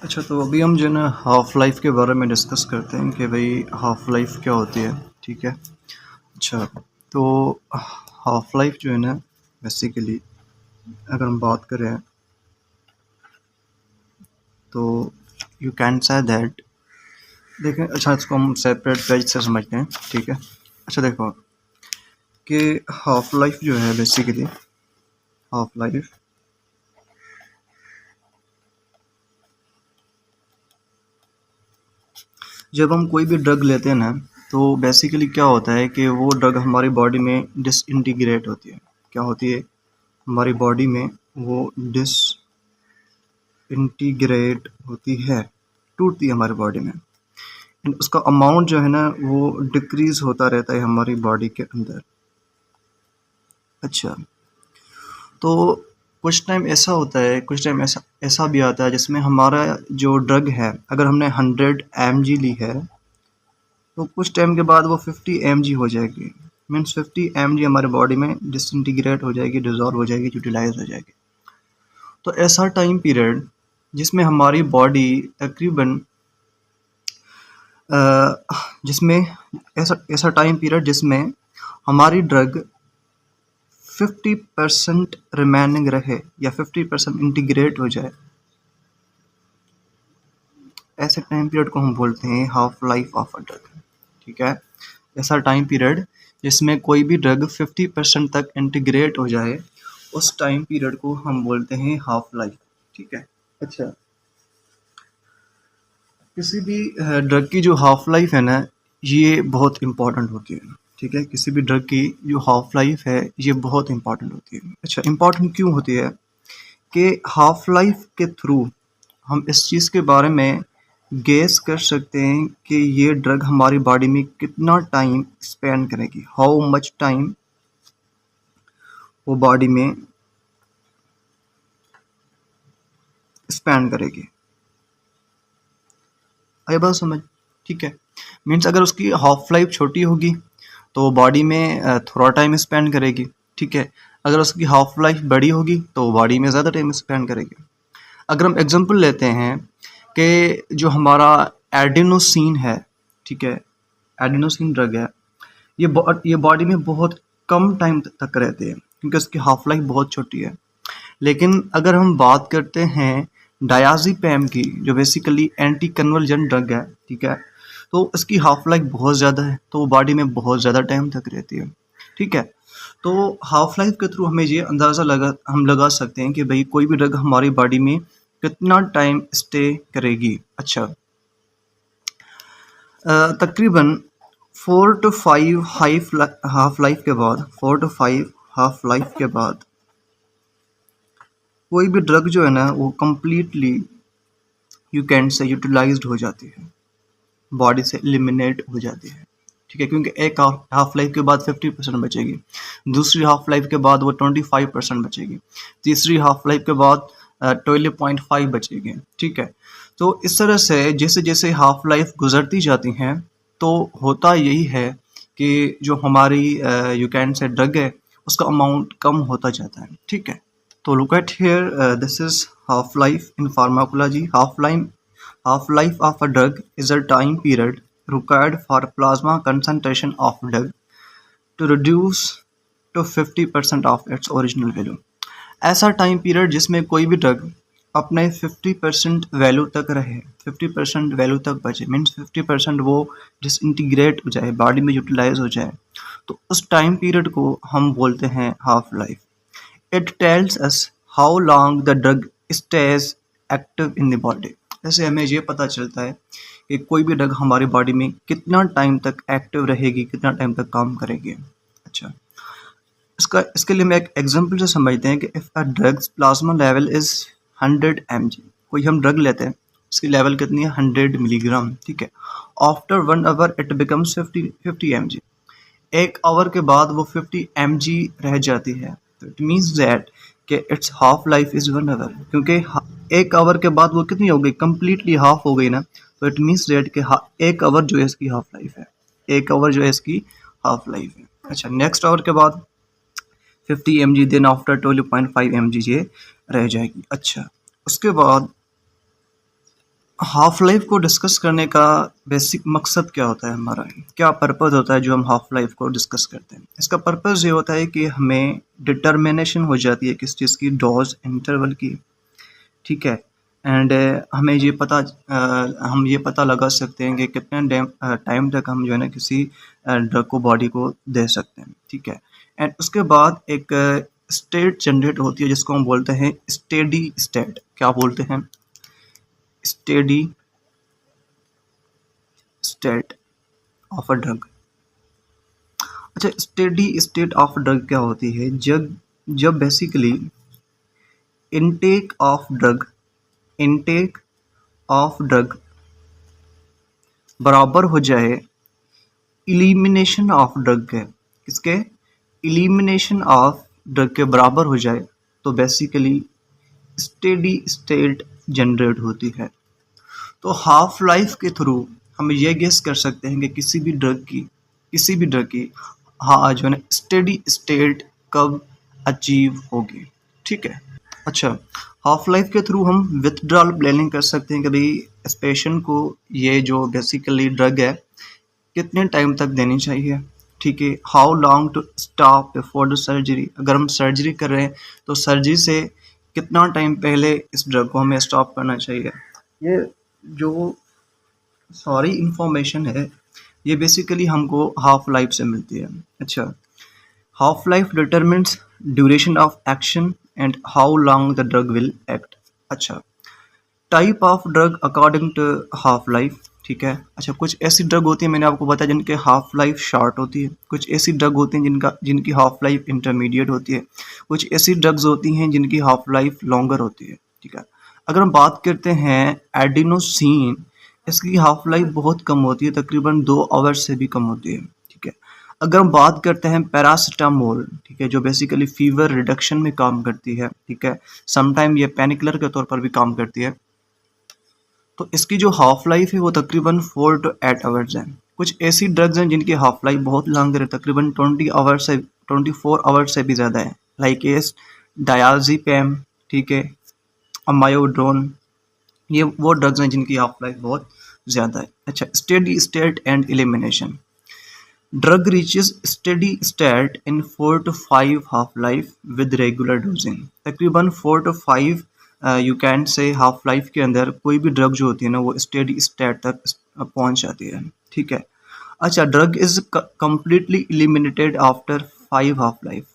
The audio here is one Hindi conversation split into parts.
अच्छा, तो अभी हम जो है ना हाफ़ लाइफ़ के बारे में डिस्कस करते हैं कि भाई हाफ़ लाइफ़ क्या होती है, ठीक है? अच्छा, तो हाफ़ लाइफ़ जो है ना बेसिकली अगर हम बात करें तो यू कैन से दैट देखें। अच्छा, इसको हम सेपरेट पेज से समझते हैं, ठीक है? अच्छा देखो कि हाफ़ लाइफ़ जो है बेसिकली हाफ़ लाइफ़ जब हम कोई भी ड्रग लेते हैं ना, तो बेसिकली क्या होता है कि वो ड्रग हमारी बॉडी में डिसइंटीग्रेट होती है। क्या होती है? हमारी बॉडी में वो डिसइंटीग्रेट होती है, टूटती है हमारी बॉडी में। एंड उसका अमाउंट जो है ना वो डिक्रीज़ होता रहता है हमारी बॉडी के अंदर। अच्छा, तो कुछ टाइम ऐसा होता है, कुछ टाइम ऐसा ऐसा भी आता है जिसमें हमारा जो ड्रग है, अगर हमने 100 mg ली है तो कुछ टाइम के बाद वो 50 mg हो जाएगी। मीन्स 50 mg हमारे बॉडी में डिसइंटीग्रेट हो जाएगी, डिज़ॉल्व हो जाएगी, यूटिलाइज हो जाएगी। तो ऐसा टाइम पीरियड जिसमें हमारी बॉडी तकरीबन जिसमें ऐसा ऐसा टाइम पीरियड जिसमें हमारी ड्रग 50% रिमेनिंग रहे या 50% इंटीग्रेट हो जाए, ऐसे टाइम पीरियड को हम बोलते हैं half life of a drug. ठीक है, ऐसा टाइम पीरियड जिसमें कोई भी ड्रग 50% तक इंटीग्रेट हो जाए, उस टाइम पीरियड को हम बोलते हैं हाफ लाइफ। ठीक है। अच्छा, किसी भी ड्रग की जो हाफ लाइफ है ना, ये बहुत इम्पॉर्टेंट होती है। ठीक है, किसी भी ड्रग की जो हाफ लाइफ है ये बहुत इम्पॉर्टेंट होती है। अच्छा, इम्पॉर्टेंट क्यों होती है कि हाफ लाइफ के थ्रू हम इस चीज़ के बारे में गेस कर सकते हैं कि ये ड्रग हमारी बॉडी में कितना टाइम स्पेंड करेगी, हाउ मच टाइम वो बॉडी में स्पेंड करेगी। आई बात समझ? ठीक है, मीन्स अगर उसकी हाफ लाइफ छोटी होगी तो बॉडी में थोड़ा टाइम स्पेंड करेगी। ठीक है, अगर उसकी हाफ लाइफ बड़ी होगी तो बॉडी में ज़्यादा टाइम स्पेंड करेगी। अगर हम एग्जांपल लेते हैं कि जो हमारा एडिनोसिन है, ठीक है, एडिनोसिन ड्रग है, ये बॉडी में बहुत कम टाइम तक रहते हैं क्योंकि उसकी हाफ लाइफ बहुत छोटी है। लेकिन अगर हम बात करते हैं डायाज़ेपाम की, जो बेसिकली एंटी कन्वर्जेंट ड्रग है, ठीक है, तो इसकी हाफ लाइफ बहुत ज़्यादा है, तो वो बॉडी में बहुत ज़्यादा टाइम तक रहती है। ठीक है, तो हाफ लाइफ के थ्रू हमें ये अंदाज़ा लगा सकते हैं कि भाई कोई भी ड्रग हमारी बॉडी में कितना टाइम स्टे करेगी। अच्छा, तकरीबन 4 to 5 हाफ लाइफ के बाद 4 to 5 हाफ लाइफ के बाद कोई भी ड्रग जो है ना वो completely you can say utilized हो जाती है, बॉडी से एलिमिनेट हो जाती है। ठीक है, क्योंकि एक हाफ लाइफ के बाद 50% बचेगी, दूसरी हाफ लाइफ के बाद वो 25% बचेगी, तीसरी हाफ लाइफ के बाद 12.5 बचेगी। ठीक है, तो इस तरह से जैसे जैसे हाफ लाइफ गुजरती जाती हैं तो होता यही है कि जो हमारी यू कैन से ड्रग है उसका अमाउंट कम होता जाता है। ठीक है, तो look at here, this is half life in pharmacology. Half life of a drug is a time period required for plasma concentration of drug to reduce to 50% of its original value. ऐसा टाइम पीरियड जिसमें कोई भी ड्रग अपने 50% वैल्यू तक रहे, 50% वैल्यू तक बचे, मीन्स 50% वो डिसइंटीग्रेट हो जाए, बॉडी में यूटिलाइज हो जाए, तो उस टाइम पीरियड को हम बोलते हैं half life. It tells us how long the drug stays active in the body. जैसे हमें ये पता चलता है कि कोई भी ड्रग हमारी बॉडी में कितना टाइम तक एक्टिव रहेगी, कितना टाइम तक काम करेगी। अच्छा, इसके लिए मैं एक एग्जांपल से समझते हैं कि if a drugs plasma level is 100 mg, कोई हम ड्रग लेते हैं, उसकी लेवल कितनी है 100 मिलीग्राम। ठीक है, after 1 hour it becomes 50 mg, एक आवर के बाद वो 50 mg रह जाती है। तो इट मीन्स दैट कि it's half life is 1 hour, क्योंकि एक आवर के बाद वो कितनी हो गई, कम्प्लीटली हाफ हो गई ना, तो इट मीन्स दैट कि एक आवर जो है इसकी हाफ लाइफ है, एक आवर जो है इसकी हाफ लाइफ है। अच्छा, नेक्स्ट आवर के बाद 50 mg, देन आफ्टर 12.5 mg ये रह जाएगी। अच्छा, उसके बाद हाफ लाइफ को डिस्कस करने का बेसिक मकसद क्या होता है हमारा, क्या पर्पस होता है जो हम हाफ लाइफ को डिस्कस करते हैं। इसका पर्पस ये होता है कि हमें डिटर्मिनेशन हो जाती है किस चीज़ की, डोज इंटरवल की, ठीक है। एंड हमें ये पता हम ये पता लगा सकते हैं कि कितने टाइम तक हम जो है ना किसी ड्रग को बॉडी को दे सकते हैं, ठीक है। एंड उसके बाद एक स्टेट जनरेट होती है जिसको हम बोलते हैं स्टेडी स्टेट। क्या बोलते हैं? Steady state of a drug. अच्छा, स्टेडी स्टेट ऑफ ड्रग क्या होती है? जब जब basically intake of drug intake of drug बराबर हो जाए इलिमिनेशन ऑफ ड्रग के, किसके? इलिमिनेशन ऑफ ड्रग के बराबर हो जाए तो बेसिकली स्टेडी स्टेट जनरेट होती है। तो हाफ लाइफ के थ्रू हम ये गेस कर सकते हैं कि किसी भी ड्रग की हाँ जो है ना स्टेडी स्टेट कब अचीव होगी, ठीक है। अच्छा, हाफ लाइफ के थ्रू हम विथड्रॉल प्लानिंग कर सकते हैं कि भाई इस पेशेंट को ये जो बेसिकली ड्रग है कितने टाइम तक देनी चाहिए, ठीक है। How long to stop before the surgery, अगर हम सर्जरी कर रहे हैं तो सर्जरी से कितना टाइम पहले इस ड्रग को हमें स्टॉप करना चाहिए। ये जो सारी इंफॉर्मेशन है ये बेसिकली हमको हाफ लाइफ से मिलती है। अच्छा, half life determines duration of action and how long the drug will act. अच्छा, type of drug according to half life, ठीक है। अच्छा, कुछ ऐसी ड्रग होती है, मैंने आपको बताया, जिनके हाफ लाइफ शॉर्ट होती है। कुछ ऐसी ड्रग होती हैं जिनकी हाफ लाइफ इंटरमीडिएट होती है। कुछ ऐसी ड्रग्स होती हैं जिनकी हाफ लाइफ लॉन्गर होती है, ठीक है। अगर हम बात करते हैं एडिनोसिन, इसकी हाफ लाइफ बहुत कम होती है, तकरीबन 2 आवर से भी कम होती है, ठीक है। अगर हम बात करते हैं पैरासिटामोल, ठीक है, जो बेसिकली फीवर रिडक्शन में काम करती है, ठीक है, समटाइम ये पेन किलर के तौर पर भी काम करती है, तो इसकी जो हाफ लाइफ है वो तकरीबन 4 to 8 आवर्स है। कुछ ऐसी ड्रग्स हैं जिनकी हाफ लाइफ बहुत लॉन्गर है, तकरीबन 24 आवर्स से भी ज़्यादा है, लाइक एस डायाजिपैम, ठीक है, अमायोड्रोन, ये वो ड्रग्स हैं जिनकी हाफ लाइफ बहुत ज़्यादा है। अच्छा, steady state and elimination, drug reaches steady state in 4 to 5 half life with regular dosing. तकरीबन 4 to 5 यू कैन से हाफ लाइफ के अंदर कोई भी ड्रग जो होती है ना वो स्टेडी स्टेट तक पहुंच जाती है, ठीक है। अच्छा, drug is completely eliminated after 5 half life.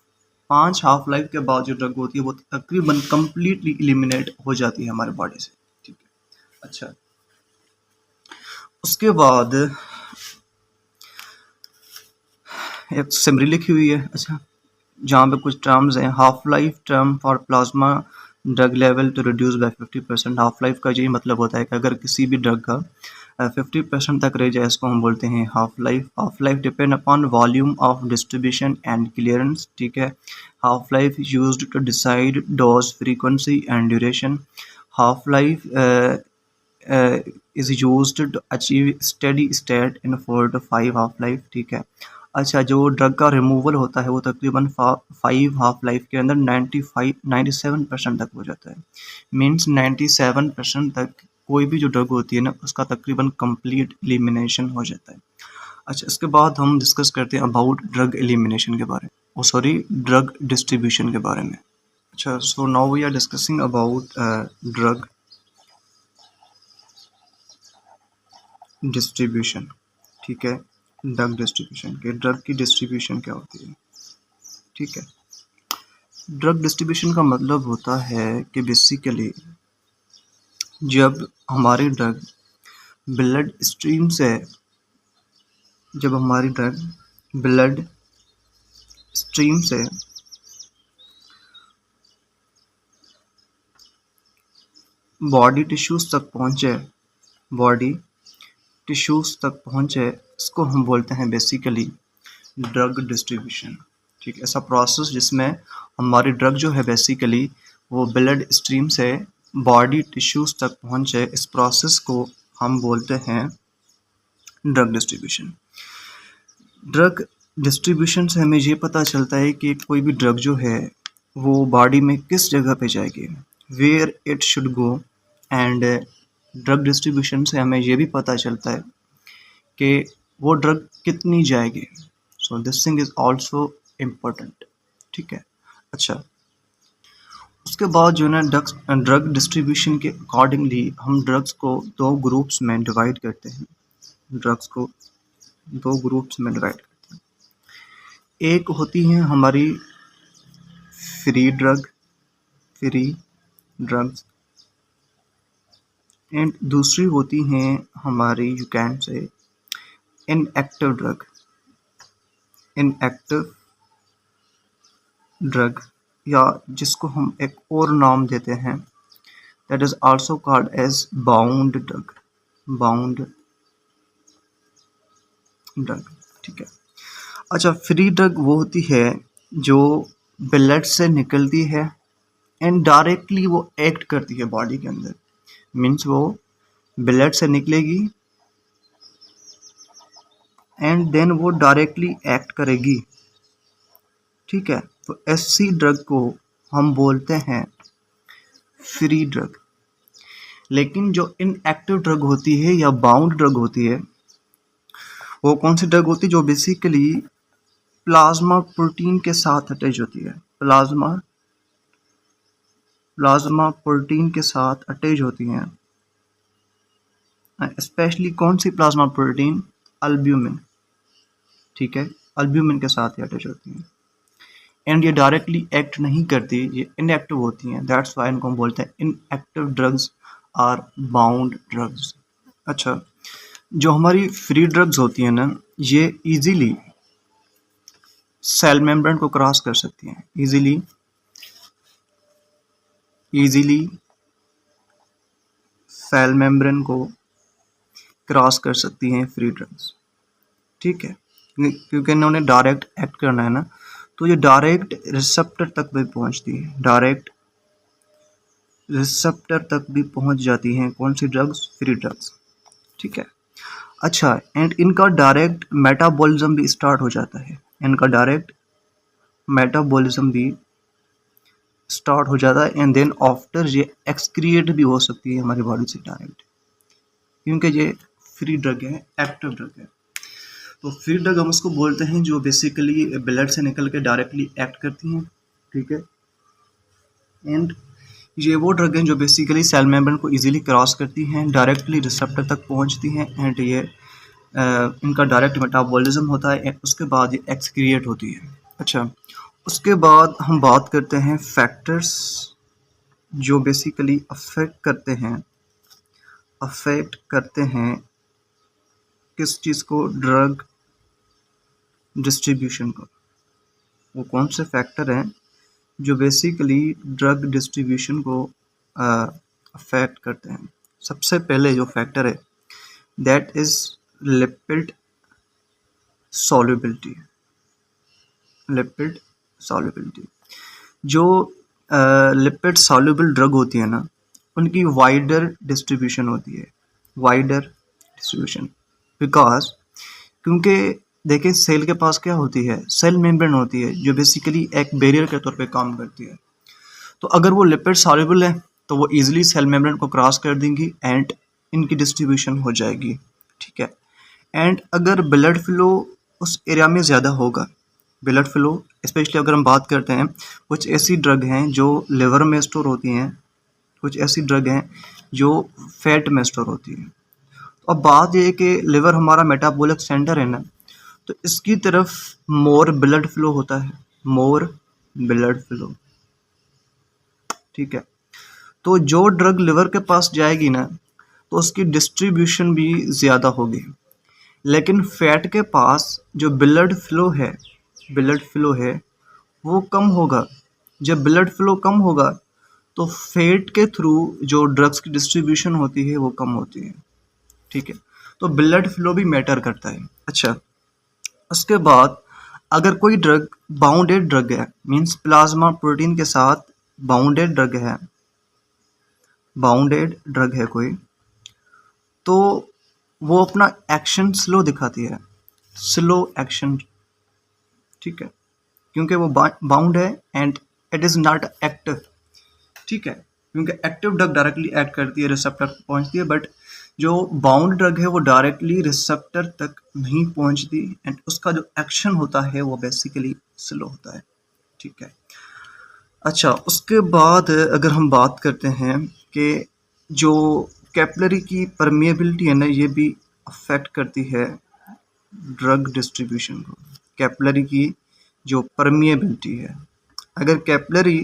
5 half life के बाद जो ड्रग होती है वो तकरीबन कम्प्लीटली एलिमिनेट हो जाती है हमारे बॉडी से, ठीक है। अच्छा, उसके बाद एक समरी लिखी हुई है, अच्छा, जहाँ पे कुछ टर्म्स हैं। Half life term for plasma drug level to reduce by 50%। Half life का यही मतलब होता है कि अगर किसी भी ड्रग का 50% तक रह जाए, इसको हम बोलते हैं half life. Half life depend upon volume of distribution and clearance, ठीक है। Half life used to decide dose frequency and duration. Half life is used to achieve steady state in 4 to 5 half life, ठीक है। अच्छा, जो ड्रग का रिमूवल होता है वो तकरीबन 5 हाफ लाइफ के अंदर 97% तक हो जाता है। मीन्स 97% तक कोई भी जो ड्रग होती है ना उसका तकरीबन कंप्लीट एलिमिनेशन हो जाता है। अच्छा, इसके बाद हम डिस्कस करते हैं अबाउट ड्रग एलिमिनेशन के बारे में, ड्रग डिस्ट्रीब्यूशन के बारे में। अच्छा, so now we are discussing about drug distribution, ठीक है। ड्रग डिस्ट्रीब्यूशन के ड्रग की डिस्ट्रीब्यूशन क्या होती है, ठीक है। ड्रग डिस्ट्रीब्यूशन का मतलब होता है कि बेसिकली जब हमारी ड्रग ब्लड स्ट्रीम से जब हमारी ड्रग ब्लड स्ट्रीम से बॉडी टिश्यूज तक पहुँचे, बॉडी टिश्यूज तक पहुँचे, इसको हम बोलते हैं बेसिकली ड्रग डिस्ट्रीब्यूशन, ठीक है। ऐसा प्रोसेस जिसमें हमारी ड्रग जो है बेसिकली वो ब्लड स्ट्रीम से बॉडी टिश्यूज तक पहुँचे, इस प्रोसेस को हम बोलते हैं ड्रग डिस्ट्रीब्यूशन। ड्रग डिस्ट्रीब्यूशन से हमें ये पता चलता है कि कोई भी ड्रग जो है वो बॉडी में किस जगह पे जाएगी, where it should go and drug distribution से हमें ये भी पता चलता है कि वो ड्रग कितनी जाएगी। So this thing is also important. ठीक है। अच्छा, उसके बाद जो है ना ड्रग डिस्ट्रीब्यूशन के अकॉर्डिंगली हम ड्रग्स को दो ग्रुप्स में डिवाइड करते हैं। ड्रग्स को दो ग्रुप्स में डिवाइड करते हैं। एक होती हैं हमारी फ्री ड्रग्स एंड दूसरी होती हैं हमारी you can say inactive drug, या जिसको हम एक और नाम देते हैं, that is also called as bound drug. ठीक है। अच्छा, फ्री ड्रग वो होती है जो ब्लड से निकलती है एंड डायरेक्टली वो एक्ट करती है बॉडी के अंदर। मीन्स वो ब्लड से निकलेगी एंड देन वो डायरेक्टली एक्ट करेगी। ठीक है। तो ऐसी ड्रग को हम बोलते हैं फ्री ड्रग। लेकिन जो इनएक्टिव ड्रग होती है या बाउंड ड्रग होती है, वो कौन सी ड्रग होती है? जो बेसिकली प्लाज्मा प्रोटीन के साथ अटैच होती है। प्लाज्मा प्रोटीन के साथ अटैच होती हैं। स्पेशली कौन सी प्लाज्मा प्रोटीन? अल्ब्यूमिन। ठीक है, अल्ब्यूमिन के साथ ही अटैच होती हैं एंड ये डायरेक्टली एक्ट नहीं करती, ये इनएक्टिव होती हैं। दैट्स वाई इनको हम बोलते हैं inactive drugs or bound drugs. अच्छा, जो हमारी फ्री ड्रग्स होती हैं ना, ये इजीली सेल मेम्ब्रेन को क्रॉस कर सकती हैं। इजीली सेल मेम्ब्रेन को क्रॉस कर सकती हैं फ्री ड्रग्स। ठीक है, क्योंकि इन्होंने डायरेक्ट एक्ट करना है ना, तो ये डायरेक्ट रिसेप्टर तक भी पहुंचती है। डायरेक्ट रिसेप्टर तक भी पहुंच जाती हैं। कौन सी ड्रग्स? Free drugs. ठीक है। अच्छा, एंड इनका डायरेक्ट मेटाबॉलिज्म भी स्टार्ट हो जाता है। इनका डायरेक्ट मेटाबॉलिज्म भी स्टार्ट हो जाता है एंड देन आफ्टर ये एक्सक्रिएट भी हो सकती है हमारी बॉडी से डायरेक्ट, क्योंकि ये फ्री ड्रग है, एक्टिव ड्रग है। तो फ्री ड्रग हम उसको बोलते हैं जो बेसिकली ब्लड से निकल के डायरेक्टली एक्ट करती हैं। ठीक है। एंड ये वो ड्रग हैं जो बेसिकली सेल मेम्ब्रेन को इजीली क्रॉस करती हैं, डायरेक्टली रिसेप्टर तक पहुंचती हैं एंड ये इनका डायरेक्ट मेटाबॉलिज्म होता है, उसके बाद ये एक्सक्रिएट होती है। अच्छा, उसके बाद हम बात करते हैं फैक्टर्स जो बेसिकली अफेक्ट करते हैं किस चीज़ को? ड्रग डिस्ट्रीब्यूशन को। वो कौन से फैक्टर हैं जो बेसिकली ड्रग डिस्ट्रीब्यूशन को अफेक्ट करते हैं? सबसे पहले जो फैक्टर है दैट इज लिपिड सॉल्युबिलिटी। जो लिपिड सॉल्युबल ड्रग होती है ना, उनकी वाइडर डिस्ट्रीब्यूशन होती है। बिकॉज क्योंकि देखिए सेल के पास क्या होती है? सेल मेम्ब्रेन होती है जो बेसिकली एक बैरियर के तौर पे काम करती है। तो अगर वो लिपिड सॉल्युबल है तो वो इजीली सेल मेम्ब्रेन को क्रॉस कर देंगी एंड इनकी डिस्ट्रीब्यूशन हो जाएगी। ठीक है। एंड अगर ब्लड फ्लो उस एरिया में ज़्यादा होगा, ब्लड फ्लो स्पेशली अगर हम बात करते हैं, कुछ ऐसी ड्रग हैं जो लिवर में स्टोर होती हैं, कुछ ऐसी ड्रग हैं जो फैट में स्टोर होती हैं। अब बात ये है कि लिवर हमारा मेटाबॉलिक सेंटर है ना, तो इसकी तरफ मोर ब्लड फ्लो होता है, ठीक है। तो जो ड्रग लिवर के पास जाएगी ना, तो उसकी डिस्ट्रीब्यूशन भी ज़्यादा होगी। लेकिन फैट के पास जो ब्लड फ्लो है वो कम होगा। जब ब्लड फ्लो कम होगा तो फैट के थ्रू जो ड्रग्स की डिस्ट्रीब्यूशन होती है वो कम होती है। ठीक है। तो ब्लड फ्लो भी मैटर करता है। अच्छा, उसके बाद अगर कोई ड्रग बाउंडेड ड्रग है, मींस प्लाज्मा प्रोटीन के साथ बाउंडेड ड्रग है कोई, तो वो अपना एक्शन स्लो दिखाती है, स्लो एक्शन। ठीक है, क्योंकि वो बाउंड है and it is not active. ठीक है। क्योंकि एक्टिव ड्रग डायरेक्टली एक्ट करती है, रिसेप्टर तक पहुंचती है, बट जो बाउंड ड्रग है वो डायरेक्टली रिसेप्टर तक नहीं पहुंचती, एंड उसका जो एक्शन होता है वो बेसिकली स्लो होता है। ठीक है। अच्छा, उसके बाद अगर हम बात करते हैं कि जो कैपिलरी की परमिएबिलिटी है ना, ये भी अफेक्ट करती है ड्रग डिस्ट्रीब्यूशन को। कैपिलरी की जो परमिएबिलिटी है, अगर कैपिलरी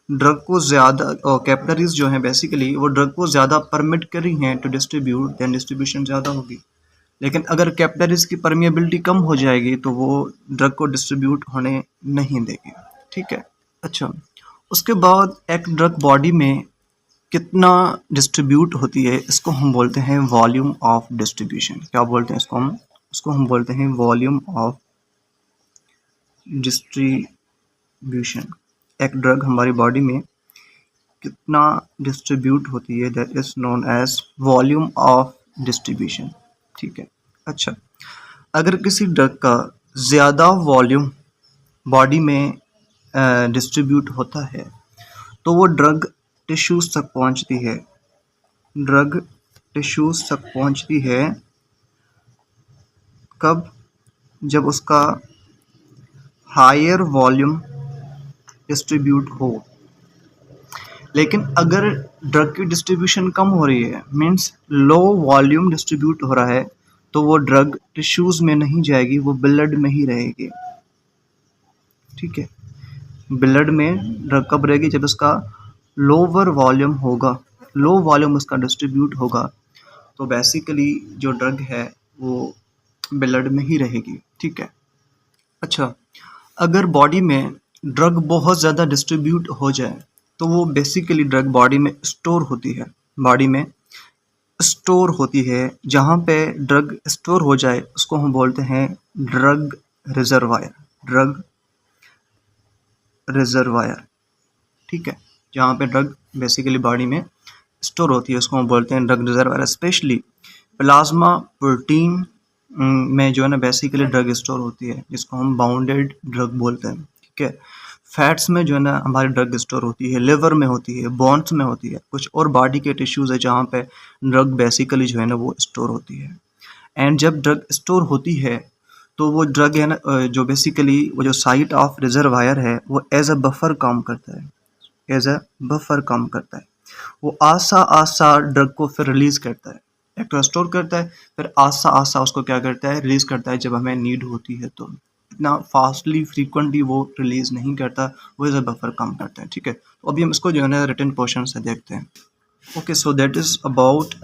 ड्रग को ज़्यादा, और कैपिलरीज जो हैं बेसिकली वो ड्रग को ज़्यादा परमिट कर रही हैं टू डिस्ट्रीब्यूट, देन डिस्ट्रीब्यूशन ज़्यादा होगी। लेकिन अगर कैपिलरीज की परमिएबिलिटी कम हो जाएगी तो वो ड्रग को डिस्ट्रीब्यूट होने नहीं देगी। ठीक है। अच्छा, उसके बाद एक ड्रग बॉडी में कितना डिस्ट्रीब्यूट होती है, इसको हम बोलते हैं वॉल्यूम ऑफ डिस्ट्रीब्यूशन। क्या बोलते हैं इसको हम? उसको हम बोलते हैं वॉल्यूम ऑफ डिस्ट्रीब्यूशन। एक ड्रग हमारी बॉडी में कितना डिस्ट्रीब्यूट होती है, that is known as volume of distribution. ठीक है। अच्छा, अगर किसी ड्रग का ज़्यादा वॉल्यूम बॉडी में डिस्ट्रीब्यूट होता है तो वो ड्रग टिश्यूज़ तक पहुंचती है। ड्रग टिश्यूज़ तक पहुंचती है कब? जब उसका हायर वॉल्यूम डिस्ट्रीब्यूट हो। लेकिन अगर ड्रग की डिस्ट्रीब्यूशन कम हो रही है, मीन्स लो वॉल्यूम डिस्ट्रीब्यूट हो रहा है, तो वो ड्रग टिश्यूज़ में नहीं जाएगी, वो ब्लड में ही रहेगी। ठीक है। ब्लड में ड्रग कब रहेगी? जब उसका लोअर वॉल्यूम होगा, लो वॉल्यूम उसका डिस्ट्रीब्यूट होगा, तो बेसिकली जो ड्रग है वो ब्लड में ही रहेगी। ठीक है। अच्छा, अगर बॉडी में ड्रग बहुत ज़्यादा डिस्ट्रीब्यूट हो जाए तो वो बेसिकली ड्रग बॉडी में स्टोर होती है। बॉडी में स्टोर होती है, जहाँ पे ड्रग स्टोर हो जाए उसको हम बोलते हैं ड्रग रिजर्वायर। Drug reservoir. ठीक है। जहाँ पे ड्रग बेसिकली बॉडी में स्टोर होती है उसको हम बोलते हैं drug reservoir. Specially plasma protein में जो है ना बेसिकली ड्रग स्टोर होती है, जिसको हम बाउंडेड ड्रग बोलते हैं। ठीक है। फैट्स में जो है ना हमारी ड्रग स्टोर होती है, लिवर में होती है, बोन्स में होती है, कुछ और बॉडी के टिश्यूज़ है जहाँ पे ड्रग बेसिकली जो है ना वो स्टोर होती है। एंड जब ड्रग स्टोर होती है तो वो ड्रग है ना जो बेसिकली वो जो साइट ऑफ रिजर्वायर है वो एज अ बफर काम करता है। एज अ बफर काम करता है। वो आसा आसा ड्रग को फिर रिलीज करता है। एक तो स्टोर करता है, फिर आसा आसा उसको क्या करता है? रिलीज करता है जब हमें नीड होती है। तो इतना फास्टली फ्रीक्वेंटली वो रिलीज नहीं करता, वो एज अ बफर काम करता है। ठीक है। तो अभी हम इसको जो है ना रिटन पोर्शन से देखते हैं। Okay, so that is about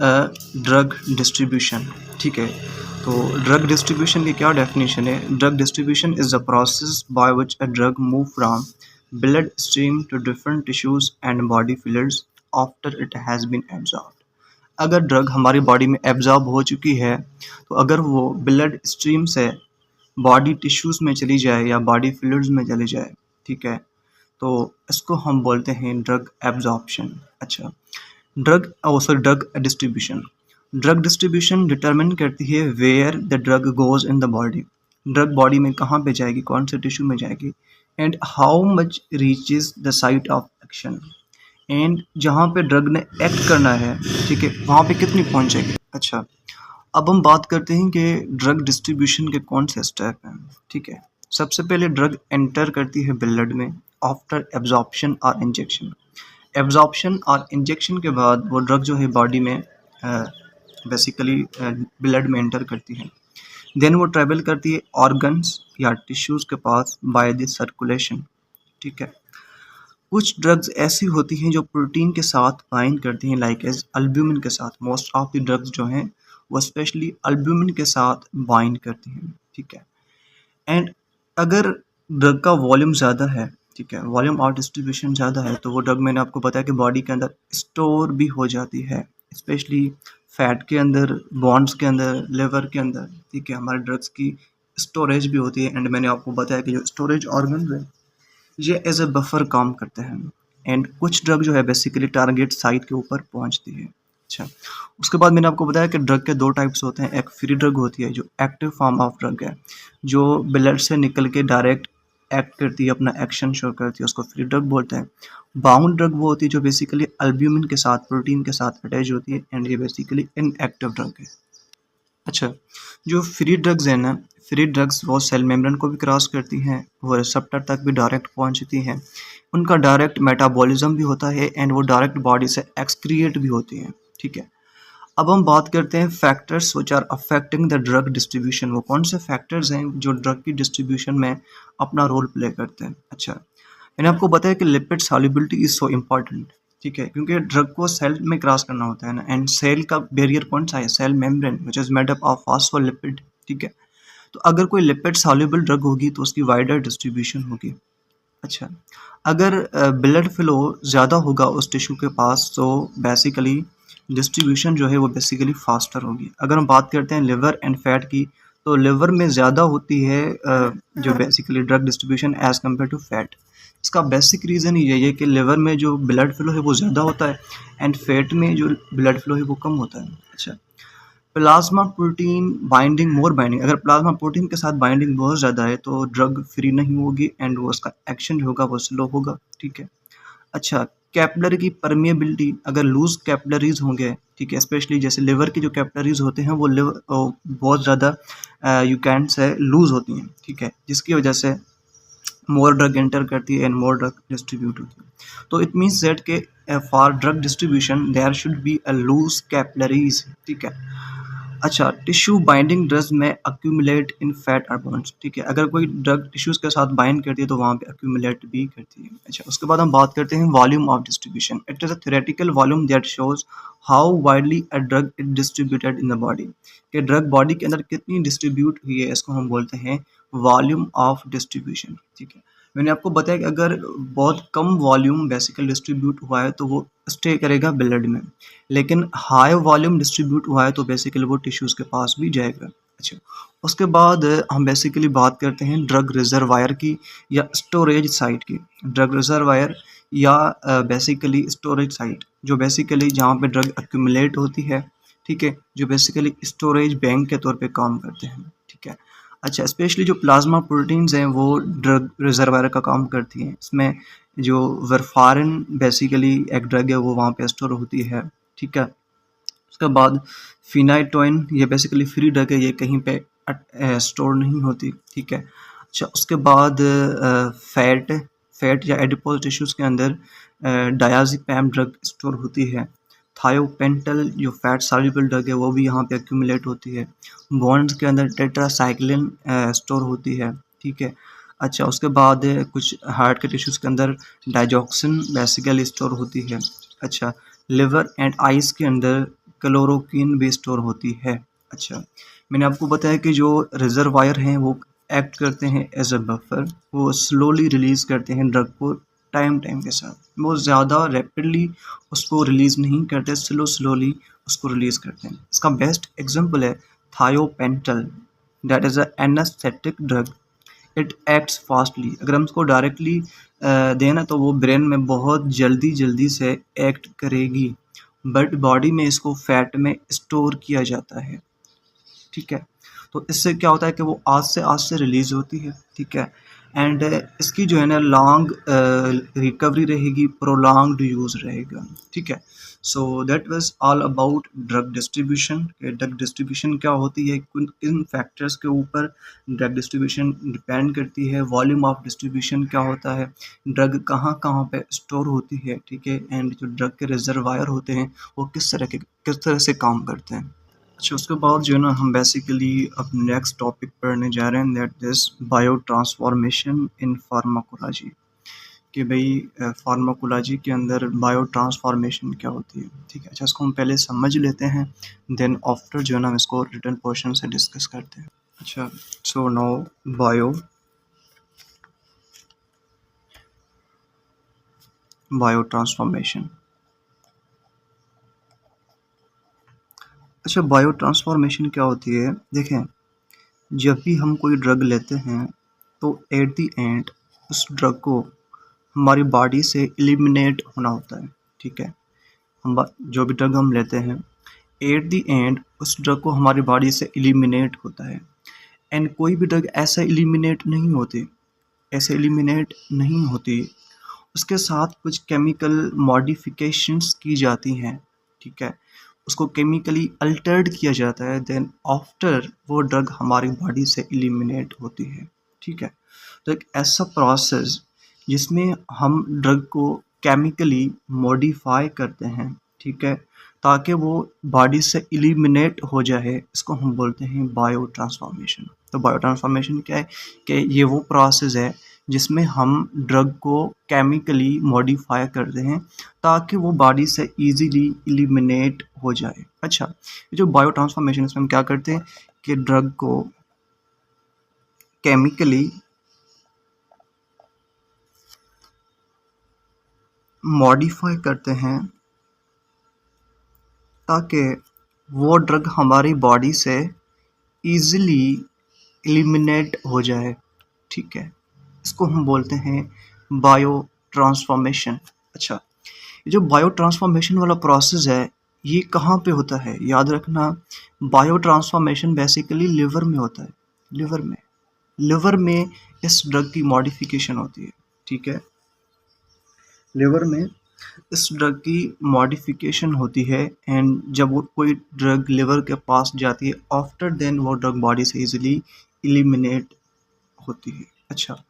drug distribution. ठीक है। तो ड्रग डिस्ट्रीब्यूशन की क्या डेफिनेशन है? Drug distribution is the process by which a drug move from blood stream to different tissues and body fillers after it has been absorbed. अगर ड्रग हमारी बॉडी में एब्जॉर्ब हो चुकी है तो अगर वो ब्लड स्ट्रीम से बॉडी टिश्यूज में चली जाए या बॉडी फिलर्स में चली जाए, ठीक है, तो इसको हम बोलते हैं ड्रग एब्जॉर्प्शन। अच्छा, drug distribution. Drug distribution determine करती है where the drug goes in the body. Drug body में कहाँ पे जाएगी, कौन से टिश्यू में जाएगी, and how much reaches the site of action. And जहाँ पे ड्रग ने एक्ट करना है, ठीक है, वहाँ पे कितनी पहुँचेगी। अच्छा, अब हम बात करते हैं कि ड्रग डिस्ट्रीब्यूशन के कौन से स्टेप हैं। ठीक है। सबसे पहले ड्रग एंटर करती है ब्लड में आफ्टर एब्जॉर्प्शन और इंजेक्शन। एब्जॉर्प्शन और इंजेक्शन के बाद वो ड्रग जो है बॉडी में बेसिकली ब्लड में एंटर करती है। देन वो ट्रेवल करती है ऑर्गन्स या टिश्यूज़ के पास बाय द सर्कुलेशन। ठीक है। कुछ ड्रग्स ऐसी होती हैं जो प्रोटीन के साथ बाइंड करती हैं, लाइक एज अल्ब्यूमिन के साथ। मोस्ट ऑफ द ड्रग्स जो हैं वो स्पेशली अल्ब्यूमिन के साथ बाइंड करती हैं। ठीक है। एंड अगर ड्रग का वॉल्यूम ज़्यादा है, ठीक है, वॉल्यूम और डिस्ट्रीब्यूशन ज़्यादा है, तो वो ड्रग मैंने आपको बताया कि बॉडी के अंदर स्टोर भी हो जाती है, स्पेशली फैट के अंदर, बॉन्ड्स के अंदर, लिवर के अंदर। ठीक है। हमारे ड्रग्स की स्टोरेज भी होती है, एंड मैंने आपको बताया कि जो स्टोरेज ऑर्गन है ये एज ए बफर काम करते हैं। एंड कुछ ड्रग जो है बेसिकली टारगेट साइट के ऊपर पहुंचती है। अच्छा, उसके बाद मैंने आपको बताया कि ड्रग के दो टाइप्स होते हैं। एक फ्री ड्रग होती है जो एक्टिव फॉर्म ऑफ ड्रग है, जो ब्लड से निकल के डायरेक्ट एक्ट करती है, अपना एक्शन शो करती है, उसको फ्री ड्रग बोलते हैं। बाउंड ड्रग वो होती है जो बेसिकली अल्ब्यूमिन के साथ, प्रोटीन के साथ अटैच होती है, एंड ये बेसिकली इनएक्टिव ड्रग है। अच्छा, जो फ्री ड्रग्स हैं ना, फ्री ड्रग्स वो सेल मेम्ब्रेन को भी क्रॉस करती हैं, वो रिसेप्टर तक भी डायरेक्ट पहुंचती हैं, उनका डायरेक्ट मेटाबॉलिज्म भी होता है, एंड वो डायरेक्ट बॉडी से एक्सक्रिएट भी होती हैं। ठीक है, अब हम बात करते हैं factors which are affecting the drug distribution. वो कौन से फैक्टर्स हैं जो ड्रग की डिस्ट्रीब्यूशन में अपना रोल प्ले करते हैं। अच्छा, मैंने आपको बताया कि lipid solubility is so important. ठीक है, क्योंकि ड्रग को सेल में क्रॉस करना होता है ना, एंड सेल का बैरियर कौन सा है, cell membrane which is made up of phospholipid. ठीक है, तो अगर कोई लिपिड सॉल्युबल ड्रग होगी तो उसकी वाइडर डिस्ट्रीब्यूशन होगी। अच्छा, अगर ब्लड फ्लो ज़्यादा होगा उस टिश्यू के पास तो बेसिकली डिस्ट्रीब्यूशन जो है वो बेसिकली फास्टर होगी। अगर हम बात करते हैं लिवर एंड फैट की, तो लिवर में ज़्यादा होती है जो basically drug distribution as compare to fat. इसका बेसिक रीज़न ही यही है कि लिवर में जो ब्लड फ्लो है वो ज़्यादा होता है, एंड फैट में जो ब्लड फ्लो है वो कम होता है। अच्छा, प्लाज्मा प्रोटीन बाइंडिंग, मोर बाइंडिंग, अगर प्लाज्मा प्रोटीन के साथ बाइंडिंग बहुत ज़्यादा है तो ड्रग फ्री नहीं होगी, एंड वो उसका एक्शन जो होगा वो स्लो होगा। ठीक है, अच्छा, कैपिलरी की परमिएबिलिटी, अगर लूज कैपिलरीज होंगे, ठीक है, स्पेशली जैसे लिवर की जो कैपिलरीज होते हैं वो लिवर बहुत ज़्यादा यू कैन से लूज होती हैं। ठीक है, जिसकी वजह से मोर ड्रग एंटर करती है एंड मोर ड्रग डिस्ट्रीब्यूट होती है। तो इट मीन्स दैट के for drug distribution there should be a loose capillaries. ठीक है, अच्छा, टिश्यू बाइंडिंग ड्रग्स में अक्यूमुलेट इन फैट और बोन्स। ठीक है, अगर कोई ड्रग टिश्यूज के साथ बाइंड करती है तो वहाँ पे अक्यूमुलेट भी करती है। अच्छा, उसके बाद हम बात करते हैं volume of distribution. It is a theoretical volume that shows how widely a drug is distributed in the body. कि ड्रग बॉडी के अंदर कितनी डिस्ट्रीब्यूट हुई है, इसको हम बोलते हैं वॉल्यूम ऑफ डिस्ट्रीब्यूशन। ठीक है, मैंने आपको बताया कि अगर बहुत कम वॉल्यूम बेसिकली डिस्ट्रीब्यूट हुआ है तो वो स्टे करेगा ब्लड में, लेकिन हाई वॉल्यूम डिस्ट्रीब्यूट हुआ है तो बेसिकली वो टिश्यूज़ के पास भी जाएगा। अच्छा, उसके बाद हम बेसिकली बात करते हैं ड्रग रिजर्वायर की या स्टोरेज साइट की। ड्रग रिजर्वायर या बेसिकली स्टोरेज साइट, जो बेसिकली जहाँ पे ड्रग एक्यूमुलेट होती है। ठीक है, जो बेसिकली स्टोरेज बैंक के तौर पे काम करते हैं। ठीक है, अच्छा, स्पेशली जो प्लाज्मा प्रोटीन्स हैं वो ड्रग रिजर्वायर का काम करती हैं। इसमें जो वारफारिन बेसिकली एक ड्रग है वो वहाँ पे स्टोर होती है। ठीक है, उसके बाद फिनाइटोइन, ये बेसिकली फ्री ड्रग है, ये कहीं पे स्टोर नहीं होती। ठीक है, अच्छा, उसके बाद फैट या एडिपोज टिश्यूज़ के अंदर डायज़ेपम ड्रग स्टोर होती है। थायोपेंटल जो फैट सॉल्युबल ड्रग है वो भी यहाँ पे एक्यूमुलेट होती है। बोन्स के अंदर टेट्रासाइक्लिन स्टोर होती है। ठीक है, अच्छा, उसके बाद कुछ हार्ट के टिश्यूज़ के अंदर डाइजॉक्सिन बेसिकली स्टोर होती है। अच्छा, लिवर एंड आइस के अंदर क्लोरोक्विन भी स्टोर होती है। अच्छा, मैंने आपको बताया कि जो रिजर्वायर हैं वो एक्ट करते हैं एज अ बफर, वो स्लोली रिलीज़ करते हैं ड्रग को टाइम टाइम के साथ, वो ज़्यादा रैपिडली उसको रिलीज़ नहीं करते, स्लोली उसको रिलीज़ करते हैं। इसका बेस्ट एग्जांपल है thiopental, that is a anaesthetic drug. It acts fastly, अगर हम उसको डायरेक्टली दें ना तो वो ब्रेन में बहुत जल्दी से एक्ट करेगी, बट बॉडी में इसको फैट में स्टोर किया जाता है। ठीक है, तो इससे क्या होता है कि वो आज से रिलीज़ होती है। ठीक है, एंड इसकी जो है ना लॉन्ग रिकवरी रहेगी, प्रोलॉन्ग्ड यूज़ रहेगा। ठीक है, so that was all about drug distribution. Drug distribution क्या होती है, किन फैक्टर्स के ऊपर ड्रग डिस्ट्रीब्यूशन डिपेंड करती है, वॉल्यूम ऑफ डिस्ट्रीब्यूशन क्या होता है, ड्रग कहाँ कहाँ पे स्टोर होती है। ठीक है, एंड जो ड्रग के रिजर्वायर होते हैं वो किस तरह से काम करते हैं। अच्छा, उसके बाद जो है ना हम बेसिकली अब नेक्स्ट टॉपिक पढ़ने जा रहे हैं, that is bio transformation in pharmacology. कि भाई फार्माकोलॉजी के अंदर बायो ट्रांसफॉर्मेशन क्या होती है। ठीक है, अच्छा, इसको हम पहले समझ लेते हैं, देन आफ्टर जो है ना हम इसको रिटन पोर्शन से डिस्कस करते हैं। अच्छा, सो नाउ बायो ट्रांसफॉर्मेशन। अच्छा, बायो ट्रांसफॉर्मेशन क्या होती है, देखें, जब भी हम कोई ड्रग लेते हैं तो एट द एंड उस ड्रग को हमारी बॉडी से एलिमिनेट होना होता है। ठीक है, हम जो भी ड्रग हम लेते हैं एट द एंड उस ड्रग को हमारी बॉडी से एलिमिनेट होता है, एंड कोई भी ड्रग ऐसा एलिमिनेट नहीं होती। ऐसे एलिमिनेट नहीं होती, उसके साथ कुछ केमिकल मॉडिफिकेशंस की जाती हैं, ठीक है, उसको केमिकली अल्टर्ड किया जाता है, देन आफ्टर वो ड्रग हमारी बॉडी से एलिमिनेट होती है, ठीक है। तो एक ऐसा प्रोसेस जिसमें हम ड्रग को केमिकली मॉडिफाई करते हैं, ठीक है, ताकि वो बॉडी से एलिमिनेट हो जाए, इसको हम बोलते हैं बायो ट्रांसफॉर्मेशन। तो बायो ट्रांसफॉर्मेशन क्या है कि ये वो प्रोसेस है जिसमें हम ड्रग को केमिकली मॉडिफाई करते हैं ताकि वो बॉडी से इजीली एलिमिनेट हो जाए। अच्छा, ये जो बायो ट्रांसफॉर्मेशन इसमें हम क्या करते हैं कि ड्रग को केमिकली मॉडिफाई करते हैं ताकि वो ड्रग हमारी बॉडी से इजीली एलिमिनेट हो जाए, ठीक है, इसको हम बोलते हैं बायो ट्रांसफॉर्मेशन। अच्छा, ये जो बायो ट्रांसफॉर्मेशन वाला प्रोसेस है ये कहाँ पे होता है, याद रखना, बायो ट्रांसफॉर्मेशन बेसिकली लिवर में होता है। लिवर में इस ड्रग की मॉडिफिकेशन होती है, ठीक है, लिवर में इस ड्रग की मॉडिफिकेशन होती है एंड जब वो कोई ड्रग लिवर के पास जाती है आफ्टर देन वो ड्रग बॉडी से इजीली एलिमिनेट होती है। अच्छा,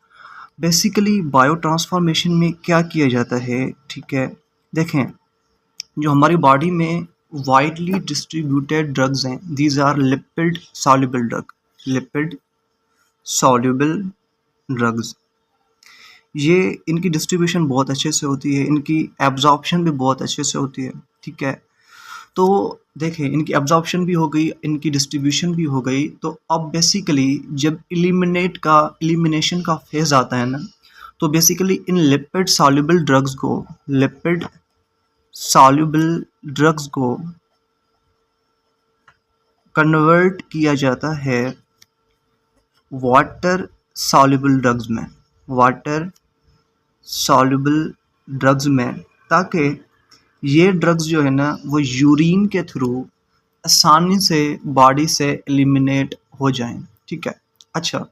बेसिकली बायो ट्रांसफॉर्मेशन में क्या किया जाता है, ठीक है, देखें, जो हमारी बॉडी में वाइडली डिस्ट्रीब्यूटेड ड्रग्स हैं, these are lipid soluble drugs. ये इनकी डिस्ट्रीब्यूशन बहुत अच्छे से होती है, इनकी एब्जॉर्प्शन भी बहुत अच्छे से होती है, ठीक है। तो देखें, इनकी एब्जॉर्प्शन भी हो गई, इनकी डिस्ट्रीब्यूशन भी हो गई, तो अब बेसिकली जब एलिमिनेशन का फेज आता है ना, तो basically in lipid soluble drugs को कन्वर्ट किया जाता है वाटर सॉल्युबल ड्रग्स में ताकि ये ड्रग्स जो है ना वो यूरिन के थ्रू आसानी से बॉडी से एलिमिनेट हो जाएं, ठीक है। अच्छा,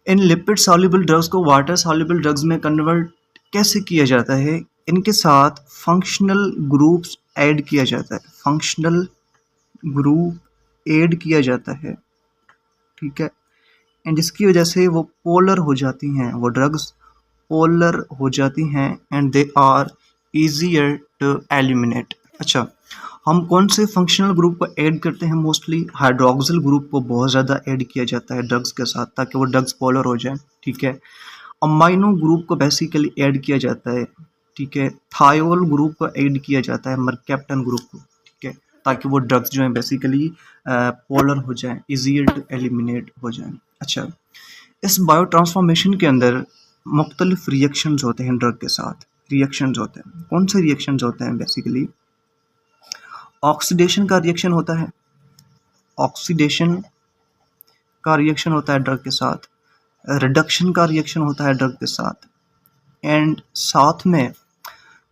इन लिपिड सॉल्युबल ड्रग्स को वाटर सॉल्युबल ड्रग्स में कन्वर्ट कैसे किया जाता है, इनके साथ फंक्शनल ग्रुप्स ऐड किया जाता है, ठीक है, एंड जिसकी वजह से वो पोलर हो जाती हैं, वो ड्रग्स पोलर हो जाती हैं and they are easier to eliminate. अच्छा, हम कौन से फंक्शनल ग्रुप को ऐड करते हैं, मोस्टली हाइड्रोक्सिल ग्रुप को बहुत ज़्यादा ऐड किया जाता है ड्रग्स के साथ ताकि वो ड्रग्स पोलर हो जाए, ठीक है। अमाइनो ग्रुप को बेसिकली ऐड किया जाता है, ठीक है, थायोल ग्रुप को ऐड किया जाता है, मरकैप्टन ग्रुप को, ठीक है, ताकि वो ड्रग्स जो हैं बेसिकली पोलर हो जाएं, इजियर टू एलिमिनेट हो जाएं। अच्छा, इस बायो ट्रांसफॉर्मेशन के अंदर मुख्तलिफ रिएक्शंस होते हैं, ड्रग के साथ रिएक्शंस होते हैं। कौन से रिएक्शंस होते हैं, बेसिकली ऑक्सीडेशन का रिएक्शन होता है, ड्रग के साथ, रिडक्शन का रिएक्शन होता है ड्रग के साथ, एंड साथ में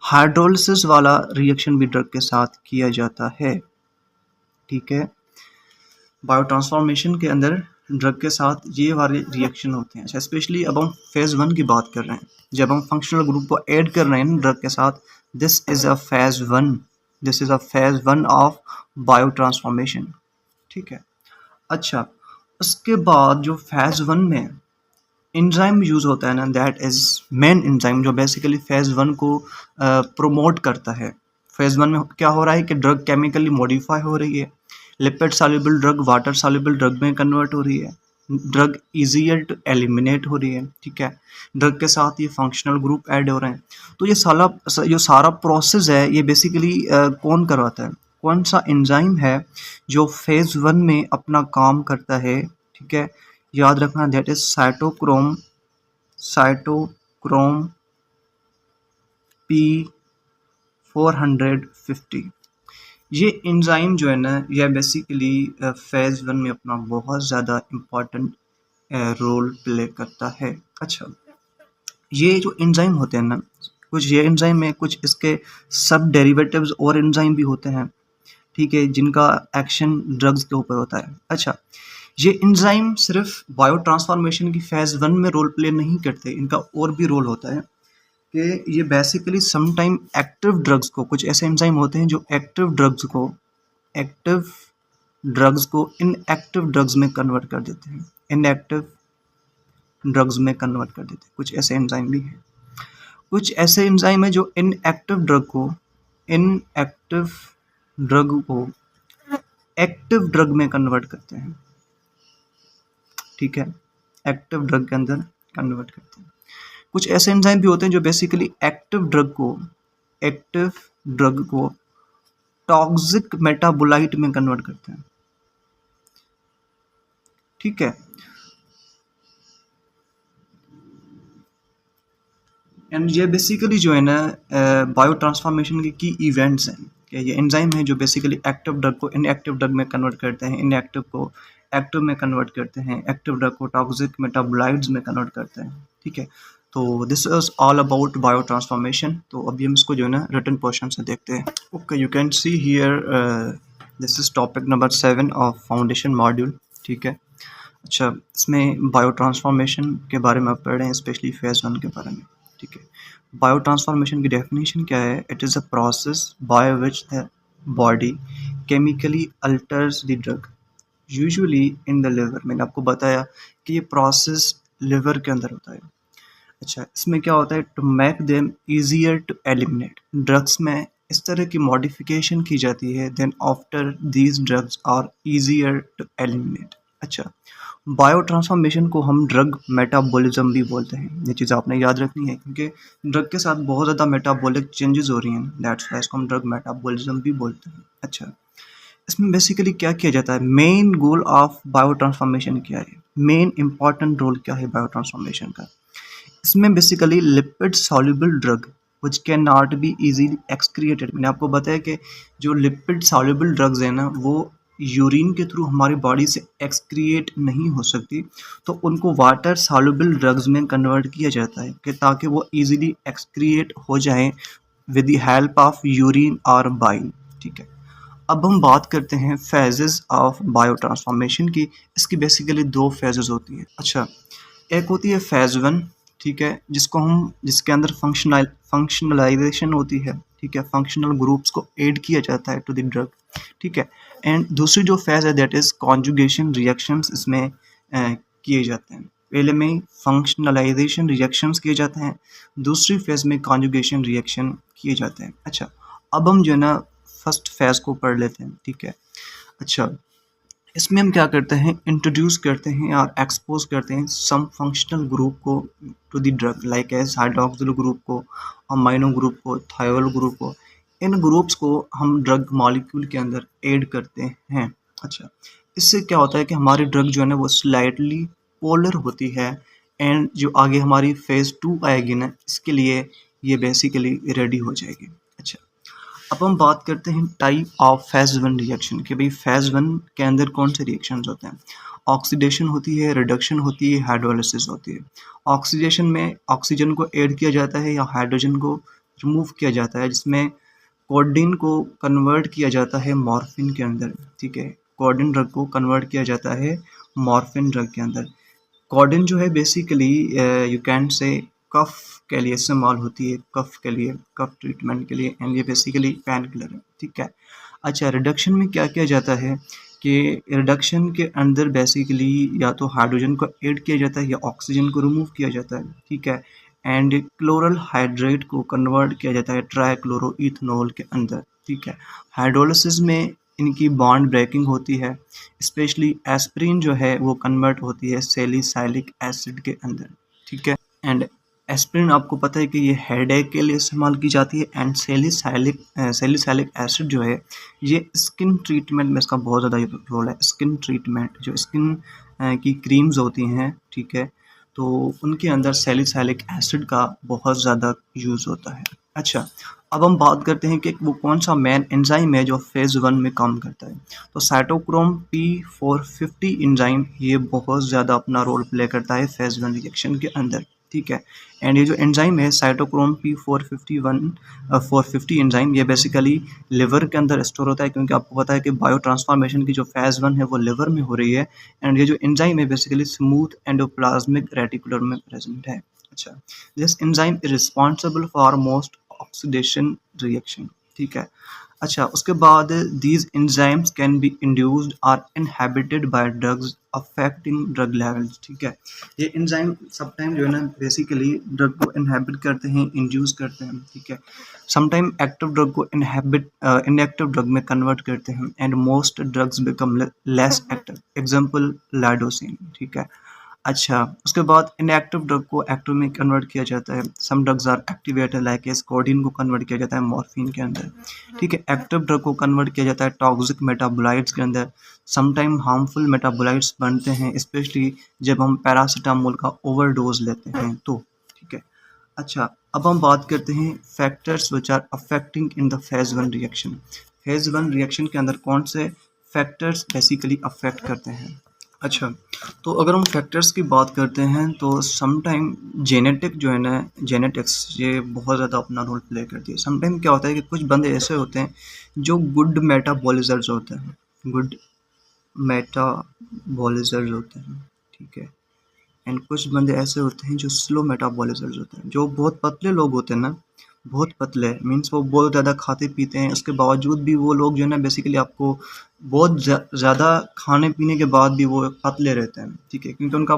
हाइड्रोलिसिस वाला रिएक्शन भी ड्रग के साथ किया जाता है, ठीक है। बायो ट्रांसफॉर्मेशन के अंदर ड्रग के साथ ये वाले रिएक्शन होते हैं। अच्छा, स्पेशली अब हम फेज़ 1 की बात कर रहे हैं, जब हम फंक्शनल ग्रुप को ऐड कर रहे हैं ड्रग के साथ, this is a phase 1 of bio transformation, ठीक है। अच्छा, उसके बाद जो फेज़ 1 में एंजाइम यूज़ होता है ना, दैट इज़ मेन एंजाइम जो बेसिकली फेज़ 1 को प्रमोट करता है। फेज़ 1 में क्या हो रहा है कि ड्रग केमिकली मॉडिफाई हो रही है, lipid soluble drug water soluble drug में कन्वर्ट हो रही है, ड्रग इजियर टू एलिमिनेट हो रही है, ठीक है, ड्रग के साथ ये फंक्शनल ग्रुप ऐड हो रहे हैं। तो ये सारा प्रोसेस है, ये बेसिकली कौन करवाता है, कौन सा एंजाइम है जो फेज़ 1 में अपना काम करता है, ठीक है, याद रखना, दैट इज साइटोक्रोम P450। ये एंजाइम जो है ना, यह बेसिकली फेज़ 1 में अपना बहुत ज़्यादा इम्पॉर्टेंट रोल प्ले करता है। अच्छा, ये जो एंजाइम होते हैं ना, कुछ ये एंजाइम है, कुछ इसके सब डेरिवेटिव्स और एंजाइम भी होते हैं, ठीक है, जिनका एक्शन ड्रग्स के ऊपर होता है। अच्छा, ये एंजाइम सिर्फ बायो ट्रांसफॉर्मेशन की फेज 1 में रोल प्ले नहीं करते, इनका और भी रोल होता है कि ये basically some time active drugs को, कुछ ऐसे एंजाइम होते हैं जो एक्टिव ड्रग्स को इनएक्टिव ड्रग्स में कन्वर्ट कर देते हैं, इनएक्टिव ड्रग्स में कन्वर्ट कर देते हैं। कुछ ऐसे एंजाइम भी हैं, कुछ ऐसे एंजाइम है जो इनएक्टिव ड्रग को एक्टिव ड्रग में कन्वर्ट करते हैं, ठीक है, एक्टिव ड्रग के अंदर कन्वर्ट करते हैं। कुछ ऐसे एंजाइम भी होते हैं जो बेसिकली एक्टिव ड्रग को टॉक्सिक मेटाबोलाइट में कन्वर्ट करते हैं, ठीक है। एंड ये बेसिकली जो है ना बायो ट्रांसफॉर्मेशन के की इवेंट्स हैं कि ये एंजाइम है जो बेसिकली एक्टिव ड्रग को इनएक्टिव ड्रग में कन्वर्ट करते हैं, इनएक्टिव को एक्टिव में कन्वर्ट करते हैं, एक्टिव ड्रग को टॉक्सिक मेटाबोलाइट्स में कन्वर्ट करते हैं, ठीक है। तो this is all about bio transformation. तो अभी हम इसको जो है ना रिटन पोर्शन से देखते हैं। Okay, you can see here this is topic number 7 of foundation module, ठीक है। अच्छा, इसमें बायो ट्रांसफॉर्मेशन के बारे में आप पढ़ रहे हैं, स्पेशली फेज 1 के बारे में, ठीक है। बायो ट्रांसफॉर्मेशन की डेफिनेशन क्या है? It is a process by which the body chemically altars the drug usually in the liver. मैंने आपको बताया कि ये प्रोसेस लिवर के अंदर होता है। अच्छा, इसमें क्या होता है? To make them easier to eliminate, drugs में इस तरह की मॉडिफिकेशन की जाती है then after these drugs are easier to eliminate. अच्छा, बायो ट्रांसफॉर्मेशन को हम ड्रग मेटाबॉलिज्म भी बोलते हैं। ये चीज़ आपने याद रखनी है क्योंकि ड्रग के साथ बहुत ज़्यादा मेटाबॉलिक चेंजेस हो रही हैं, दैट्स वाई इसको हम ड्रग मेटाबॉलिज्म भी बोलते हैं। अच्छा, इसमें बेसिकली क्या किया जाता है? Main goal of bio transformation क्या है? मेन इंपॉर्टेंट रोल क्या है बायो ट्रांसफॉर्मेशन का? इसमें basically lipid soluble drug which can not be easily excreted. मैंने आपको बताया कि जो लिपिड सॉल्युबल ड्रग्स हैं ना, वो यूरिन के थ्रू हमारी बॉडी से एक्सक्रिएट नहीं हो सकती, तो उनको वाटर सॉल्युबल ड्रग्स में कन्वर्ट किया जाता है कि ताकि वो इजीली एक्सक्रिएट हो जाएं with the help of urine और बाइल, ठीक है। अब हम बात करते हैं फेजेस ऑफ बायो ट्रांसफॉर्मेशन की। इसकी बेसिकली 2 फेजेस होती हैं। अच्छा, एक होती है फेज़ 1, ठीक है, जिसके अंदर फंक्शनलाइजेशन होती है, ठीक है, फंक्शनल ग्रुप्स को ऐड किया जाता है टू द ड्रग, ठीक है। एंड दूसरी जो फेज़ है दैट इज़ कॉन्जुगेशन रिएक्शंस इसमें किए जाते हैं। पहले में फंक्शनलाइजेशन रिएक्शंस किए जाते हैं, दूसरी फेज़ में कॉन्जुगेशन रिएक्शन किए जाते हैं। अच्छा, अब हम जो है ना फर्स्ट फेज़ को पढ़ लेते हैं, ठीक है। अच्छा, इसमें हम क्या करते हैं? इंट्रोड्यूस करते हैं और एक्सपोज करते हैं सम फंक्शनल ग्रुप को to the drug, like as hydroxyl group को, अमाइनो ग्रुप को, थायोल ग्रुप को। इन ग्रुप्स को हम ड्रग मॉलिक्यूल के अंदर ऐड करते हैं। अच्छा, इससे क्या होता है कि हमारी ड्रग जो है ना वो स्लाइटली पोलर होती है एंड जो आगे हमारी फेज़ 2 आएगी ना, इसके लिए ये बेसिकली रेडी हो जाएगी। अच्छा, अब हम बात करते हैं टाइप ऑफ फेज़ 1 रिएक्शन कि भाई फेज़ 1 के अंदर कौन से रिएक्शंस होते हैं। ऑक्सीडेशन होती है, रिडक्शन होती है, हाइड्रोलिसिस होती है। ऑक्सीडेशन में ऑक्सीजन को ऐड किया जाता है या हाइड्रोजन को रिमूव किया जाता है, जिसमें कोडेन को कन्वर्ट किया जाता है मॉर्फिन के अंदर, ठीक है। कोडेन ड्रग को कन्वर्ट किया जाता है मॉर्फिन ड्रग के अंदर। कोडेन जो है बेसिकली यू कैन से कफ के लिए इस्तेमाल होती है, कफ के लिए, कफ ट्रीटमेंट के लिए, एंड ये बेसिकली पेन किलर है, ठीक है। अच्छा, रिडक्शन में क्या किया जाता है कि रिडक्शन के अंदर बेसिकली या तो हाइड्रोजन को ऐड किया जाता है या ऑक्सीजन को रिमूव किया जाता है, ठीक है। एंड क्लोरल हाइड्रेट को कन्वर्ट किया जाता है ट्राइक्लोरो इथेनॉल के अंदर, ठीक है। हाइड्रोलिसिस में इनकी बॉन्ड ब्रेकिंग होती है, स्पेशली एस्पिरिन जो है वो कन्वर्ट होती है सैलिसाइलिक एसिड के अंदर, ठीक है। एंड एस्पिरिन आपको पता है कि ये हेडेक के लिए इस्तेमाल की जाती है एंड सैलिसाइलिक एसिड जो है ये स्किन ट्रीटमेंट में इसका बहुत ज़्यादा रोल है। स्किन ट्रीटमेंट, जो स्किन की क्रीम्स होती हैं, ठीक है, तो उनके अंदर सैलिसाइलिक एसिड का बहुत ज़्यादा यूज़ होता है। अच्छा, अब हम बात करते हैं कि वो कौन सा मेन एंजाइम है जो फेज़ 1 में काम करता है। तो साइटोक्रोम P450 एंजाइम ये बहुत ज़्यादा अपना रोल प्ले करता है फेज़ 1 रिएक्शन के अंदर, ठीक है। एंड ये जो एंजाइम है साइटोक्रोम P450 एंजाइम, ये बेसिकली लिवर के अंदर स्टोर होता है, क्योंकि आपको पता है कि बायो ट्रांसफॉर्मेशन की जो फेज़ 1 है वो लिवर में हो रही है। एंड ये जो एंजाइम है बेसिकली स्मूथ एंडोप्लाज्मिक रेटिकुलर में प्रेजेंट है। अच्छा, this enzyme is responsible for most oxidation reaction, ठीक है। अच्छा, उसके बाद these enzymes can be induced or inhibited by drugs affecting drug levels, ठीक है। ये एंजाइम सब टाइम जो है ना बेसिकली ड्रग को इनहेबिट करते हैं, इंड्यूस करते हैं, ठीक है। समटाइम एक्टिव ड्रग को इनएक्टिव ड्रग में कन्वर्ट करते हैं and most drugs become less active, example lidocaine, ठीक है। अच्छा, उसके बाद इनएक्टिव ड्रग को एक्टिव में कन्वर्ट किया जाता है। Some drugs are activated like as codeine को कन्वर्ट किया जाता है मॉर्फिन के अंदर, ठीक है। एक्टिव ड्रग को कन्वर्ट किया जाता है टॉक्सिक मेटाबोलाइट्स के अंदर। समटाइम हार्मफुल मेटाबोलाइट्स बनते हैं स्पेशली जब हम पैरासीटामोल का ओवरडोज लेते हैं तो, ठीक है। अच्छा, अब हम बात करते हैं factors which are affecting in the phase 1 reaction. Phase 1 reaction के अंदर कौन से फैक्टर्स बेसिकली अफेक्ट करते हैं। अच्छा, तो अगर हम फैक्टर्स की बात करते हैं तो समटाइम जेनेटिक जो है ना, जेनेटिक्स ये बहुत ज़्यादा अपना रोल प्ले करती है। समटाइम क्या होता है कि कुछ बंदे ऐसे होते हैं जो गुड मेटाबॉलिजर्स होते हैं, गुड मेटाबॉलिजर्स होते हैं, ठीक है। एंड कुछ बंदे ऐसे होते हैं जो स्लो मेटाबॉलिजर्स होते हैं। जो बहुत पतले लोग होते हैं ना, बहुत पतले मीन्स वो बहुत ज़्यादा खाते पीते हैं, उसके बावजूद भी वो लोग जो है ना बेसिकली आपको बहुत ज़्यादा खाने पीने के बाद भी वो पतले रहते हैं, ठीक है, क्योंकि उनका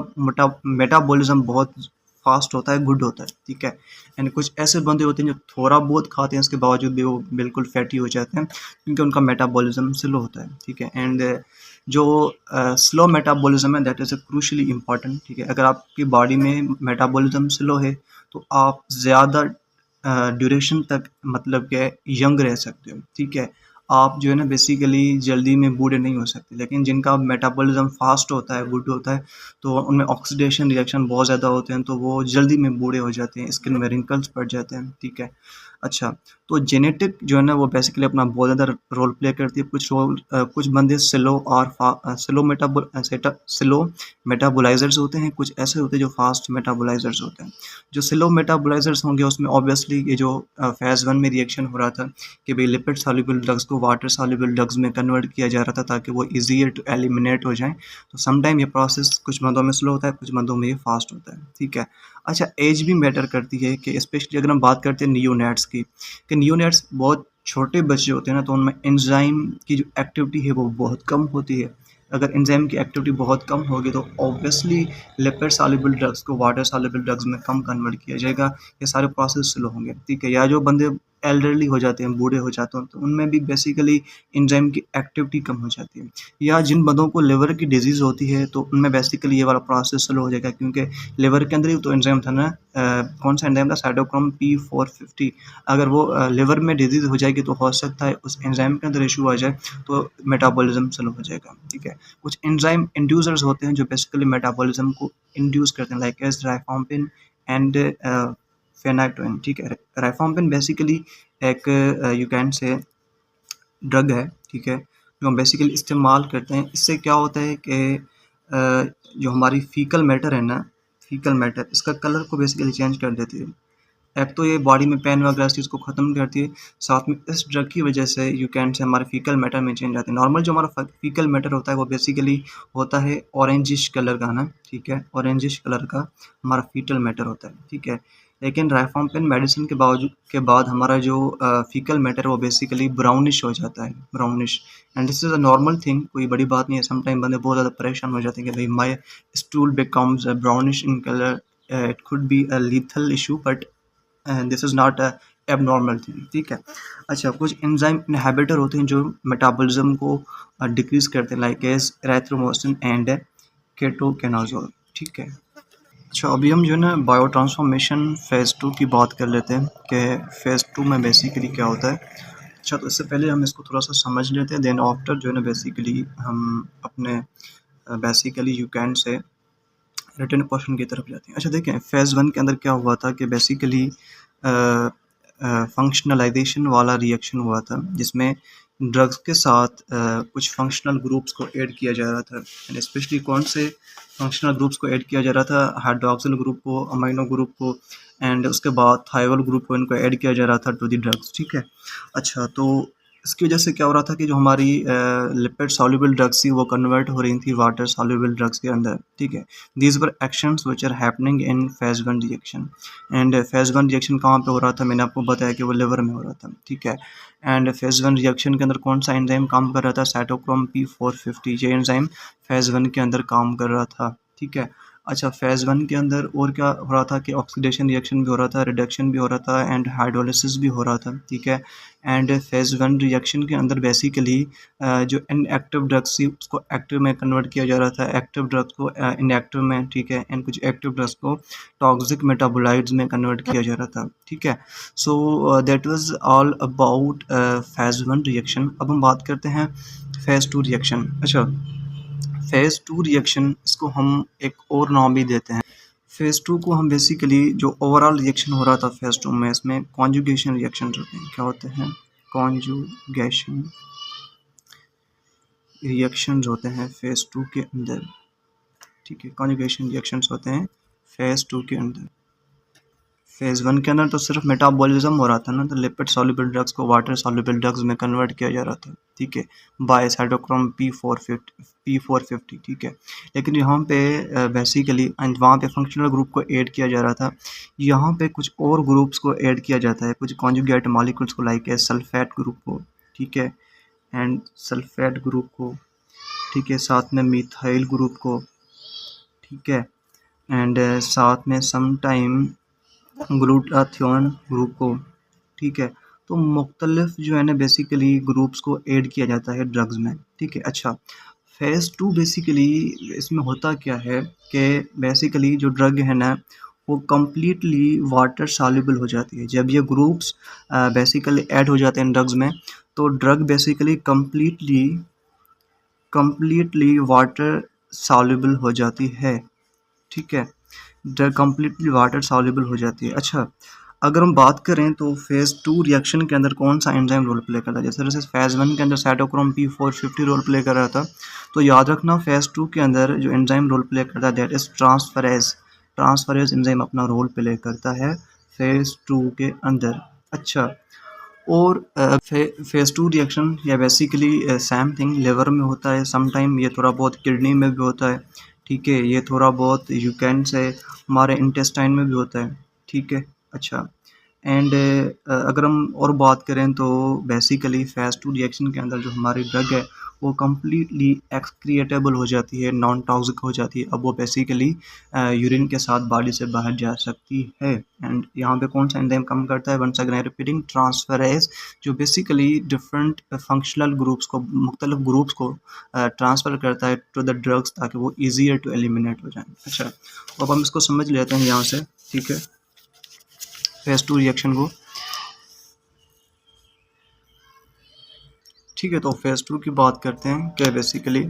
मेटाबॉलिज्म बहुत फास्ट होता है, गुड होता है, ठीक है। एंड कुछ ऐसे बंदे होते हैं जो थोड़ा बहुत खाते हैं उसके बावजूद भी वो बिल्कुल फैटी हो जाते हैं, क्योंकि उनका मेटाबॉलिज्म स्लो होता है, ठीक है। एंड जो स्लो मेटाबॉलिज्म है that is a crucially important, ठीक है। अगर आपकी बॉडी में मेटाबॉलिज्म स्लो है तो आप ज़्यादा ड्यूरेशन तक मतलब कि यंग रह सकते हो, ठीक है। आप जो है ना बेसिकली जल्दी में बूढ़े नहीं हो सकते, लेकिन जिनका मेटाबॉलिज्म फास्ट होता है, गुड होता है, तो उनमें ऑक्सीडेशन रिएक्शन बहुत ज़्यादा होते हैं, तो वो जल्दी में बूढ़े हो जाते हैं, स्किन में रिंकल्स पड़ जाते हैं, ठीक है। अच्छा, तो जेनेटिक जो है ना वो बेसिकली अपना बहुत ज़्यादा रोल प्ले करती है। कुछ बंदे स्लो मेटाबोलाइजर्स होते हैं, कुछ ऐसे होते हैं जो फास्ट मेटाबोलाइजर्स होते हैं। जो स्लो मेटाबोलाइजर्स होंगे उसमें ऑब्वियसली ये जो फेज़ 1 में रिएक्शन हो रहा था कि भाई लिपिड सॉल्युबल ड्रग्स को वाटर सॉल्युबल ड्रग्स में कन्वर्ट किया जा रहा था ताकि वो ईज़ियर टू एलिमिनेट हो जाएँ। तो सम टाइम ये प्रोसेस कुछ बंदों में स्लो होता है, कुछ बंदों में ये फास्ट होता है, ठीक है। अच्छा, एज भी मैटर करती है कि स्पेशली अगर हम बात करते हैं नियोनेट्स की, कि नियोनेट्स बहुत छोटे बच्चे होते हैं ना, तो उनमें एंजाइम की जो एक्टिविटी है वो बहुत कम होती है। अगर एंजाइम की एक्टिविटी बहुत कम होगी तो ऑब्वियसली लिपिड सॉल्युबल ड्रग्स को वाटर सॉल्युबल ड्रग्स में कम कन्वर्ट किया जाएगा, ये सारे प्रोसेस स्लो होंगे, ठीक है। या जो बंदे एल्डरली हो जाते हैं, बूढ़े हो जाते हैं, तो उनमें भी बेसिकली एंजाइम की एक्टिविटी कम हो जाती है। या जिन बंदों को लिवर की डिजीज़ होती है तो उनमें बेसिकली ये वाला प्रोसेस स्लो हो जाएगा, क्योंकि लिवर के अंदर ही तो एंजाइम था ना, कौन सा एंजाइम था, साइटोक्रोम P450। अगर वो लिवर में डिजीज़ हो जाएगी तो हो सकता है उस एंजाइम के अंदर इशू आ जाए, तो मेटाबॉलिज्म स्लो हो जाएगा, ठीक है। कुछ एंजाइम इंड्यूसर्स होते हैं जो बेसिकली मेटाबॉलिज्म को इंड्यूस करते हैं, लाइक एज राइफॉम्पिन एंड फेनाइटोइन, ठीक है। राइफॉम्पिन बेसिकली एक यू कैन से ड्रग है, ठीक है, जो हम बेसिकली इस्तेमाल करते हैं। इससे क्या होता है कि जो हमारी फीकल मैटर है ना, फीकल मैटर इसका कलर को बेसिकली चेंज कर देती है। एक तो ये बॉडी में पेन वगैरह इस चीज़ को ख़त्म करती है, साथ में इस ड्रग की वजह से यू कैन से हमारे फीकल मैटर में चेंज आते हैं। नॉर्मल जो हमारा फीकल मैटर होता है वो बेसिकली होता है ऑरेंजिश कलर का ना, ठीक है, ऑरेंजिश कलर का हमारा फीटल मैटर होता है, ठीक है। लेकिन राइफॉम्पिन मेडिसिन के बाद हमारा जो फीकल मैटर वो बेसिकली ब्राउनिश हो जाता है, brownish. And this is a normal thing, कोई बड़ी बात नहीं है। समटाइम बंदे बहुत ज़्यादा परेशान हो जाते हैं कि भाई my stool becomes brownish in colour, it could be a lethal issue but this is not a abnormal thing, ठीक है। अच्छा, कुछ एंजाइम इनहिबिटर होते हैं जो मेटाबॉलिज्म को डिक्रीज करते हैं, लाइक एज एरिथ्रोपोएटिन एंड केटोकेनाजोल, ठीक है। अच्छा, अभी हम जो है ना बायो ट्रांसफॉर्मेशन फ़ेज़ 2 की बात कर लेते हैं कि फ़ेज़ 2 में बेसिकली क्या होता है। अच्छा, तो इससे पहले हम इसको थोड़ा सा समझ लेते हैं, देन आफ्टर जो है ना बेसिकली हम अपने basically you can say written question की तरफ जाते हैं। अच्छा, देखें फ़ेज़ 1 के अंदर क्या हुआ था कि बेसिकली फंक्शनलाइजेशन वाला रिएक्शन हुआ था, जिसमें ड्रग्स के साथ कुछ फंक्शनल ग्रुप्स को ऐड किया जा रहा था, एंड स्पेशली कौन से फंक्शनल ग्रुप्स को ऐड किया जा रहा था, हाइड्रोक्सिल ग्रुप को, अमीनो ग्रुप को, एंड उसके बाद थायोल ग्रुप को इनको ऐड किया जा रहा था टू द ड्रग्स, ठीक है। अच्छा, तो इसकी वजह से क्या हो रहा था कि जो हमारी लिपिड सॉल्युबल ड्रग्स थी वो कन्वर्ट हो रही थी वाटर सॉल्युबल ड्रग्स के अंदर, ठीक है। These were actions which are happening in phase 1 reaction, and phase 1 reaction कहाँ पे हो रहा था, मैंने आपको बताया कि वो लिवर में हो रहा था, ठीक है। एंड फेज 1 रिएक्शन के अंदर कौन सा एंजाइम काम कर रहा था, साइटोक्रोम P450, ये एंजाइम फेज 1 के अंदर काम कर रहा था, ठीक है। अच्छा, फेज 1 के अंदर और क्या हो रहा था कि ऑक्सीडेशन रिएक्शन भी हो रहा था, रिडक्शन भी हो रहा था, एंड हाइड्रोलिसिस भी हो रहा था, ठीक है। एंड फेज 1 रिएक्शन के अंदर बेसिकली जो इनएक्टिव ड्रग्स थी उसको एक्टिव में कन्वर्ट किया जा रहा था, एक्टिव ड्रग्स को इनएक्टिव में, ठीक है, एंड कुछ एक्टिव ड्रग्स को टॉक्सिक मेटाबोलाइट्स में कन्वर्ट किया जा रहा था, ठीक है। So that was all about phase 1 reaction. अब हम बात करते हैं फेज 2 रिएक्शन। अच्छा, फेज 2 रिएक्शन, इसको हम एक और नाम भी देते हैं। फेज 2 को हम बेसिकली जो ओवरऑल रिएक्शन हो रहा था फेज 2 में, इसमें कॉन्जुगेशन रिएक्शन होते हैं। क्या होते हैं? कॉन्जुगेशन रिएक्शंस होते हैं फेज 2 के अंदर, ठीक है। कॉन्जुगेशन रिएक्शंस होते हैं फेज 2 के अंदर। फेज 1 के अंदर तो सिर्फ मेटाबॉलिज्म हो रहा था ना, तो लिपिड सॉल्युबल ड्रग्स को वाटर सॉल्युबल ड्रग्स में कन्वर्ट किया जा रहा था, ठीक है, बाय साइटोक्रोम P450, ठीक है। लेकिन यहाँ पे बेसिकली वहाँ पे फंक्शनल ग्रुप को ऐड किया जा रहा था, यहाँ पे कुछ और ग्रुप्स को ऐड किया जाता है, कुछ कॉन्जुगेट मॉलिक्यूल्स को, लाइक सल्फेट ग्रुप को, ठीक है, एंड सल्फेट ग्रुप को, ठीक है, साथ में मिथाइल ग्रुप को, ठीक है, एंड साथ में समटाइम ग्लूटाथियोन ग्रुप को, ठीक है। तो मुख्तलिफ जो है ना बेसिकली ग्रुप्स को ऐड किया जाता है ड्रग्स में, ठीक है। अच्छा, फेज 2 बेसिकली इसमें होता क्या है कि बेसिकली जो ड्रग है ना वो कम्प्लीटली वाटर सॉल्युबल हो जाती है। जब ये ग्रुप्स बेसिकली ऐड हो जाते हैं ड्रग्स में, तो drug basically completely water soluble हो जाती है, ठीक है। ड्रग कम्प्लीटली वाटर सॉल्युबल हो जाती है। अच्छा, अगर हम बात करें तो फेज़ 2 रिएक्शन के अंदर कौन सा एंजाइम रोल प्ले करता है, जैसे फेज़ 1 के अंदर साइटोक्रोम P450 रोल प्ले कर रहा था, तो याद रखना फेज़ 2 के अंदर जो एंजाइम रोल प्ले करता है दैट इज़ ट्रांसफरेज एंजाइम अपना रोल प्ले करता है फेज़ 2 के अंदर। अच्छा, और फेज़ 2 रिएक्शन या बेसिकली सेम थिंग लिवर में होता है, समटाइम ये थोड़ा बहुत किडनी में भी होता है, ठीक है, ये थोड़ा बहुत यू कैन से हमारे इंटेस्टाइन में भी होता है, ठीक है। अच्छा, एंड अगर हम और बात करें तो बेसिकली फेज़ 2 रिएक्शन के अंदर जो हमारी ड्रग है वो कम्प्लीटली एक्सक्रिएटेबल हो जाती है, नॉन टॉक्सिक हो जाती है। अब वो बेसिकली यूरिन के साथ बॉडी से बाहर जा सकती है। एंड यहाँ पे कौन सा एंजाइम काम करता है, वंस अगेन रिपीटिंग, ट्रांसफरेज, जो बेसिकली डिफरेंट फंक्शनल ग्रुप्स को, मुख्तलिफ ग्रुप्स को ट्रांसफ़र करता है टू द ड्रग्स ताकि वो ईजियर टू एलिमिनेट हो जाए। अच्छा, अब हम इसको समझ लेते हैं यहाँ से, ठीक है, फेज़ 2 रिएक्शन को, ठीक है। तो फेज़ 2 की बात करते हैं कि basically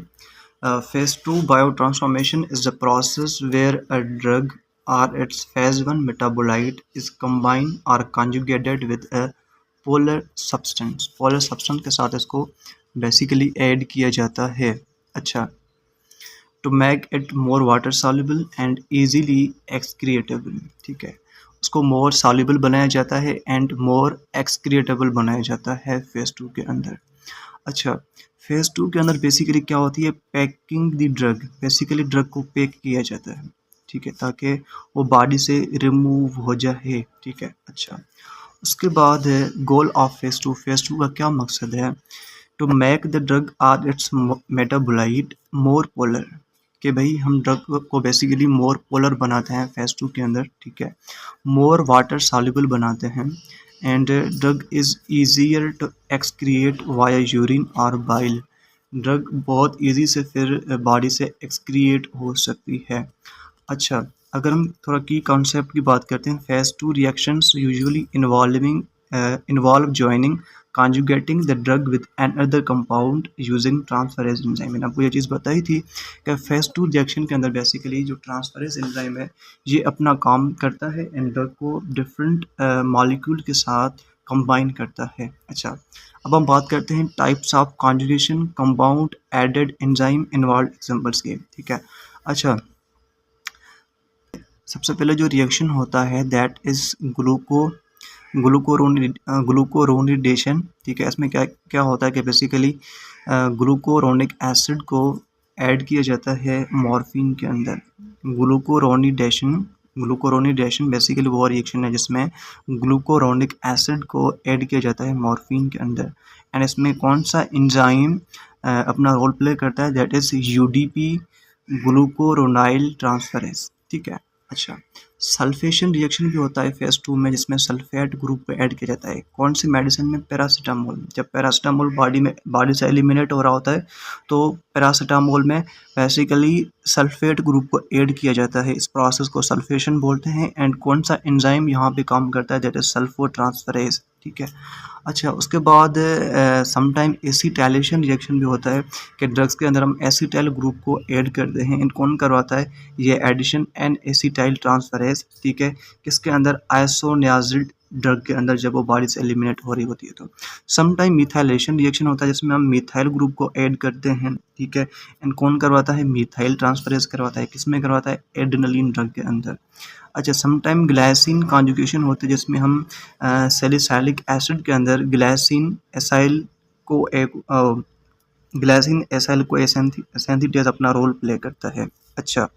phase 2 biotransformation is the process where a drug or its phase 1 metabolite is combined or conjugated with a polar substance के साथ इसको बेसिकली ऐड किया जाता है। अच्छा, to make it more water soluble and easily excretable, ठीक है, उसको मोर सॉल्युबल बनाया जाता है एंड मोर एक्सक्रिएटेबल बनाया जाता है फेज़ 2 के अंदर। अच्छा, फेज़ 2 के अंदर बेसिकली क्या होती है, packing the drug, basically drug को पैक किया जाता है, ठीक है, ताकि वो बॉडी से रिमूव हो जाए, ठीक है। अच्छा, उसके बाद है गोल ऑफ फेज़ 2 का क्या मकसद है, to make the drug or it's metabolite more polar, कि भाई हम ड्रग को बेसिकली मोर पोलर बनाते हैं फेज़ 2 के अंदर, ठीक है, मोर वाटर सॉल्युबल बनाते हैं, and drug is easier to excrete via urine और बाइल, ड्रग बहुत ईजी से फिर बॉडी से एक्सक्रिएट हो सकती है। अच्छा, अगर हम थोड़ा की कॉन्सेप्ट की बात करते हैं, phase 2 reactions usually involve joining conjugating the drug with another compound using transferase enzyme। मैंने आपको ये चीज़ बताई थी कि फेज़ 2 रिएक्शन के अंदर बेसिकली जो ट्रांसफरेज एंजाइम है ये अपना काम करता है एंड ड्रग को डिफरेंट मॉलिक्यूल के साथ कंबाइन करता है। अच्छा, अब हम बात करते हैं types of conjugation, compound, added enzyme, involve examples के। ठीक है। अच्छा, सबसे पहले जो रिएक्शन होता है दैट इज ग्लूकोरोनिडेशन। ठीक है, इसमें क्या क्या होता है कि बेसिकली ग्लूकोरोनिक एसिड को ऐड किया जाता है मॉर्फिन के अंदर। ग्लूकोरोनिडेशन ग्लूकोरोनिडेशन बेसिकली वो रिएक्शन है जिसमें ग्लूकोरोनिक एसिड को ऐड किया जाता है मॉर्फिन के अंदर। एंड इसमें कौन सा एंजाइम अपना रोल प्ले करता है दैट इज यूडीपी, ग्लूकोरोनाइल ट्रांसफरेज। ठीक है। अच्छा, सल्फेशन रिएक्शन भी होता है फेज 2 में जिसमें सल्फेट ग्रुप को ऐड किया जाता है। कौन सी मेडिसिन में? पैरासीटामोल। जब पैरासीटामोल बॉडी से एलिमिनेट हो रहा होता है तो पैरासीटामोल में बेसिकली सल्फेट ग्रुप को ऐड किया जाता है। इस प्रोसेस को सल्फेशन बोलते हैं। एंड कौन सा एंजाइम यहाँ पे काम करता है दैट इज सल्फो ट्रांसफरेज। ठीक है। अच्छा, उसके बाद समटाइम एसिटाइलेशन रिएक्शन भी होता है कि ड्रग्स के अंदर हम एसिटाइल ग्रुप को ऐड करते हैं। इन कौन करवाता है? ये एडिशन एंड एसिटाइल ट्रांसफरेज। ठीक है, किसके अंदर? आइसोनियाजिड ड्रग के अंदर जब वो बॉडी से एलिमिनेट हो रही होती है तो। समटाइम मिथाइलेशन रिएक्शन होता है जिसमें हम मिथाइल ग्रुप को ऐड करते हैं। ठीक है, एंड कौन करवाता है? मिथाइल ट्रांसफरेज करवाता है। किसमें करवाता है? एड्रेनलिन ड्रग के अंदर। अच्छा, समटाइम ग्लाइसिन कॉन्जुगेशन होते हैं जिसमें हम सैलिसाइलिक एसिड के अंदर ग्लाइसिन एसाइल को एक ग्लाइसिन एसाइल को एसेंथिटेज अपना रोल प्ले करता है। अच्छा,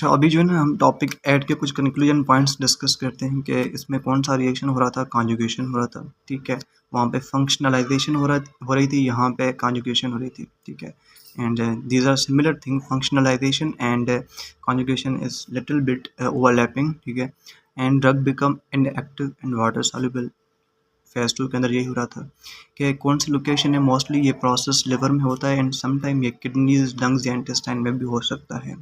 अभी जो है ना हम टॉपिक ऐड के कुछ कंक्लूजन पॉइंट्स डिस्कस करते हैं कि इसमें कौन सा रिएक्शन हो रहा था? कॉन्जुगेशन हो रहा था। ठीक है, वहाँ पे फंक्शनलाइजेशन हो रही थी, यहाँ पे कॉन्जुगेशन हो रही थी। ठीक है, and these are similar thing, functionalization and conjugation is little bit overlapping. ठीक है, and drug become inactive and water soluble. Phase 2 के अंदर यही हो रहा था कि कौन सी लोकेशन है? मोस्टली ये प्रोसेस लिवर में होता है एंड समटाइम ये किडनीज, लंग्स या इंटेस्टाइन में भी हो सकता है।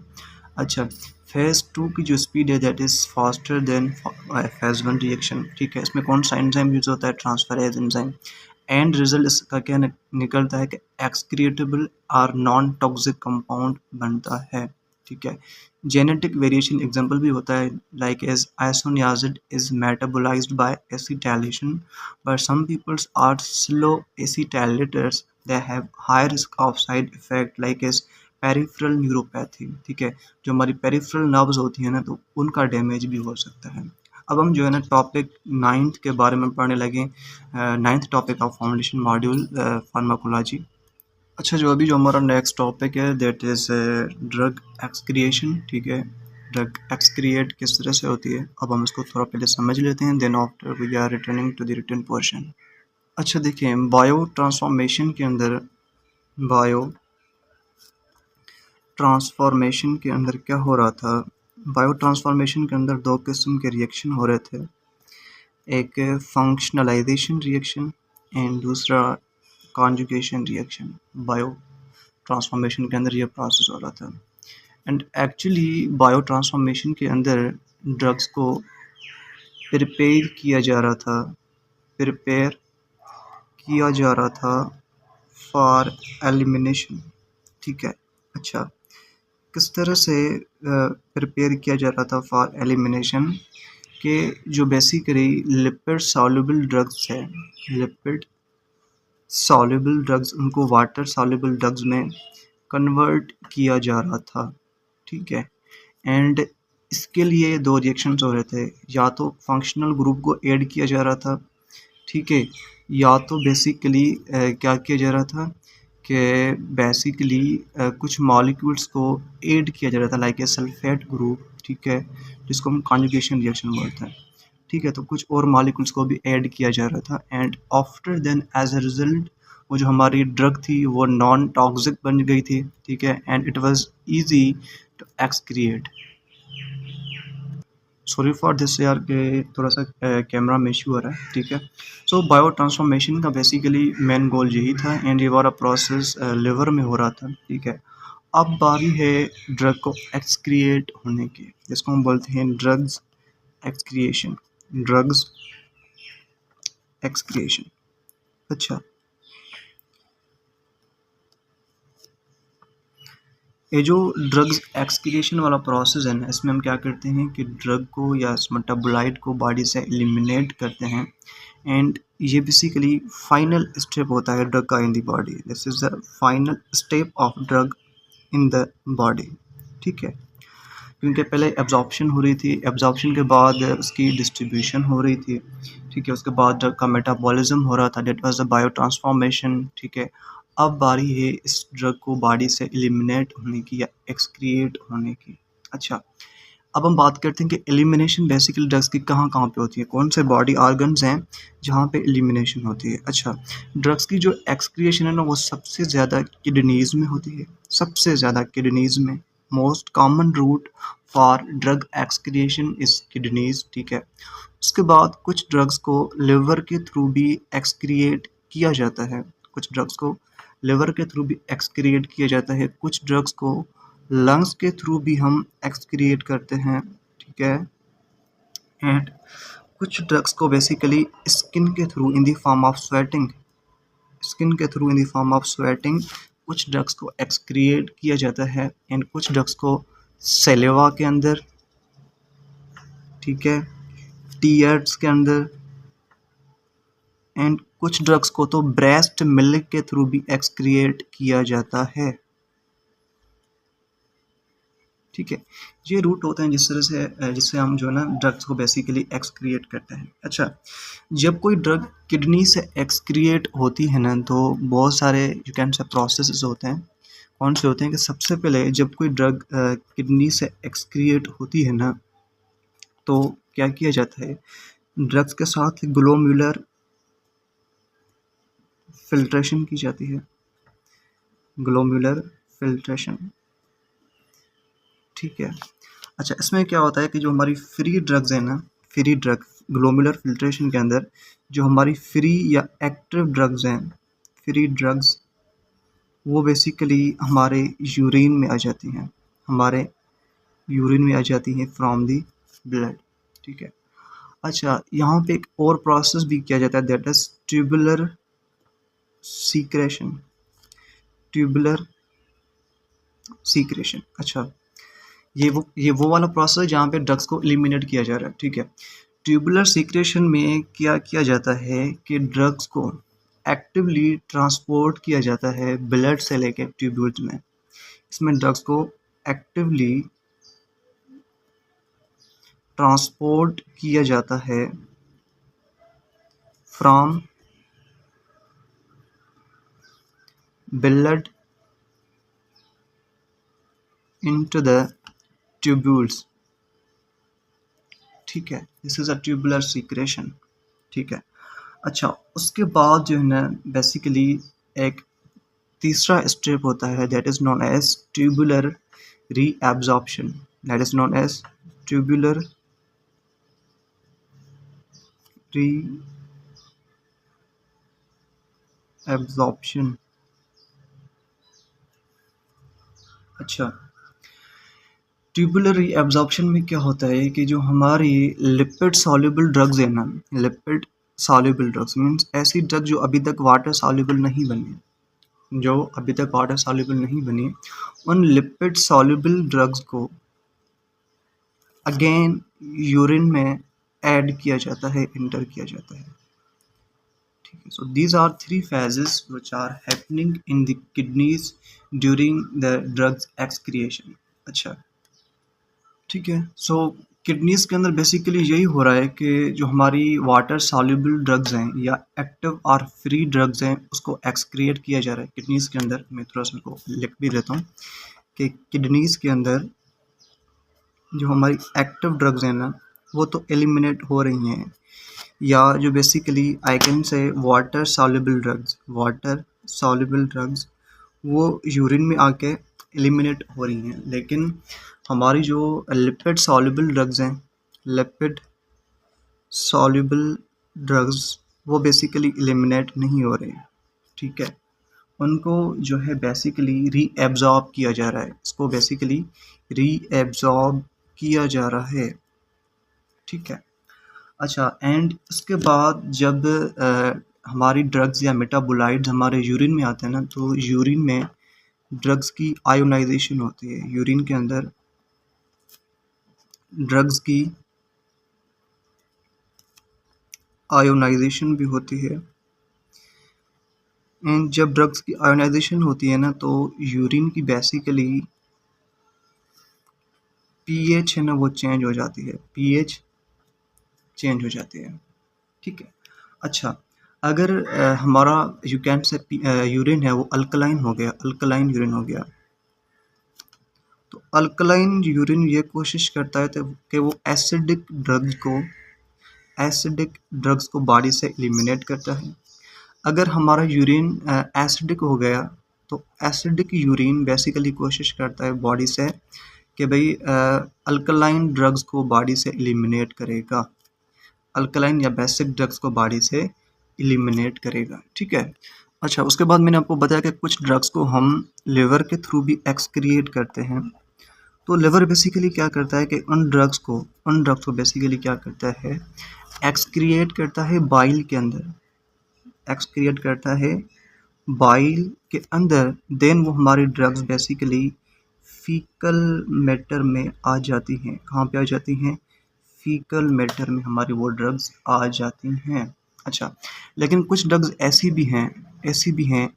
अच्छा, फेज 2 की जो स्पीड है that is faster than phase 1 reaction. ठीक है, इसमें कौन सा एंजाइम यूज होता है? Transferase enzyme. एंड रिजल्ट इसका क्या निकलता है कि एक्सक्रिएटेबल और नॉन टॉक्सिक कंपाउंड बनता है। ठीक है, जेनेटिक वेरिएशन एग्जांपल भी होता है like as isoniazid is metabolized by acetylation but some peoples are slow acetylators they have high risk of side effect like as peripheral neuropathy. ठीक है, जो हमारी पेरिफेरल नर्व्स होती है ना तो उनका डैमेज भी हो सकता है। अब हम जो है ना टॉपिक 9th के बारे में पढ़ने लगे। 9th topic of foundation module pharmacology. अच्छा, जो हमारा नेक्स्ट टॉपिक है दैट इज़ ड्रग एक्सक्रिएशन। ठीक है, ड्रग एक्सक्रिएट किस तरह से होती है अब हम इसको थोड़ा पहले समझ लेते हैं, then after we are returning to the written portion. अच्छा, देखिए बायो ट्रांसफॉर्मेशन के अंदर क्या हो रहा था? बायो ट्रांसफॉर्मेशन के अंदर दो किस्म के रिएक्शन हो रहे थे, एक फंक्शनलाइजेशन रिएक्शन एंड दूसरा कॉन्जुगेशन रिएक्शन। बायो ट्रांसफॉर्मेशन के अंदर ये प्रोसेस हो रहा था एंड एक्चुअली बायो ट्रांसफॉर्मेशन के अंदर ड्रग्स को प्रिपेयर किया जा रहा था फॉर एलिमिनेशन। ठीक है। अच्छा, किस तरह से प्रिपेयर किया जा रहा था फॉर एलिमिनेशन के जो बेसिकली लिपिड सॉल्युबल ड्रग्स है, लिपिड सॉल्युबल ड्रग्स उनको वाटर सॉल्युबल ड्रग्स में कन्वर्ट किया जा रहा था। ठीक है, एंड इसके लिए दो रिएक्शंस हो रहे थे, या तो फंक्शनल ग्रुप को ऐड किया जा रहा था। ठीक है, या तो बेसिकली क्या किया जा रहा था कि बेसिकली कुछ मॉलिक्यूल्स को ऐड किया जा रहा था लाइक ए सल्फेट ग्रुप। ठीक है, जिसको हम कॉन्जुगेशन रिएक्शन बोलते हैं। ठीक है, तो कुछ और मॉलिक्यूल्स को भी ऐड किया जा रहा था and after then as a result वो जो हमारी ड्रग थी वो नॉन टॉक्सिक बन गई थी। ठीक है, and it was easy to excrete. Sorry for this यार के थोड़ा सा कैमरा में इशू हो रहा है। ठीक है, सो बायो ट्रांसफॉर्मेशन का बेसिकली मेन गोल यही था एंड ये वाला प्रोसेस लिवर में हो रहा था। ठीक है, अब बारी है ड्रग को एक्सक्रिएट होने की, जिसको हम बोलते हैं ड्रग्स एक्सक्रिएशन। अच्छा, ये जो ड्रग्स एक्सक्रीशन वाला प्रोसेस है ना, इसमें हम क्या करते हैं कि ड्रग को या इस मेटाबोलाइट को बॉडी से एलिमिनेट करते हैं। एंड ये बेसिकली फाइनल स्टेप होता है ड्रग का इन the body. This is the final step of drug in the body. ठीक है, क्योंकि पहले एब्जॉर्प्शन हो रही थी, एब्जॉर्प्शन के बाद उसकी डिस्ट्रीब्यूशन हो रही थी। ठीक है, उसके बाद ड्रग का मेटाबॉलिज्म हो रहा था, that was the biotransformation. ठीक है, अब बारी है इस ड्रग को बॉडी से एलिमिनेट होने की या एक्सक्रिएट होने की। अच्छा, अब हम बात करते हैं कि एलिमिनेशन बेसिकली ड्रग्स की कहाँ कहाँ पे होती है, कौन से बॉडी ऑर्गन्स हैं जहाँ पे एलिमिनेशन होती है। अच्छा, ड्रग्स की जो एक्सक्रिएशन है ना, वो सबसे ज़्यादा किडनीज़ में होती है, सबसे ज़्यादा किडनीज़ में। Most common route for drug excretion is kidneys. ठीक है, उसके बाद कुछ ड्रग्स को लिवर के थ्रू भी एक्सक्रिएट किया जाता है, कुछ ड्रग्स को लिवर के थ्रू भी एक्सक्रिएट किया जाता है, कुछ ड्रग्स को लंग्स के थ्रू भी हम एक्सक्रिएट करते हैं। ठीक है, एंड कुछ ड्रग्स को बेसिकली स्किन के through in the form of sweating, skin के through in the form of sweating कुछ ड्रग्स को एक्सक्रिएट किया जाता है। एंड कुछ ड्रग्स को सेलेवा के अंदर, ठीक है, टीयर्स के अंदर, एंड कुछ ड्रग्स को तो ब्रेस्ट मिल्क के थ्रू भी एक्सक्रिएट किया जाता है। ठीक है, ये रूट होते हैं जिस तरह से जिससे हम जो है ना ड्रग्स को बेसिकली एक्सक्रिएट करते हैं। अच्छा, जब कोई ड्रग किडनी से एक्सक्रिएट होती है ना, तो बहुत सारे यू कैन से प्रोसेसेस होते हैं। कौन से होते हैं कि सबसे पहले जब कोई ड्रग किडनी से एक्सक्रिएट होती है ना, तो क्या किया जाता है, ड्रग्स के साथ ग्लोम्युलर फिल्ट्रेशन की जाती है, ग्लोम्युलर फिल्ट्रेशन। ठीक है, अच्छा, इसमें क्या होता है कि जो हमारी फ्री ड्रग्स है ना, फ्री ड्रग ग्लोम्युलर फिल्ट्रेशन के अंदर जो हमारी फ्री या एक्टिव ड्रग्स हैं, फ्री ड्रग्स, वो बेसिकली हमारे यूरिन में आ जाती हैं, हमारे यूरिन में आ जाती हैं फ्रॉम दी ब्लड। ठीक है, अच्छा, यहाँ पे एक और प्रोसेस भी किया जाता है, that is tubular secretion, tubular secretion. अच्छा, ये वो वाला प्रोसेस जहाँ पे ड्रग्स को एलिमिनेट किया जा रहा है। ठीक है, ट्यूबुलर सीक्रेशन में क्या किया जाता है कि ड्रग्स को एक्टिवली ट्रांसपोर्ट किया जाता है ब्लड से लेके ट्यूब्यूल्स में। इसमें ड्रग्स को एक्टिवली ट्रांसपोर्ट किया जाता है from blood into the tubules. ठीक है, this is a tubular secretion. ठीक है, अच्छा, उसके बाद जो है ना बेसिकली एक तीसरा स्टेप होता है, that is known as tubular reabsorption, that is known as tubular reabsorption. अच्छा, ट्यूबुलर रीएब्जॉर्प्शन में क्या होता है कि जो हमारी लिपिड सॉल्युबल ड्रग्स है ना, लिपिड सॉल्युबल ड्रग्स मीन्स ऐसी ड्रग जो अभी तक वाटर सॉल्युबल नहीं बनी, जो अभी तक वाटर सॉल्युबल नहीं बनी, उन लिपिड सॉल्युबल ड्रग्स को अगेन यूरिन में ऐड किया जाता है, इंटर किया जाता है। ठीक है, so these are three phases which are happening in the kidneys during the drugs excretion. अच्छा, ठीक है, सो किडनीज के अंदर बेसिकली यही हो रहा है कि जो हमारी वाटर सॉल्युबल ड्रग्स हैं या एक्टिव और फ्री ड्रग्स हैं, उसको एक्सक्रिएट किया जा रहा है किडनीज के अंदर। मैं थोड़ा सा को लिख भी देता हूँ कि किडनीज के अंदर जो हमारी एक्टिव ड्रग्स हैं ना, वो तो एलिमिनेट हो रही हैं, या जो basically I can say water soluble drugs, water soluble drugs वो यूरिन में आके एलिमिनेट हो रही हैं। लेकिन हमारी जो लिपिड सॉल्युबल ड्रग्स हैं, लिपिड सॉल्युबल ड्रग्स, वो बेसिकली एलिमिनेट नहीं हो रहे हैं। ठीक है, उनको जो है बेसिकली रीएब्जॉर्ब किया जा रहा है, इसको बेसिकली रीएब्जॉर्ब किया जा रहा है। ठीक है, अच्छा, एंड उसके बाद जब हमारी ड्रग्स या मेटाबोलाइट्स हमारे यूरिन में आते हैं ना, तो यूरिन में ड्रग्स की आयोनाइजेशन होती है, यूरिन के अंदर ड्रग्स की आयोनाइजेशन भी होती है। एंड जब ड्रग्स की आयोनाइजेशन होती है ना, तो यूरिन की बेसिकली पीएच है ना वो चेंज हो जाती है, पीएच चेंज हो जाती है। ठीक है। अच्छा, अगर हमारा यू कैन से यूरिन है वो अल्कलाइन हो गया, अल्कलाइन यूरिन हो गया, तो अल्कलाइन यूरिन ये कोशिश करता है तो कि वो एसिडिक ड्रग्स को बॉडी से एलिमिनेट करता है। अगर हमारा यूरिन एसिडिक हो गया, तो एसिडिक यूरिन बेसिकली कोशिश करता है बॉडी से कि भाई अल्कलाइन ड्रग्स को बॉडी से एलिमिनेट करेगा, अल्कलाइन या बेसिक ड्रग्स को बॉडी से एलिमिनेट करेगा। ठीक है। अच्छा, उसके बाद मैंने आपको बताया कि कुछ ड्रग्स को हम लिवर के थ्रू भी एक्सक्रिएट करते हैं। तो लिवर बेसिकली क्या करता है कि उन ड्रग्स को बेसिकली क्या करता है, एक्सक्रिएट करता है बाइल के अंदर, एक्सक्रिएट करता है बाइल के अंदर। देन वो हमारी ड्रग्स बेसिकली फीकल मैटर में आ जाती हैं। कहाँ पे आ जाती हैं? फीकल मैटर में हमारी वो ड्रग्स आ जाती हैं। अच्छा, लेकिन कुछ ड्रग्स ऐसी भी हैं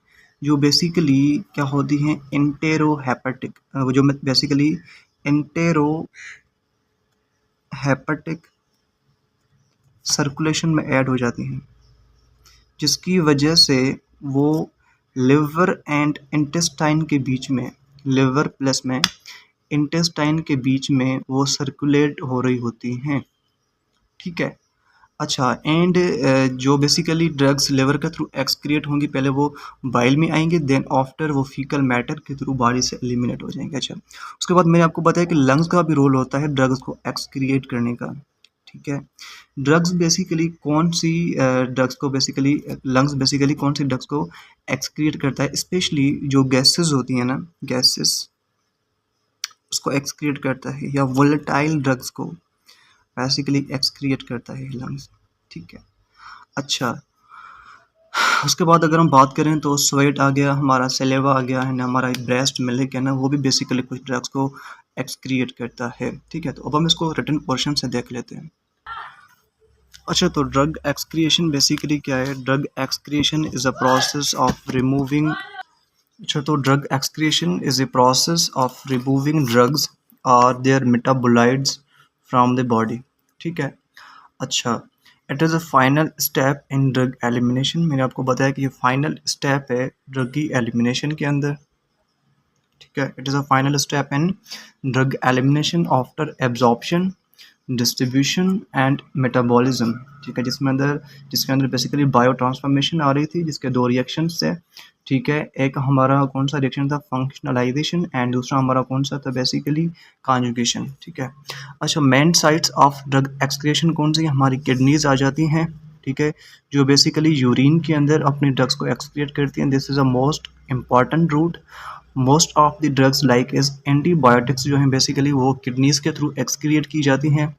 जो बेसिकली क्या होती हैं, एंटेरोहेपेटिक, जो बेसिकली एंटेरोहेपेटिक सर्कुलेशन में ऐड हो जाती हैं, जिसकी वजह से वो लिवर एंड इंटेस्टाइन के बीच में, लिवर प्लस में इंटेस्टाइन के बीच में वो सर्कुलेट हो रही होती हैं। ठीक है। अच्छा, एंड जो बेसिकली ड्रग्स लिवर के थ्रू एक्सक्रिएट होंगी, पहले वो बाइल में आएंगे, देन आफ्टर वो फीकल मैटर के थ्रू बॉडी से एलिमिनेट हो जाएंगे। अच्छा, उसके बाद मैंने आपको बताया कि लंग्स का भी रोल होता है ड्रग्स को एक्सक्रिएट करने का। ठीक है। ड्रग्स बेसिकली कौन सी ड्रग्स को बेसिकली लंग्स बेसिकली कौन सी ड्रग्स को एक्सक्रिएट करता है, स्पेशली जो गैसेस होती हैं ना, गैसेस उसको एक्सक्रिएट करता है, या वोलेटाइल ड्रग्स को बेसिकली एक्सक्रिएट करता है लंग्स। ठीक है। अच्छा, उसके बाद अगर हम बात करें तो स्वेट आ गया, हमारा सलेवा आ गया है ना, हमारा ब्रेस्ट मिल्क है ना, वो भी बेसिकली कुछ ड्रग्स को एक्सक्रिएट करता है। ठीक है। तो अब हम इसको रिटन पोर्शन से देख लेते हैं। अच्छा, तो ड्रग एक्सक्रिएशन बेसिकली क्या है? Drug excretion is a process of removing अच्छा, तो drug excretion is a process of removing drugs और their metabolites from the body. ठीक है। अच्छा, it is a final step in drug elimination. मैंने आपको बताया कि ये फाइनल स्टेप है ड्रग की एलिमिनेशन के अंदर। ठीक है। It is a final step in drug elimination after absorption, distribution and metabolism. ठीक है। जिसके अंदर बेसिकली बायो ट्रांसफॉर्मेशन आ रही थी, जिसके दो रिएक्शन थे। ठीक है। एक हमारा कौन सा रिएक्शन था? फंक्शनलाइजेशन, एंड दूसरा हमारा कौन सा था? Basically conjugation. ठीक है। अच्छा, main sites of drug excretion कौन सी? हमारी किडनीज आ जाती हैं। ठीक है। जो बेसिकली यूरिन के अंदर अपने ड्रग्स को एक्सक्रिएट करती हैं। This is a most important route. Most of the drugs like is antibiotics जो हैं बेसिकली वो किडनीज के थ्रू एक्सक्रिएट की जाती हैं।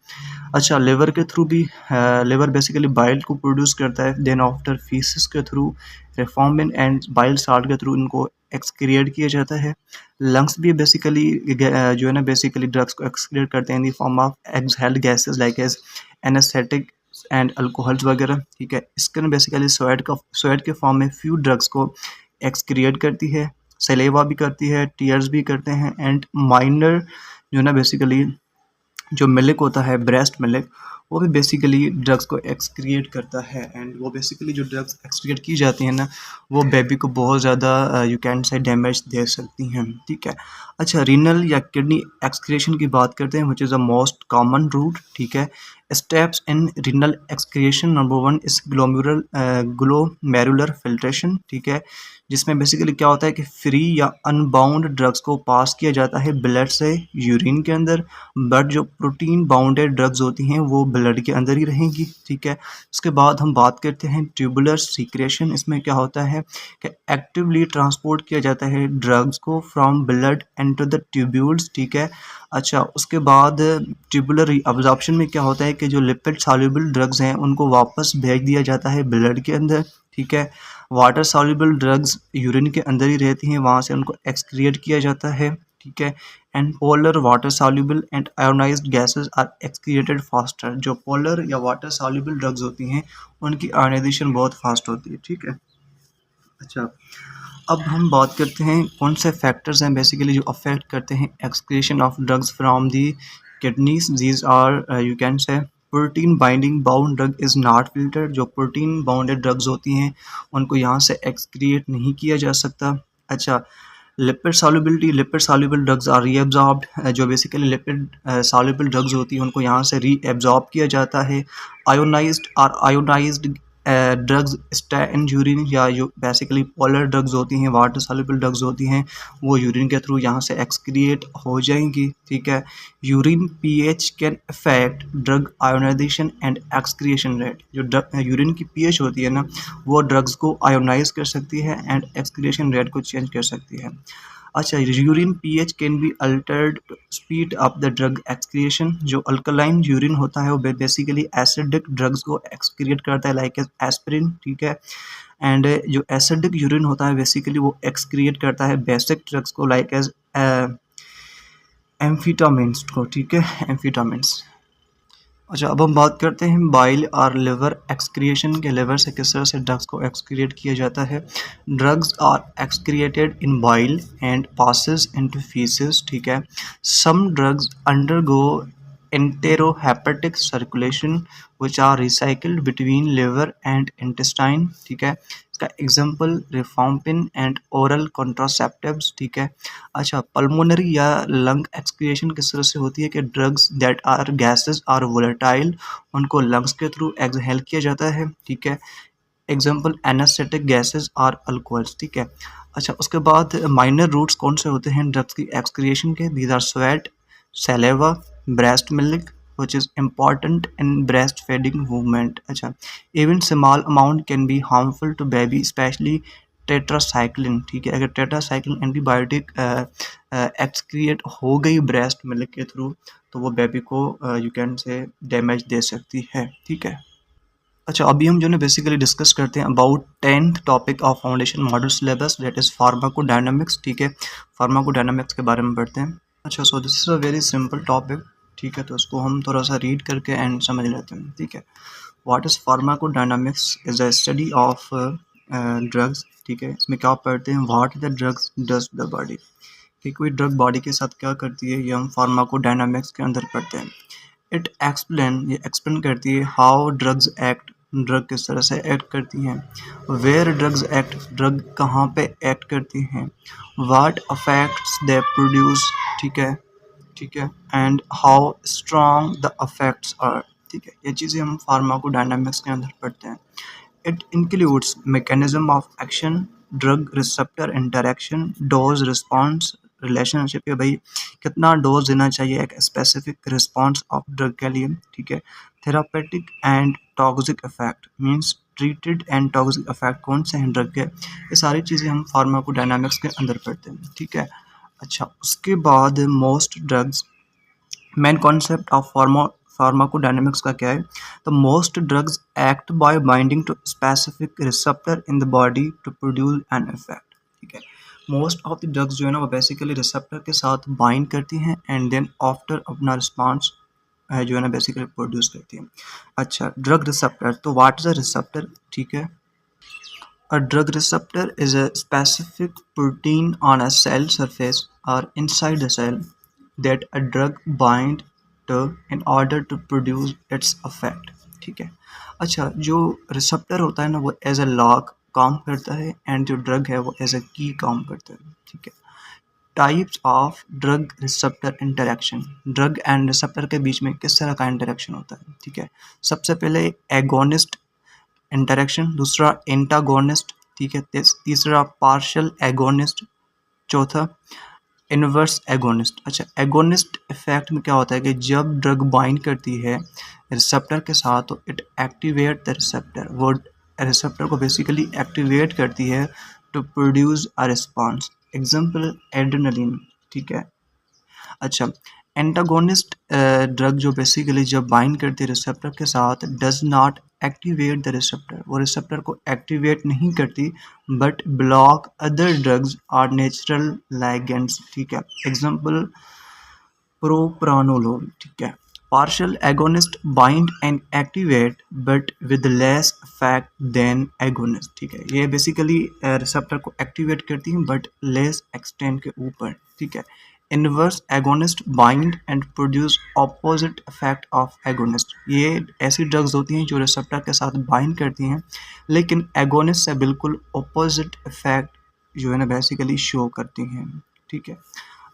अच्छा, लिवर के थ्रू भी, लिवर बेसिकली बाइल को प्रोड्यूस करता है, देन आफ्टर फीसिस के थ्रू, रिफॉर्मिन एंड बाइल साल्ट के थ्रू इनको एक्सक्रिएट किया जाता है। लंग्स भी बेसिकली जो है ना बेसिकली ड्रग्स को एक्सक्रिएट करते हैं in the form of exhaled gases like as anesthetic and alcohols वगैरह। ठीक है। स्किन बेसिकली स्वेट के फॉर्म में फ्यू ड्रग्स को एक्सक्रिएट करती है, सलेवा भी करती है, टीयर्स भी करते हैं, एंड माइनर जो है ना बेसिकली जो मिल्क होता है, ब्रेस्ट मिल्क, वो भी बेसिकली ड्रग्स को एक्सक्रिएट करता है। एंड वो बेसिकली जो ड्रग्स एक्सक्रिएट की जाती हैं ना, वो बेबी को बहुत ज़्यादा यू कैन से डैमेज दे सकती हैं। ठीक है। अच्छा, रीनल या किडनी एक्सक्रिएशन की बात करते हैं, which is a most common route. ठीक है। Steps in renal excretion, number 1 is glomerular filtration. ठीक है। जिसमें बेसिकली क्या होता है कि फ्री या अनबाउंड ड्रग्स को पास किया जाता है ब्लड से यूरिन के अंदर, बट जो प्रोटीन बाउंडेड ड्रग्स होती हैं वो ब्लड के अंदर ही रहेंगी। ठीक है। उसके बाद हम बात करते हैं ट्यूबुलर सीक्रेशन। इसमें क्या होता है कि एक्टिवली ट्रांसपोर्ट किया जाता है ड्रग्स को from blood into the tubules. ठीक है। अच्छा, उसके बाद ट्यूबुलर रीअब्जॉर्प्शन में क्या होता है कि जो लिपिड सॉल्युबल ड्रग्स हैं उनको वापस भेज दिया जाता है ब्लड के अंदर। ठीक है। वाटर सॉल्युबल ड्रग्स यूरिन के अंदर ही रहती हैं, वहाँ से उनको एक्सक्रिएट किया जाता है, ठीक है। And polar water soluble and ionized gases are excreted faster. जो पोलर या वाटर सॉल्युबल ड्रग्स होती हैं उनकी आयोनाइजेशन बहुत फास्ट होती है, ठीक है। अच्छा, अब हम बात करते हैं कौन से फैक्टर्स हैं बेसिकली जो अफेक्ट करते हैं excretion of drugs from the kidneys. These are you can say protein binding bound drug is not filtered. जो प्रोटीन बाउंडेड ड्रग्स होती हैं उनको यहाँ से एक्सक्रिएट नहीं किया जा सकता। अच्छा, lipid solubility, lipid soluble drugs are reabsorbed. जो बेसिकली लिपिड सॉल्युबल ड्रग्स होती हैं उनको यहाँ से रीएब्जॉर्ब किया जाता है। Ionized drugs stay in urine, या जो बेसिकली पोलर ड्रग्स होती हैं, वाटर सॉल्युबल ड्रग्स होती हैं, वो यूरिन के थ्रू यहाँ से एक्सक्रिएट हो जाएंगी, ठीक है। Urine pH can affect drug ionization and excretion rate. जो यूरिन की पीएच होती है ना, वो ड्रग्स को आयोनाइज कर सकती है एंड एक्सक्रिएशन रेट को चेंज कर सकती है। अच्छा, urine pH can be altered to speed up the drug excretion. जो अल्कलाइन यूरिन होता है वो बेसिकली एसिडिक ड्रग्स को एक्सक्रिएट करता है, लाइक एस्पिरिन, ठीक है। एंड जो एसिडिक यूरिन होता है बेसिकली वो एक्सक्रिएट करता है बेसिक ड्रग्स को, लाइक एज एम्फीटामिन्स को, ठीक है, एम्फीटामिन्स। अच्छा, अब हम बात करते हैं बाइल और लिवर एक्सक्रिएशन के। लिवर से किस तरह से ड्रग्स को एक्सक्रिएट किया जाता है। Drugs are excreted in bile and passes into feces, ठीक है। Some drugs undergo enterohepatic circulation which are recycled between liver and intestine, ठीक है। इसका एग्जाम्पल रिफॉम्पिन एंड ओरल कॉन्ट्रासेप्टिव्स, ठीक है। अच्छा, पल्मोनरी या लंग एक्सक्रिएशन किस तरह से होती है कि drugs that are gases or volatile, उनको लंग्स के थ्रू एक्सहेल किया जाता है, ठीक है। Example anesthetic gases or alcohols, ठीक है। अच्छा, उसके बाद माइनर रूट्स कौन से होते हैं ड्रग्स की एक्सक्रिएशन के। These are sweat, saliva, breast milk which is important in breastfeeding movement। अच्छा, even small amount can be harmful to baby, especially tetracycline, ठीक है। अगर टेट्रासाइक्लिन एंटीबायोटिक एक्सक्रिएट हो गई ब्रेस्ट मिल्क के थ्रू तो वो बेबी को यू कैन से डैमेज दे सकती है, ठीक है। अच्छा, अभी हम जो है बेसिकली डिस्कस करते हैं about 10th topic of foundation model syllabus, that is pharmacodynamics, ठीक है। फार्माकोडायनामिक्स के बारे में पढ़ते हैं। अच्छा, so this is a very simple topic, ठीक है, तो इसको हम थोड़ा सा रीड करके एंड समझ लेते हैं, ठीक है। What is pharmacodynamics is a study of drugs, ठीक है। इसमें क्या पढ़ते हैं, what the drugs does the body, कि कोई ड्रग बॉडी के साथ क्या करती है, ये हम फार्माकोडायनामिक्स के अंदर पढ़ते हैं। ये एक्सप्लेन करती है हाउ ड्रग्स एक्ट, ड्रग किस तरह से एक्ट करती हैं। वेयर ड्रग्स एक्ट, ड्रग कहाँ पे एक्ट करती हैं। व्हाट अफेक्ट्स दे प्रोड्यूस, ठीक है, ठीक है। And how strong the affects our, ठीक है। ये चीज़ें हम फार्माकोडायनामिक्स के अंदर पढ़ते हैं। It includes mechanism of action, drug receptor interaction, dose response relationship, है भाई कितना डोज देना चाहिए एक स्पेसिफिक रिस्पॉन्स ऑफ ड्रग के लिए, ठीक है। Therapeutic and toxic effect means treated and toxic effect कौन से हैं ड्रग के, ये सारी चीज़ें हम फार्माकोडायनामिक्स के अंदर पढ़ते हैं, ठीक है। अच्छा, उसके बाद most drugs, main concept of pharmacodynamics का क्या है, तो most drugs act by binding to specific receptor in the body to produce an effect, ठीक है। मोस्ट ऑफ द ड्रग्स जो है ना वो बेसिकली रिसेप्टर के साथ बाइंड करती हैं एंड देन आफ्टर अपना रिस्पॉन्स जो है ना बेसिकली प्रोड्यूस करती हैं। अच्छा, ड्रग रिसेप्टर, तो व्हाट इज अ रिसेप्टर, ठीक है। A drug receptor is a specific protein on a cell surface or inside the cell that a drug binds to in order to produce its effect, ठीक है। अच्छा, जो रिसेप्टर होता है ना वो एज ए लॉक काम करता है एंड जो ड्रग है वो एज ए की काम करता है, ठीक है। Types of drug receptor interaction, drug and receptor के बीच में किस तरह का इंटरेक्शन होता है, ठीक है। सबसे पहले एगोनिस्ट इंटरेक्शन, दूसरा एंटागोनिस्ट, ठीक है, तीसरा पार्शियल एगोनिस्ट, चौथा इनवर्स एगोनिस्ट। अच्छा, एगोनिस्ट इफेक्ट में क्या होता है कि जब ड्रग बाइंड करती है रिसेप्टर के साथ तो इट एक्टिवेट द रिसेप्टर, वो रिसेप्टर को बेसिकली एक्टिवेट करती है to produce a response, example adrenaline, ठीक है। अच्छा, एंटागोनिस्ट ड्रग जो बेसिकली जब बाइंड करती है रिसेप्टर के साथ does not activate the receptor, वो रिसेप्टर को एक्टिवेट नहीं करती but block other drugs are natural ligands, ठीक है। एग्जांपल प्रोप्रानोलोल, ठीक है। Partial agonist bind and activate but with less effect than agonist, ठीक है। ये बेसिकली रिसेप्टर को एक्टिवेट करती हैं बट लेस एक्सटेंट के ऊपर, ठीक है। Inverse agonist bind and produce opposite effect of agonist, ये ऐसी ड्रग्स होती हैं जो रिसेप्टर के साथ बाइंड करती हैं लेकिन एगोनिस्ट से बिल्कुल ऑपोजिट इफेक्ट जो है ना बेसिकली शो करती हैं, ठीक है।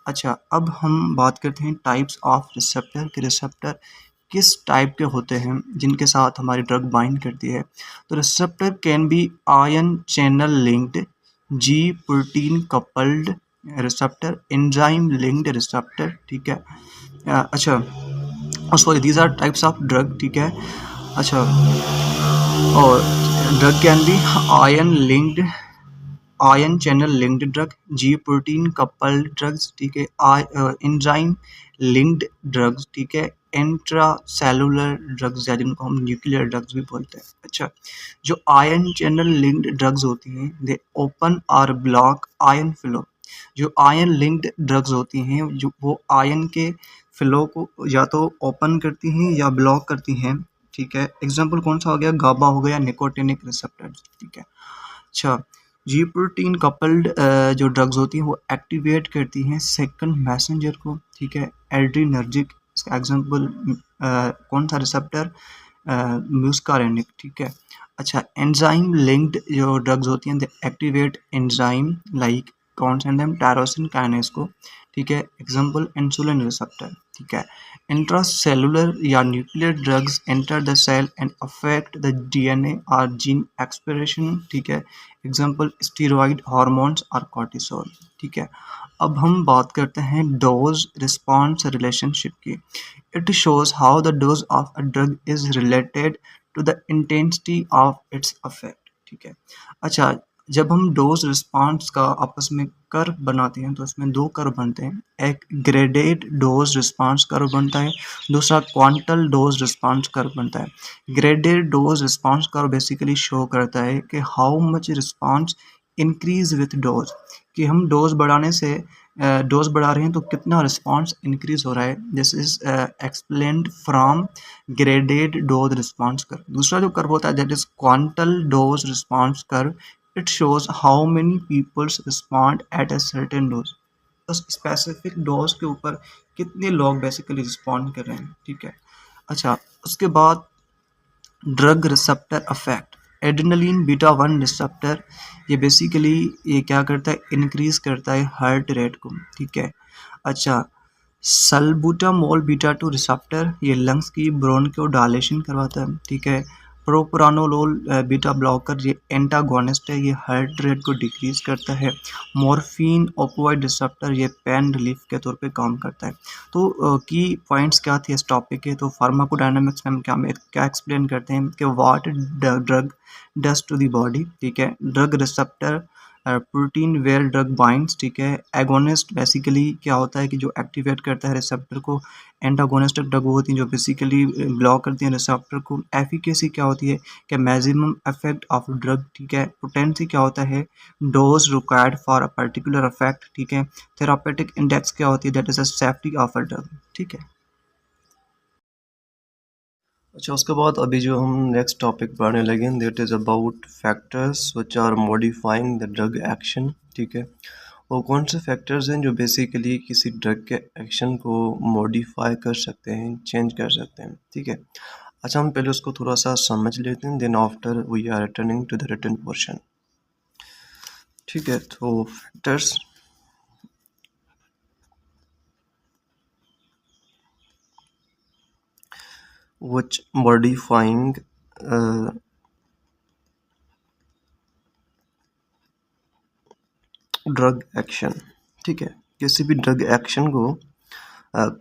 अच्छा, अब हम बात करते हैं टाइप्स ऑफ रिसेप्टर के रिसेप्टर किस टाइप के होते हैं जिनके साथ हमारी ड्रग बाइंड करती है। तो receptor can be ion channel linked, G protein coupled receptor, enzyme linked receptor, ठीक है। अच्छा, sorry, these are types of drug, ठीक है। अच्छा, और drug can be ion linked, ion channel linked drug, G protein coupled drugs, ठीक है। एंजाइम लिंक्ड ड्रग्स, ठीक है। इंट्रा सेलुलर ड्रग्स या जिनको हम न्यूक्लियर ड्रग्स भी बोलते हैं। अच्छा, जो आयन चैनल लिंक्ड ड्रग्स होती हैं दे ओपन और ब्लॉक आयन फ्लो, जो आयन लिंक्ड ड्रग्स होती हैं जो वो आयन के फ्लो को या तो ओपन करती हैं या ब्लॉक करती हैं, ठीक है। एग्जाम्पल कौन सा हो गया, गाबा हो गया, निकोटिनिक रिसेप्टर, ठीक है। अच्छा, जी प्रोटीन कपल्ड जो ड्रग्स होती हैं वो एक्टिवेट करती हैं सेकंड मैसेंजर को, ठीक है। एड्रीनर्जिक, इसका एग्जांपल कौन सा रिसेप्टर, म्यूस्कारेनिक, ठीक है। अच्छा, एंजाइम लिंक्ड जो ड्रग्स होती हैं दे एक्टिवेट एंजाइम लाइक कौन से एंजाइम, टायरोसिन काइनेज को, ठीक है। एग्जांपल इंसुलिन रिसेप्टर, ठीक है। इंट्रासेलुलर या nuclear drugs enter the cell and affect the DNA और जीन एक्सप्रेशन, ठीक है। एग्जाम्पल स्टीरॉइड हार्मोन्स और कॉर्टिसोल, ठीक है। अब हम बात करते हैं डोज रिस्पॉन्स रिलेशनशिप की। It shows how the dose of a drug is related to the intensity of its effect, ठीक है। अच्छा, जब हम डोज रिस्पॉन्स का आपस में कर्व बनाते हैं तो इसमें दो कर्व बनते हैं, एक ग्रेडेड डोज रिस्पॉन्स कर्व बनता है, दूसरा क्वांटल डोज रिस्पॉन्स कर्व बनता है। Graded dose response curve basically show करता है कि how much response increase with dose, कि हम डोज बढ़ाने से डोज बढ़ा रहे हैं तो कितना रिस्पॉन्स इंक्रीज हो रहा है। This is explained from graded dose response curve. दूसरा जो कर्व होता है that is quantal dose response curve, it shows how many peoples respond at a certain dose, उस स्पेसिफिक डोज के ऊपर कितने लोग बेसिकली रिस्पॉन्ड कर रहे हैं, ठीक है। अच्छा, उसके बाद drug receptor affect, adrenaline beta 1 receptor, ये बेसिकली ये क्या करता है, इंक्रीज करता है हार्ट रेट को, ठीक है। अच्छा, सल्बुटामोल बीटा 2 रिसेप्टर, ये लंग्स की ब्रोंकोडायलेशन करवाता है, ठीक है। प्रोप्रानोलोल बीटा ब्लॉकर, ये एंटागोनिस्ट है, ये हार्ट रेट को डिक्रीज करता है। मॉर्फिन ओपियोइड रिसेप्टर, ये पेन रिलीफ के तौर पे काम करता है। तो की पॉइंट्स क्या थे इस टॉपिक के, तो फार्माकोडायनामिक्स में हम क्या एक्सप्लेन करते हैं कि what drug does to the body, ठीक है। Drug receptor protein where drug binds, ठीक है। एगोनिस्ट बेसिकली क्या होता है कि जो एक्टिवेट करता है रिसेप्टर को, एंटागोनिस्ट ड्रग वो होती हैं जो बेसिकली ब्लॉक करती हैं रिसेप्टर को। एफिकेसी क्या होती है कि मैक्सिमम इफेक्ट ऑफ ड्रग, ठीक है। पोटेंसी क्या होता है, dose required for a particular effect, ठीक है। थेरापेटिक इंडेक्स क्या होती है, that is a safety of a drug, ठीक है। अच्छा, उसके बाद अभी जो हम नेक्स्ट टॉपिक पढ़ने लगे that is about factors which are modifying the drug action, ठीक है। वो कौन से फैक्टर्स हैं जो बेसिकली किसी ड्रग के एक्शन को मॉडिफाई कर सकते हैं, चेंज कर सकते हैं, ठीक है। अच्छा, हम पहले उसको थोड़ा सा समझ लेते हैं, then after we are returning to the written portion, ठीक है। तो factors which modifying drug action, ठीक है। किसी भी ड्रग एक्शन को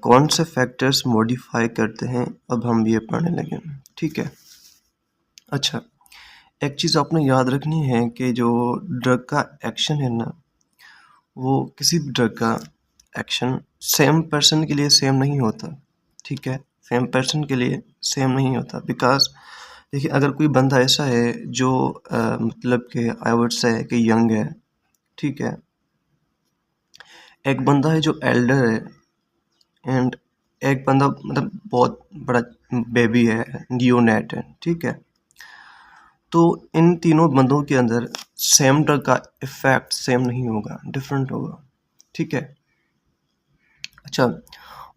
कौन से फैक्टर्स मॉडिफाई करते हैं, अब हम ये पढ़ने लगे, ठीक है। अच्छा, एक चीज़ आपने याद रखनी है कि जो ड्रग का एक्शन है ना, वो किसी भी ड्रग का एक्शन सेम पर्सन के लिए सेम नहीं होता, ठीक है। सेम पर्सन के लिए सेम नहीं होता बिकॉज देखिए, अगर कोई बंदा ऐसा है जो मतलब कि आई वुड से कि यंग है, ठीक है? एक बंदा है जो एल्डर है एंड एक बंदा मतलब बहुत बड़ा बेबी है, नियोनेट है, ठीक है? तो इन तीनों बंदों के अंदर सेम ड्रग का इफ़ेक्ट सेम नहीं होगा, डिफरेंट होगा, ठीक है? अच्छा,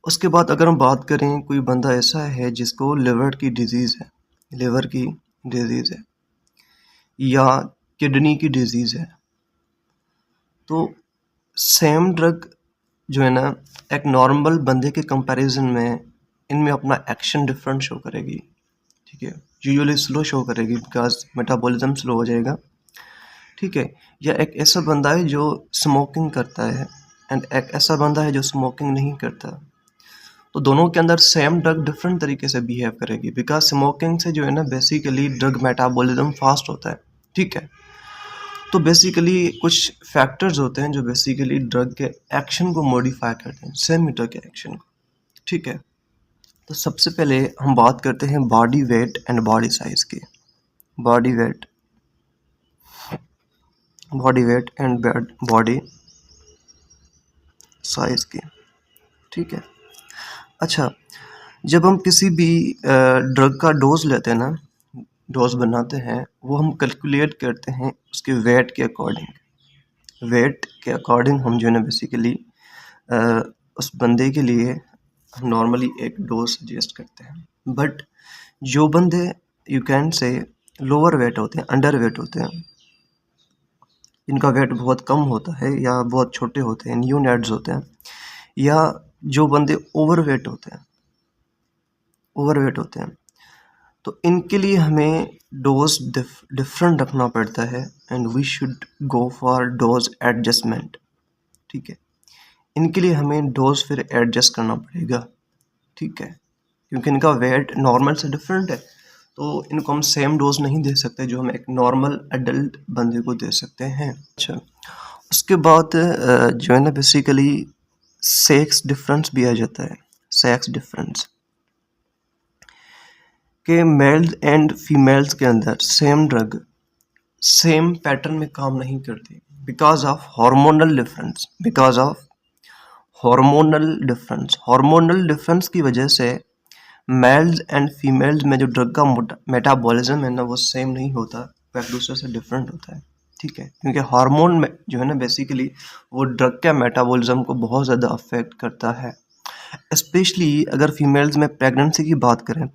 उसके बाद अगर हम बात करें कोई बंदा ऐसा है जिसको लिवर की डिज़ीज़ है, लिवर की डिज़ीज़ है या किडनी की डिज़ीज़ है, तो सेम ड्रग जो है ना एक नॉर्मल बंदे के कंपैरिजन में इनमें अपना एक्शन डिफरेंट शो करेगी, ठीक है? यूजुअली स्लो शो करेगी बिकॉज मेटाबॉलिज्म स्लो हो जाएगा, ठीक है? या एक ऐसा बंदा है जो स्मोकिंग करता है एंड एक ऐसा बंदा है जो स्मोकिंग नहीं करता, तो दोनों के अंदर सेम ड्रग डिफरेंट तरीके से बिहेव करेगी बिकॉज स्मोकिंग से जो है ना बेसिकली ड्रग मेटाबॉलिज्म फास्ट होता है, ठीक है? तो बेसिकली कुछ फैक्टर्स होते हैं जो बेसिकली ड्रग के एक्शन को मॉडिफाई करते हैं, सेम ड्रग के एक्शन को, ठीक है? तो सबसे पहले हम बात करते हैं body weight and body size की। Body weight and body size की, ठीक है? अच्छा, जब हम किसी भी ड्रग का डोज लेते हैं ना, डोज बनाते हैं, वो हम कैलकुलेट करते हैं उसके वेट के अकॉर्डिंग। वेट के अकॉर्डिंग हम जो है ना बेसिकली उस बंदे के लिए हम नॉर्मली एक डोज सजेस्ट करते हैं, बट जो बंदे you can say lower weight होते हैं, अंडर वेट होते हैं, इनका वेट बहुत कम होता है या बहुत छोटे होते हैं, न्यू नेट्स होते हैं, या जो बंदे ओवरवेट होते हैं, तो इनके लिए हमें डोज डिफरेंट रखना पड़ता है and we should go for dose adjustment, ठीक है? इनके लिए हमें डोज फिर एडजस्ट करना पड़ेगा, ठीक है? क्योंकि इनका वेट नॉर्मल से डिफरेंट है, तो इनको हम सेम डोज नहीं दे सकते जो हम एक नॉर्मल एडल्ट बंदे को दे सकते हैं। अच्छा, उसके बाद जो है ना बेसिकली सेक्स डिफरेंस भी आ जाता है। सेक्स डिफरेंस के मेल्स एंड फीमेल्स के अंदर सेम ड्रग सेम पैटर्न में काम नहीं करती बिकॉज ऑफ हार्मोनल डिफरेंस की वजह से मेल्स एंड फीमेल्स में जो ड्रग का मेटाबॉलिज्म है ना वो सेम नहीं होता, वो एक दूसरे से डिफरेंट होता है, ठीक है? क्योंकि हार्मोन में जो है ना बेसिकली वो ड्रग के मेटाबॉलिज्म को बहुत ज़्यादा अफेक्ट करता है। स्पेशली अगर फीमेल्स में प्रेगनेंसी की बात करें,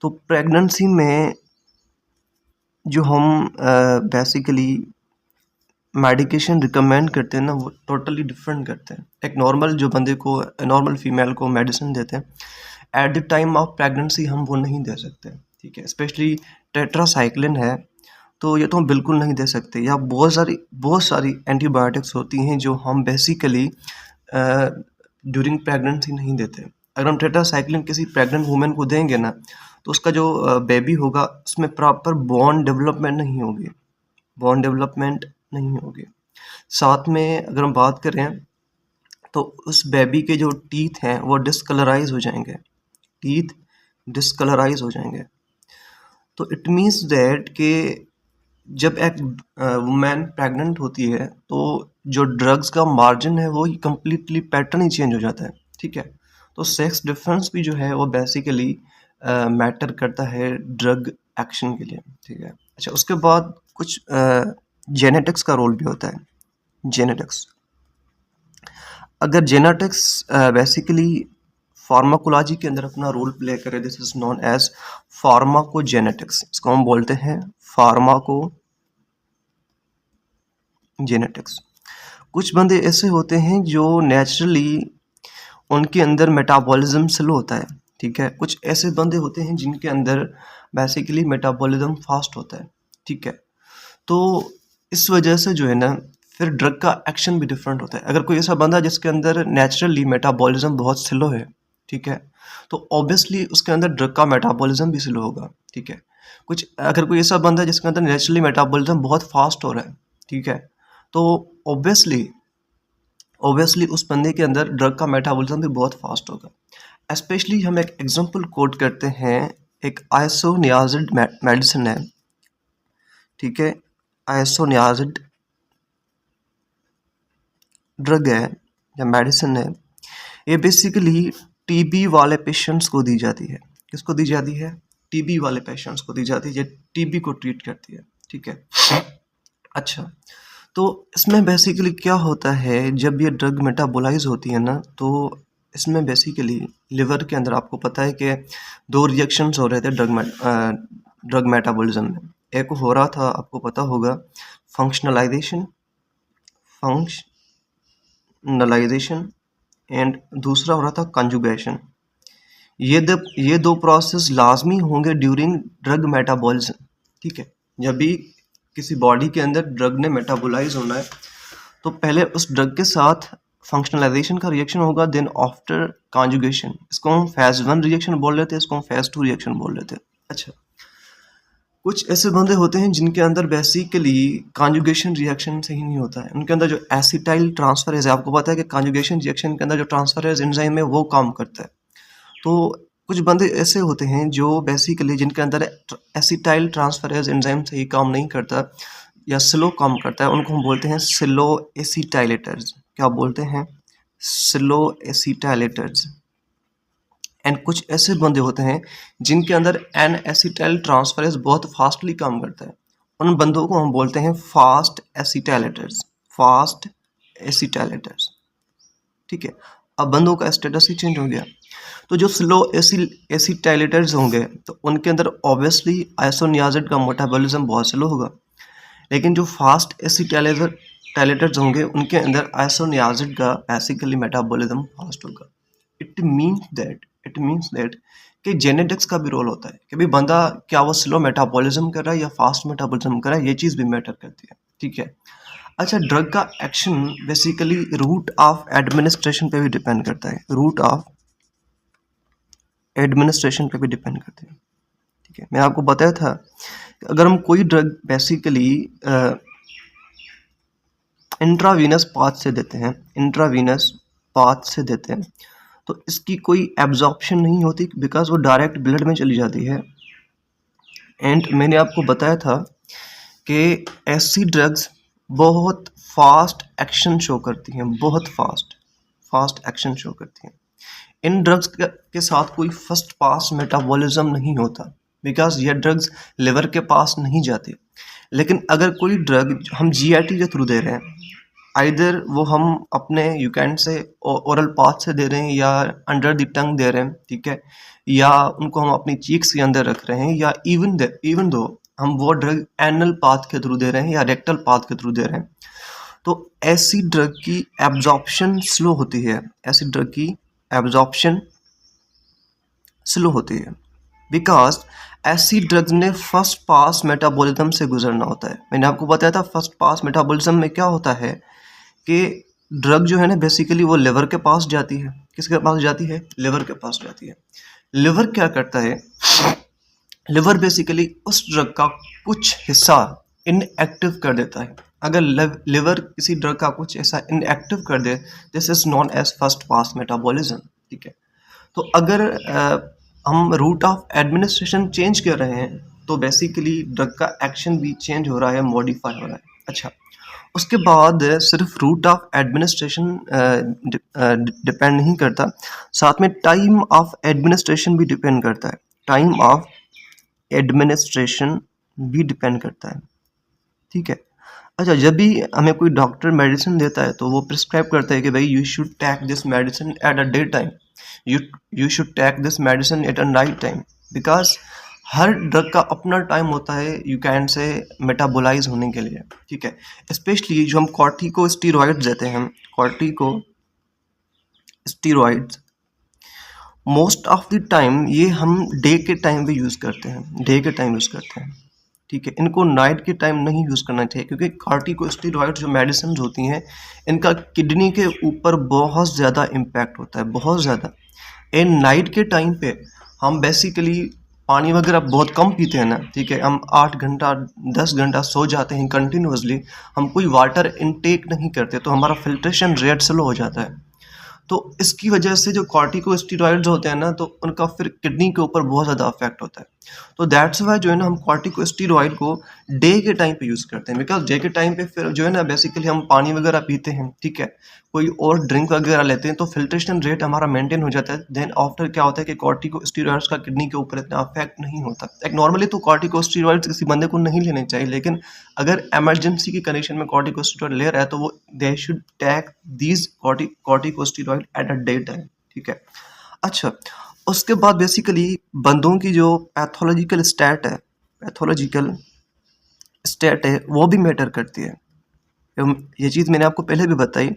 तो प्रेगनेंसी में जो हम बेसिकली मेडिकेशन रिकमेंड करते हैं ना वो टोटली डिफरेंट करते हैं। एक नॉर्मल जो बंदे को नॉर्मल फीमेल को मेडिसिन देते हैं at the time of pregnancy हम वो नहीं दे सकते, ठीक है? स्पेशली टेट्रासाइक्लिन है तो ये तो हम बिल्कुल नहीं दे सकते, या बहुत सारी एंटीबायोटिक्स होती हैं जो हम बेसिकली ड्यूरिंग प्रेगनेंसी नहीं देते। अगर हम टेट्रासाइक्लिन किसी प्रेग्नेंट वुमेन को देंगे ना तो उसका जो बेबी होगा उसमें प्रॉपर बोन डेवलपमेंट नहीं होगी। साथ में अगर हम बात करें तो उस बेबी के जो टीथ हैं वो डिस्कलराइज हो जाएंगे। तो इट मीन्स दैट कि जब एक वुमेन प्रेग्नेंट होती है तो जो ड्रग्स का मार्जिन है वो कम्प्लीटली पैटर्न ही चेंज हो जाता है, ठीक है? तो सेक्स डिफरेंस भी जो है वो बेसिकली मैटर करता है ड्रग एक्शन के लिए, ठीक है? अच्छा, उसके बाद कुछ जेनेटिक्स का रोल भी होता है। जेनेटिक्स अगर जेनेटिक्स बेसिकली फार्माकोलॉजी के अंदर अपना रोल प्ले करे, this is known as pharmacogenetics. इसको हम बोलते हैं फार्माकोजेनेटिक्स। कुछ बंदे ऐसे होते हैं जो नेचुरली उनके अंदर मेटाबॉलिज्म स्लो होता है, ठीक है? कुछ ऐसे बंदे होते हैं जिनके अंदर बेसिकली मेटाबॉलिज्म फास्ट होता है, ठीक है? तो इस वजह से जो है ना फिर ड्रग का एक्शन भी डिफरेंट होता है। अगर कोई ऐसा बंदा जिसके अंदर नेचुरली मेटाबॉलिज्म बहुत स्लो है, ठीक है? तो ऑब्वियसली उसके अंदर ड्रग का मेटाबॉलिज्म भी स्लो होगा, ठीक है? अगर कोई ऐसा बंदा जिसके अंदर नेचुरली मेटाबॉलिज्म बहुत फास्ट हो रहा है, ठीक है? तो ऑब्वियसली उस बंदे के अंदर ड्रग का मेटाबॉलिज्म भी बहुत फास्ट होगा। स्पेशली हम एक एग्जांपल कोट करते हैं एक आइसोनियाजिड मेडिसिन है, ठीक है, आइसोनियाजिड ड्रग है या मेडिसिन है। ये बेसिकली टीबी वाले पेशेंट्स को दी जाती है। किसको दी जाती है? टीबी वाले पेशेंट्स को दी जाती है, ये टीबी को ट्रीट करती है, ठीक है। अच्छा, तो इसमें बेसिकली क्या होता है, जब ये ड्रग मेटाबोलाइज होती है ना, तो इसमें बेसिकली लिवर के अंदर आपको पता है कि 2 रिएक्शंस हो रहे थे ड्रग मेटाबॉलिज्म में। एक हो रहा था, आपको पता होगा, फंक्शनलाइजेशन एंड दूसरा हो रहा था कंजुगेशन। ये दो प्रोसेस लाजमी होंगे ड्यूरिंग ड्रग मेटाबॉलिज्म, ठीक है। जब भी किसी बॉडी के अंदर ड्रग ने मेटाबोलाइज होना है, तो पहले उस ड्रग के साथ फंक्शनलाइजेशन का रिएक्शन होगा, देन आफ्टर कॉन्जुगेशन। इसको हम फेज 1 रिएक्शन बोल रहे थे, इसको हम फेज 2 रिएक्शन बोल रहे थे। अच्छा, कुछ ऐसे बंदे होते हैं जिनके अंदर बेसिकली कॉन्जुगेशन रिएक्शन सही नहीं होता है, उनके अंदर जो एसिटाइल ट्रांसफरेज है, आपको पता है कि कॉन्जुगेशन रिएक्शन के अंदर जो ट्रांसफरेज एंजाइम है वो काम करता है। तो कुछ बंदे ऐसे होते हैं जो बेसिकली जिनके अंदर एसिटाइल ट्रांसफरेज एंजाइम सही काम नहीं करता या स्लो काम करता है, उनको हम बोलते हैं स्लो एसिटाइलेटर्स। क्या बोलते हैं? स्लो एसिटाइलेटर्स। एंड कुछ ऐसे बंदे होते हैं जिनके अंदर एन एसिटाइल ट्रांसफरेज बहुत फास्टली काम करता है, उन बंदों को हम बोलते हैं फास्ट एसिटाइलेटर्स। फास्ट एसिटाइलेटर्स, ठीक है। अब बंदों का स्टेटस ही चेंज हो गया। तो जो स्लो एसिटाइलेटर्स होंगे, तो उनके अंदर ऑब्वियसली आइसोनियाजिड का मेटाबॉलिज्म बहुत स्लो होगा, लेकिन जो फास्ट एसिटाइलेटर्स होंगे, उनके अंदर आइसोनियाजिड का बेसिकली मेटाबॉलिज्म फास्ट होगा। इट मीन्स दैट कि जेनेटिक्स का भी रोल होता है कि भाई बंदा क्या वो स्लो मेटाबॉलिज्म कर रहा है या फास्ट मेटाबॉलिज्म कर रहा है, ये चीज़ भी मैटर करती है, ठीक है। अच्छा, ड्रग का action basically route of administration पे भी डिपेंड करता है, रूट ऑफ एडमिनिस्ट्रेशन पे भी डिपेंड करते हैं, ठीक है। मैं आपको बताया था कि अगर हम कोई ड्रग बेसिकली इंट्रावीनस पाथ से देते हैं, इंट्रावीनस पाथ से देते हैं, तो इसकी कोई एब्जॉर्प्शन नहीं होती, बिकॉज वो डायरेक्ट ब्लड में चली जाती है। एंड मैंने आपको बताया था कि ऐसी ड्रग्स बहुत फास्ट एक्शन शो करती हैं, बहुत फास्ट एक्शन शो करती हैं। इन ड्रग्स के साथ कोई फर्स्ट पास मेटाबॉलिज्म नहीं होता, बिकॉज ये ड्रग्स लिवर के पास नहीं जाते। लेकिन अगर कोई ड्रग हम जीआईटी के थ्रू दे रहे हैं, आइदर वो हम अपने यू कैन से ओरल पाथ से दे रहे हैं या अंडर द टंग दे रहे हैं, ठीक है, या उनको हम अपनी चीक्स के अंदर रख रहे हैं, या इवन दो हम वो ड्रग एनल पाथ के थ्रू दे रहे हैं या रेक्टल पाथ के थ्रू दे रहे हैं, तो ऐसी ड्रग की एब्जॉर्प्शन स्लो होती है, ऐसी ड्रग की एब्जॉर्प्शन स्लो होती है, बिकॉज ऐसी ड्रग्स ने फर्स्ट पास मेटाबॉलिज्म से गुजरना होता है। मैंने आपको बताया था फर्स्ट पास मेटाबॉलिज्म में क्या होता है कि ड्रग जो है ना बेसिकली वो लिवर के पास जाती है। किसके पास जाती है? लिवर के पास जाती है। लिवर क्या करता है? लिवर बेसिकली उस ड्रग का कुछ हिस्सा इनएक्टिव कर देता है। अगर लिवर किसी ड्रग का कुछ ऐसा इनएक्टिव कर दे, this is known as first pass metabolism, ठीक है। तो अगर हम रूट ऑफ एडमिनिस्ट्रेशन चेंज कर रहे हैं, तो बेसिकली ड्रग का एक्शन भी चेंज हो रहा है, मॉडिफाई हो रहा है। अच्छा, उसके बाद सिर्फ रूट ऑफ एडमिनिस्ट्रेशन डिपेंड नहीं करता, साथ में टाइम ऑफ एडमिनिस्ट्रेशन भी डिपेंड करता है। टाइम ऑफ एडमिनिस्ट्रेशन भी डिपेंड करता है, ठीक है। अच्छा, जब भी हमें कोई डॉक्टर मेडिसिन देता है तो वो प्रिस्क्राइब करता है कि भाई you should take this medicine at a day time, you should take this medicine at a night time, because हर ड्रग का अपना टाइम होता है, यू कैन से मेटाबोलाइज होने के लिए, ठीक है। स्पेशली जो हम कॉर्टिकोस्टेरॉइड्स देते हैं, corticosteroids most of the time ये हम डे के टाइम पे यूज़ करते हैं, डे के टाइम यूज़ करते हैं, ठीक है। इनको नाइट के टाइम नहीं यूज़ करना चाहिए, क्योंकि कॉर्टिकोस्टेरॉइड जो मेडिसिन होती हैं इनका किडनी के ऊपर बहुत ज़्यादा इम्पैक्ट होता है, बहुत ज़्यादा। एंड नाइट के टाइम पे हम बेसिकली पानी वगैरह बहुत कम पीते हैं ना, ठीक है। हम 8 घंटा 10 घंटा सो जाते हैं कंटिन्यूसली, हम कोई वाटर इनटेक नहीं करते, तो हमारा फिल्ट्रेशन रेट स्लो हो जाता है। तो इसकी वजह से जो कॉर्टिकोस्टेरॉइड्स होते हैं ना, तो उनका फिर किडनी के ऊपर बहुत ज़्यादा इफेक्ट होता है। तो दैट्स वाई जो है ना हम कॉर्टिकोस्टेरॉइड को डे के टाइम पे यूज़ करते हैं, बिकॉज डे के टाइम पे फिर जो है ना बेसिकली हम पानी वगैरह पीते हैं, ठीक है, कोई और ड्रिंक वगैरह लेते हैं तो फिल्ट्रेशन रेट हमारा मेंटेन हो जाता है। देन आफ्टर क्या होता है कि कॉर्टिकोस्टेरॉइड्स का किडनी के ऊपर इतना अफेक्ट नहीं होता। एक नॉर्मली तो कॉर्टिकोस्टेरॉइड्स किसी बंदे को नहीं लेने चाहिए, लेकिन अगर इमरजेंसी की कंडीशन में कॉर्टिकोस्टेरॉइड ले रहा है तो वो they should take these corticosteroid at a day time, ठीक है। अच्छा, उसके बाद बेसिकली बंदों की जो पैथोलॉजिकल स्टेट है वो भी मैटर करती है। ये चीज़ मैंने आपको पहले भी बताई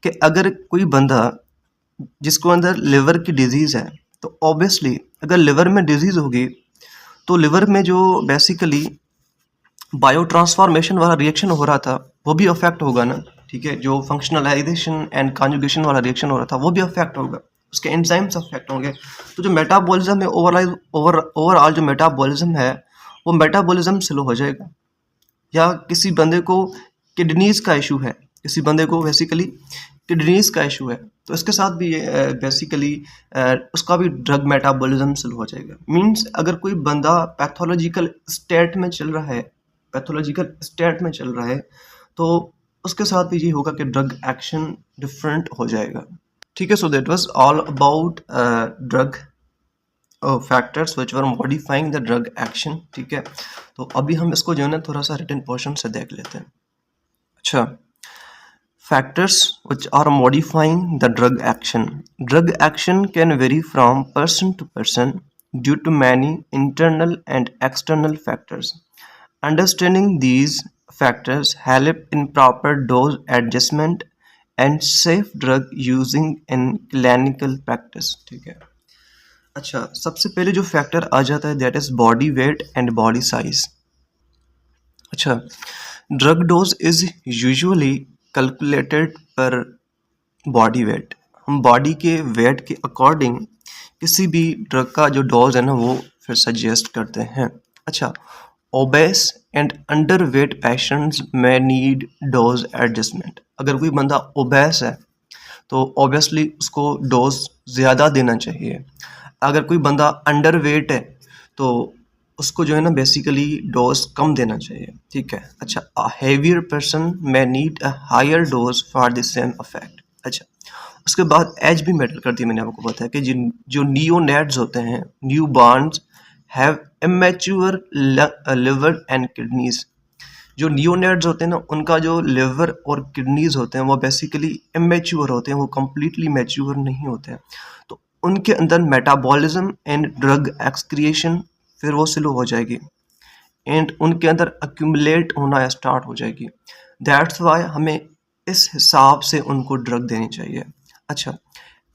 कि अगर कोई बंदा जिसको अंदर लिवर की डिजीज़ है, तो ऑब्वियसली अगर लिवर में डिजीज़ होगी तो लिवर में जो बेसिकली बायो ट्रांसफॉर्मेशन वाला रिएक्शन हो रहा था वो भी अफेक्ट होगा ना, ठीक है। जो फंक्शनलाइजेशन एंड कॉन्जुगेशन वाला रिएक्शन हो रहा था वो भी अफेक्ट होगा, उसके एंजाइम्स अफेक्ट होंगे। तो जो मेटाबॉलिज्म है ओवरऑल जो मेटाबॉलिज्म है वो मेटाबॉलिज्म स्लो हो जाएगा। या किसी बंदे को किडनीज का इशू है, किसी बंदे को बेसिकली किडनीज का इशू है, तो इसके साथ भी बेसिकली उसका भी ड्रग मेटाबॉलिज्म स्लो हो जाएगा। मींस अगर कोई बंदा पैथोलॉजिकल स्टेट में चल रहा है तो उसके साथ भी ये होगा कि ड्रग एक्शन डिफरेंट हो जाएगा, ठीक है। So that was all about drug factors which were modifying the drug action, ठीक है। तो अभी हम इसको जो है ना थोड़ा सा रिटन पोर्शन से देख लेते हैं। अच्छा, factors which are modifying the drug action can vary from person to person due to many internal and external factors. Understanding these factors help in proper dose adjustment and safe drug using in clinical practice, ठीक है। अच्छा, सबसे पहले जो फैक्टर आ जाता है that is body weight and body size. अच्छा, drug dose is usually calculated per body weight. हम बॉडी के वेट के अकॉर्डिंग किसी भी ड्रग का जो डोज है ना वो फिर सजेस्ट करते हैं। अच्छा, obese and under weight patients में नीड डोज एडजस्टमेंट। अगर कोई बंदा ओबेस है तो ऑब्वियसली उसको डोज ज़्यादा देना चाहिए। अगर कोई बंदा अंडर वेट है तो उसको जो है ना बेसिकली डोज कम देना चाहिए, ठीक है। अच्छा, अ हेवियर पर्सन में need a higher dose for the same effect. अच्छा, उसके बाद एज भी मैटर करती है। मैंने आपको बताया कि जो नियोनेट्स होते हैं, new borns have immature liver and kidneys. जो नियोनेट्स होते हैं ना उनका जो लिवर और किडनीज होते हैं वो बेसिकली इमेच्योर होते हैं, वो कम्प्लीटली मैच्योर नहीं होते हैं। तो उनके अंदर मेटाबॉलिज्म एंड ड्रग एक्सक्रिएशन फिर वो स्लो हो जाएगी एंड उनके अंदर अक्यूमुलेट होना स्टार्ट हो जाएगी। दैट्स वाई हमें इस हिसाब से उनको ड्रग देनी चाहिए। अच्छा,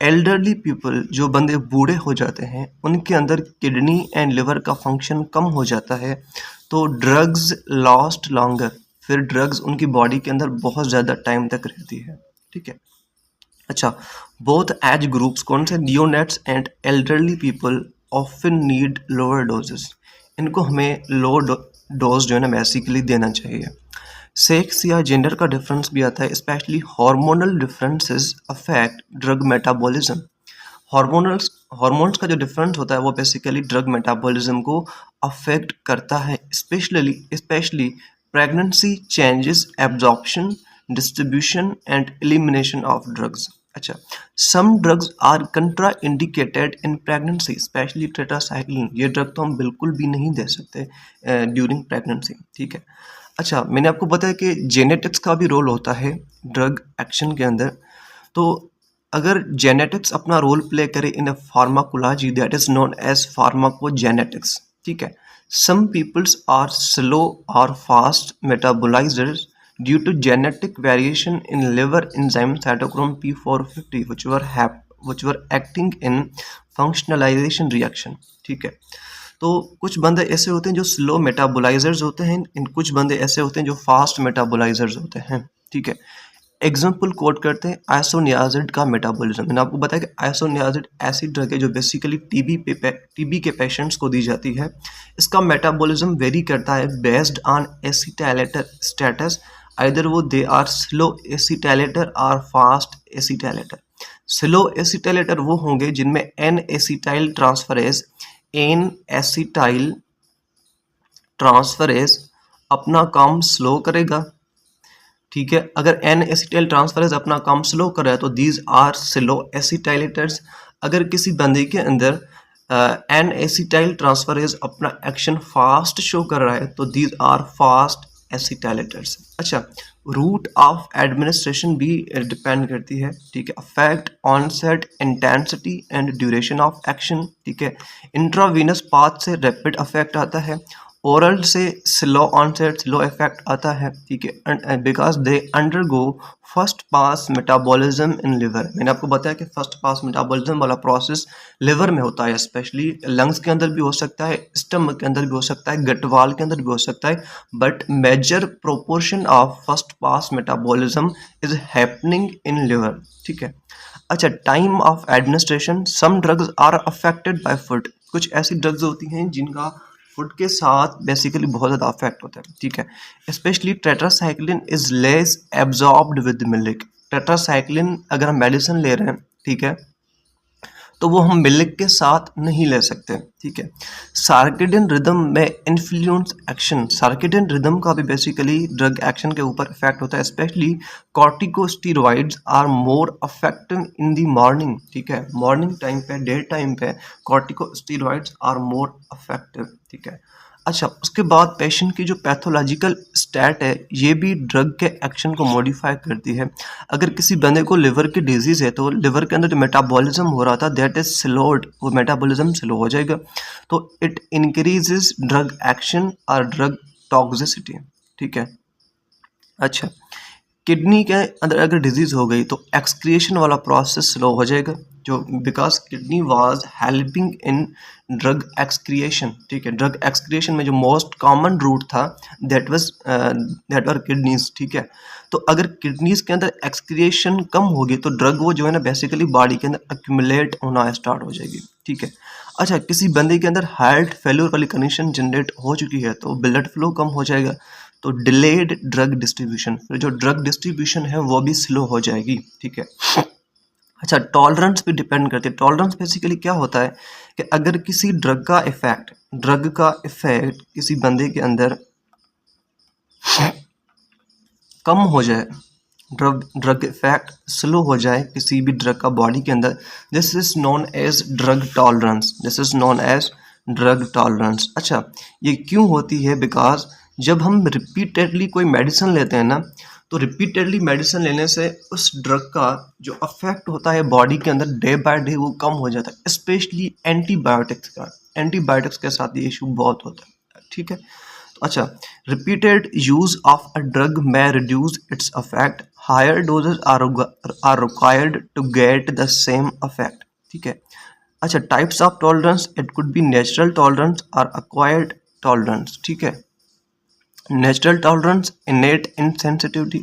एल्डरली पीपल, जो बंदे बूढ़े हो जाते हैं, उनके अंदर किडनी एंड लिवर का फंक्शन कम हो जाता है तो ड्रग्स लास्ट लॉन्गर, फिर ड्रग्स उनकी बॉडी के अंदर बहुत ज़्यादा टाइम तक रहती है, ठीक है। अच्छा, बोथ एज ग्रुप्स कौन से, neonates and elderly people often need lower doses. इनको हमें लो डोज जो है ना बेसिकली देना चाहिए। सेक्स या जेंडर का डिफरेंस भी आता है, especially hormonal differences affect drug metabolism. Hormones का जो डिफरेंस होता है वो बेसिकली ड्रग मेटाबॉलिज्म को अफेक्ट करता है, especially pregnancy changes absorption, distribution and elimination of drugs. अच्छा, some drugs are contraindicated in pregnancy, especially tetracycline. ये ड्रग तो हम बिल्कुल भी नहीं दे सकते ड्यूरिंग प्रेगनेंसी, ठीक है। अच्छा, मैंने आपको बताया कि जेनेटिक्स का भी रोल होता है ड्रग एक्शन के अंदर। तो अगर जेनेटिक्स अपना रोल प्ले करे in a pharmacology that is known as pharmacogenetics, ठीक है। Some peoples are slow or fast metabolizers due to genetic variation in liver enzyme cytochrome P450 which were acting in functionalization reaction, ठीक है। तो कुछ बंदे ऐसे होते हैं जो स्लो मेटाबोलाइजर्स होते हैं, इन कुछ बंदे ऐसे होते हैं जो फास्ट मेटाबोलाइजर्स होते हैं, ठीक है। एग्जाम्पल कोट करते हैं आइसोनियाजिड का मेटाबॉलिज्म। मैंने आपको बताया कि आइसोनियाजिड ऐसी ड्रग है जो बेसिकली टीबी के पेशेंट्स को दी जाती है। इसका मेटाबॉलिज्म वेरी करता है based on acetylator status, either वो दे आर स्लो एसिटाइलेटर और फास्ट एसिटाइलेटर। स्लो एसिटाइलेटर वो होंगे जिनमें N acetyl transferase N acetyl transferase अपना काम स्लो करेगा, ठीक है। अगर एन एसिटाइल ट्रांसफरेज अपना काम स्लो कर रहा है तो दीज आर स्लो एसिटाइलेटर्स। अगर किसी बंदे के अंदर एन एसिटाइल ट्रांसफरेज अपना एक्शन फास्ट शो कर रहा है तो दीज आर फास्ट एसिटाइलेटर्स। अच्छा, रूट ऑफ एडमिनिस्ट्रेशन भी डिपेंड करती है, ठीक है। Affect onset intensity and duration of action, ठीक है। इंट्रावीनस पाथ से रैपिड अफेक्ट आता है, ओरल से स्लो ऑनसेट स्लो इफेक्ट आता है, ठीक है, because they undergo first pass metabolism in liver. मैंने आपको बताया कि फर्स्ट पास मेटाबॉलिज्म वाला प्रोसेस लिवर में होता है, स्पेशली लंग्स के अंदर भी हो सकता है, स्टमक के अंदर भी हो सकता है, गट वाल के अंदर भी हो सकता है, but major proportion of first pass metabolism is happening in liver, ठीक है। अच्छा, time of administration, some drugs are affected by food. कुछ ऐसी ड्रग्स होती हैं जिनका फूड के साथ बेसिकली बहुत ज़्यादा अफेक्ट होता है, ठीक है। Specially tetracycline is less absorbed with milk. Tetracycline अगर हम मेडिसिन ले रहे हैं, ठीक है, तो वो हम मिल्क के साथ नहीं ले सकते, ठीक है। सार्केडियन रिदम में इन्फ्लुएंस एक्शन, सार्केडियन रिदम का भी बेसिकली ड्रग एक्शन के ऊपर इफेक्ट होता है। Specially corticosteroids are more effective in the morning, ठीक है। मॉर्निंग टाइम पे, डे टाइम पे कॉर्टिकोस्टेरॉइड्स आर मोर इफेक्टिव, ठीक है। अच्छा, उसके बाद पेशेंट की जो पैथोलॉजिकल स्टैट है ये भी ड्रग के एक्शन को मॉडिफाई करती है। अगर किसी बंदे को लिवर की डिजीज़ है तो लिवर के अंदर जो मेटाबॉलिज्म हो रहा था दैट इज स्लोड, वो मेटाबॉलिज्म स्लो हो जाएगा, तो इट इंक्रीजेस ड्रग एक्शन और ड्रग टॉक्सिसिटी, ठीक है। अच्छा, किडनी के अंदर अगर डिजीज़ हो गई तो एक्सक्रिएशन वाला प्रोसेस स्लो हो जाएगा, जो because kidney was helping in drug excretion, ठीक है। ड्रग एक्सक्रिएशन में जो मोस्ट कॉमन रूट था दैट वर किडनीज, ठीक है। तो अगर किडनीज के अंदर एक्सक्रिएशन कम होगी तो ड्रग वो जो है ना बेसिकली बॉडी के अंदर एक्यूमुलेट होना स्टार्ट हो जाएगी, ठीक है। अच्छा, किसी बंदे के अंदर हार्ट फेल्योर वाली कंडीशन जनरेट हो चुकी है तो ब्लड फ्लो कम हो जाएगा, तो डिलेड ड्रग डिस्ट्रीब्यूशन, फिर जो ड्रग डिस्ट्रीब्यूशन है वो भी स्लो हो जाएगी, ठीक है। अच्छा, टॉलरेंस पे डिपेंड करती है। टॉलरेंस बेसिकली क्या होता है कि अगर किसी ड्रग का इफेक्ट किसी बंदे के अंदर कम हो जाए, ड्रग इफेक्ट स्लो हो जाए किसी भी ड्रग का बॉडी के अंदर, this is known as drug tolerance, this is known as drug tolerance. अच्छा, ये क्यों होती है? बिकॉज जब हम रिपीटेडली कोई मेडिसिन लेते हैं ना, तो रिपीटेडली मेडिसिन लेने से उस ड्रग का जो अफेक्ट होता है बॉडी के अंदर डे बाय डे वो कम हो जाता है, स्पेशली एंटीबायोटिक्स का। एंटीबायोटिक्स के साथ ये इशू बहुत होता है, ठीक है। तो अच्छा, repeated use of a drug may reduce its effect, higher doses are required to get the same effect, ठीक है। अच्छा, types of tolerance, it could be natural tolerance और acquired टॉलरेंस, ठीक है। Natural tolerance, innate insensitivity,